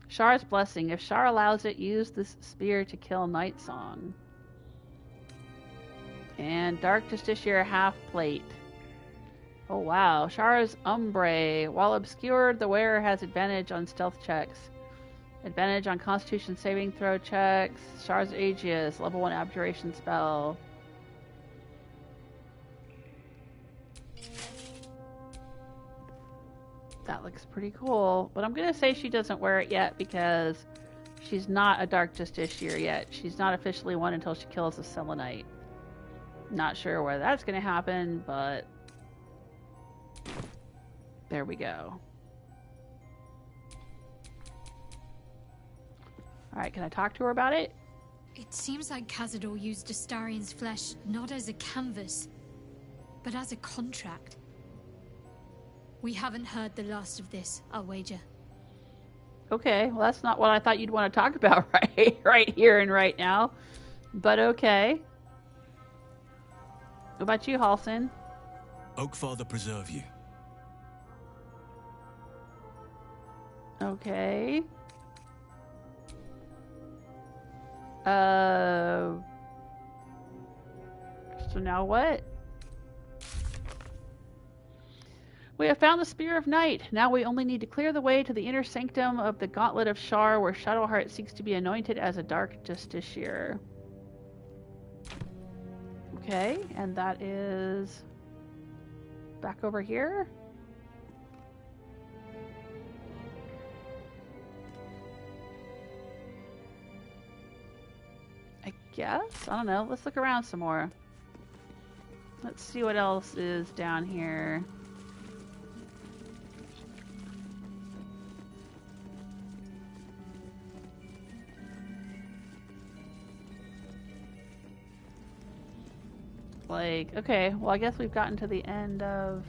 Shar's Blessing. If Shar allows it, use this spear to kill Night Song. And Dark Justiciar half plate. Oh wow. Shar's Umbre. While obscured, the wearer has advantage on stealth checks. Advantage on Constitution saving throw checks. Shar's Aegis. Level 1 abjuration spell. That looks pretty cool. But I'm going to say she doesn't wear it yet because she's not a Dark Justiciar yet. She's not officially one until she kills a Selenite. Not sure where that's going to happen, but there we go. Alright, can I talk to her about it? It seems like Cazador used Astarion's flesh not as a canvas, but as a contract. We haven't heard the last of this, I'll wager. Okay, well that's not what I thought you'd want to talk about right here and right now. But okay. What about you, Halsin? Oakfather preserve you. Okay. So now what? We have found the Spear of Night. Now we only need to clear the way to the inner sanctum of the Gauntlet of Shar, where Shadowheart seeks to be anointed as a Dark Justiciar. Okay, and that is back over here. I guess? I don't know. Let's look around some more. Let's see what else is down here. Like, okay, well I guess we've gotten to the end of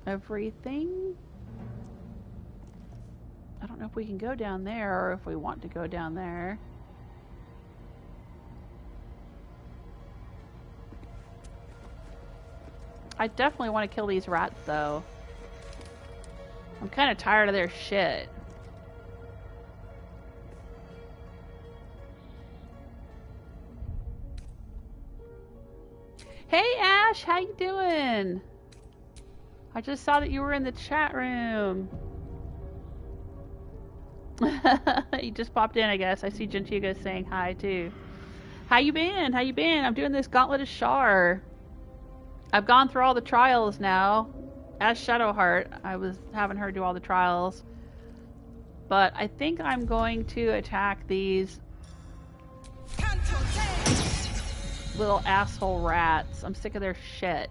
everything. I don't know if we can go down there or if we want to go down there. I definitely want to kill these rats, though. I'm kind of tired of their shit. Hey, Ash, how you doing? I just saw that you were in the chat room. You just popped in, I guess. I see Gentuga saying hi, too. How you been? How you been? I'm doing this Gauntlet of Shar. I've gone through all the trials now. As Shadowheart, I was having her do all the trials. But I think I'm going to attack these little asshole rats. I'm sick of their shit.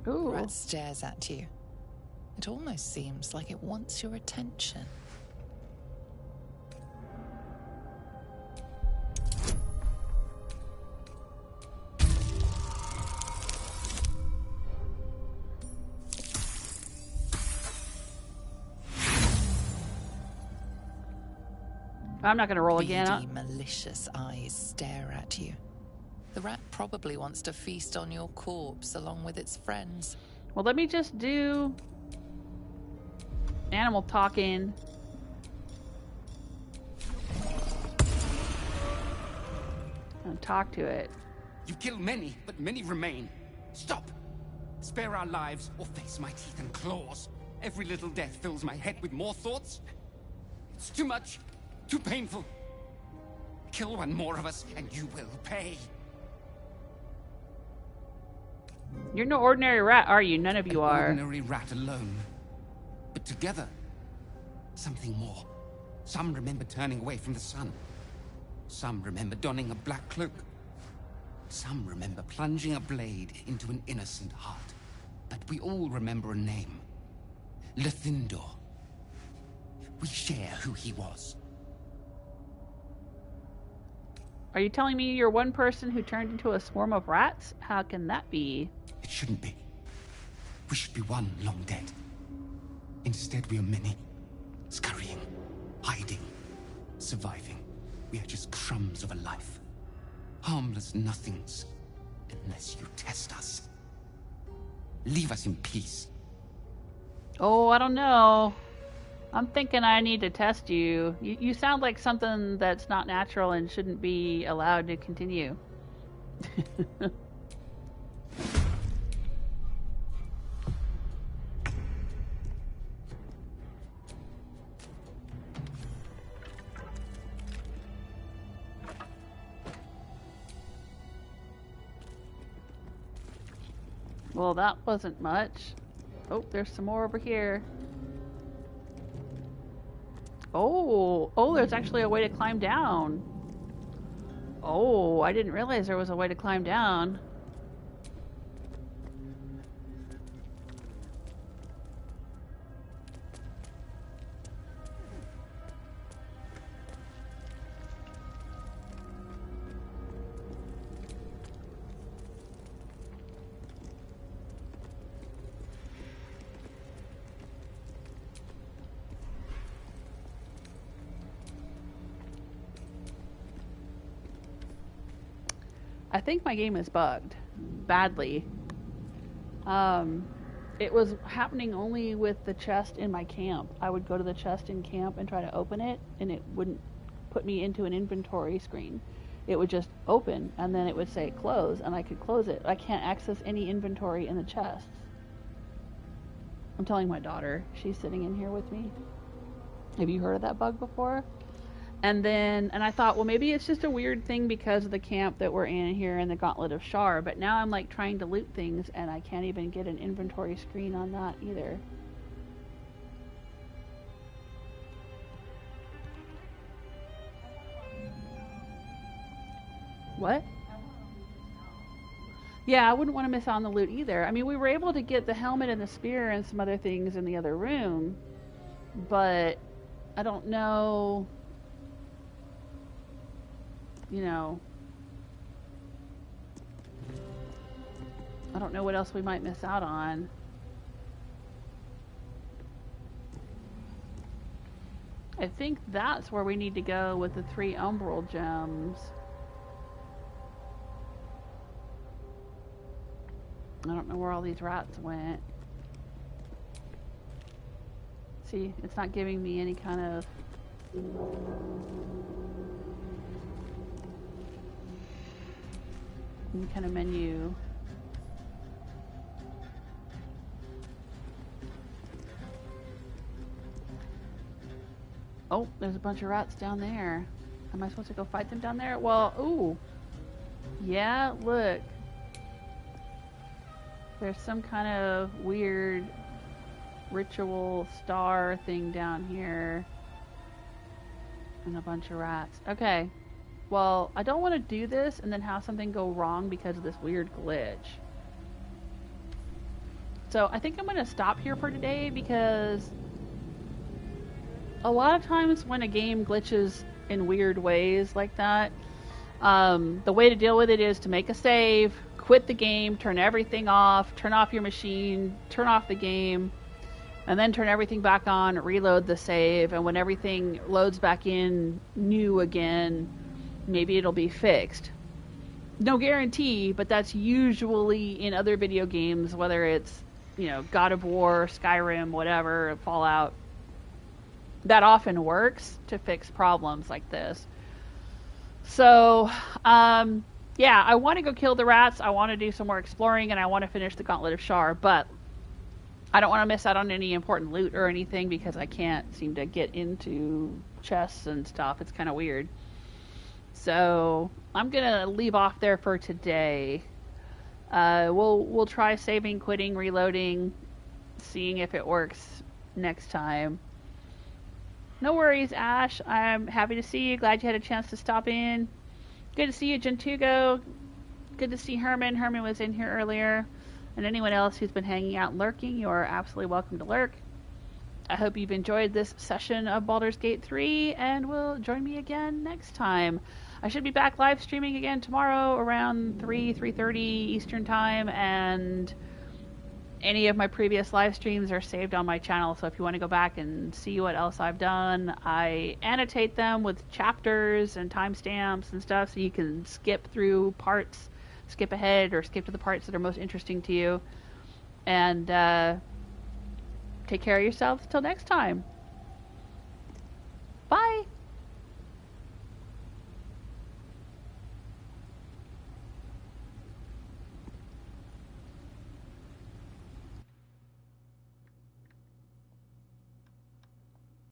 The rat stares at you. It almost seems like it wants your attention. I'm not going to roll again. Beady, malicious eyes stare at you. The rat probably wants to feast on your corpse along with its friends. Well, let me just do animal talking. And talk to it. You kill many, but many remain. Stop! Spare our lives or face my teeth and claws. Every little death fills my head with more thoughts. It's too much, too painful. Kill one more of us and you will pay. You're no ordinary rat, are you? None of you are. Ordinary rat alone. But together, something more. Some remember turning away from the sun. Some remember donning a black cloak. Some remember plunging a blade into an innocent heart. But we all remember a name. Lethindor. We share who he was. Are you telling me you're one person who turned into a swarm of rats? How can that be? It shouldn't be. We should be one long dead. Instead, we are many. Scurrying, hiding, surviving. We are just crumbs of a life. Harmless nothings. Unless you test us. Leave us in peace. Oh, I don't know. I'm thinking I need to test you. You sound like something that's not natural and shouldn't be allowed to continue. Well, that wasn't much. Oh, there's some more over here. Oh, there's actually a way to climb down. Oh, I didn't realize there was a way to climb down. I think my game is bugged badly. It was happening only with the chest in my camp. I would go to the chest in camp and try to open it, and it wouldn't put me into an inventory screen. It would just open, and then it would say close, and I could close it. I can't access any inventory in the chests. I'm telling my daughter. She's sitting in here with me. Have you heard of that bug before? And I thought, well, maybe it's just a weird thing because of the camp that we're in here in the Gauntlet of Shar. But now I'm like trying to loot things and I can't even get an inventory screen on that either. What? Yeah, I wouldn't want to miss out on the loot either. I mean, we were able to get the helmet and the spear and some other things in the other room, but I don't know, you know, I don't know what else we might miss out on. I think that's where we need to go with the 3 umbral gems. I don't know where all these rats went. See, it's not giving me any kind of... menu. Oh, there's a bunch of rats down there. Am I supposed to go fight them down there? Well, ooh. Yeah, look. There's some kind of weird ritual star thing down here. And a bunch of rats. Okay. Well, I don't want to do this and then have something go wrong because of this weird glitch. So I think I'm going to stop here for today because a lot of times when a game glitches in weird ways like that, the way to deal with it is to make a save, quit the game, turn everything off, turn off your machine, turn off the game, and then turn everything back on, reload the save, and when everything loads back in new again, maybe it'll be fixed. No guarantee, but that's usually in other video games, whether it's, you know, God of War, Skyrim, whatever, Fallout. That often works to fix problems like this. So, yeah, I want to go kill the rats, I want to do some more exploring, and I want to finish the Gauntlet of Shar, but I don't want to miss out on any important loot or anything because I can't seem to get into chests and stuff. It's kind of weird. So, I'm going to leave off there for today. We'll try saving, quitting, reloading, seeing if it works next time. No worries, Ash. I'm happy to see you. Glad you had a chance to stop in. Good to see you, Gentugo. Good to see Herman. Herman was in here earlier. And anyone else who's been hanging out and lurking, you are absolutely welcome to lurk. I hope you've enjoyed this session of Baldur's Gate 3 and will join me again next time. I should be back live streaming again tomorrow around 3:30 Eastern Time, and any of my previous live streams are saved on my channel, so if you want to go back and see what else I've done, I annotate them with chapters and timestamps and stuff so you can skip through parts, skip ahead, or skip to the parts that are most interesting to you. And take care of yourselves till next time.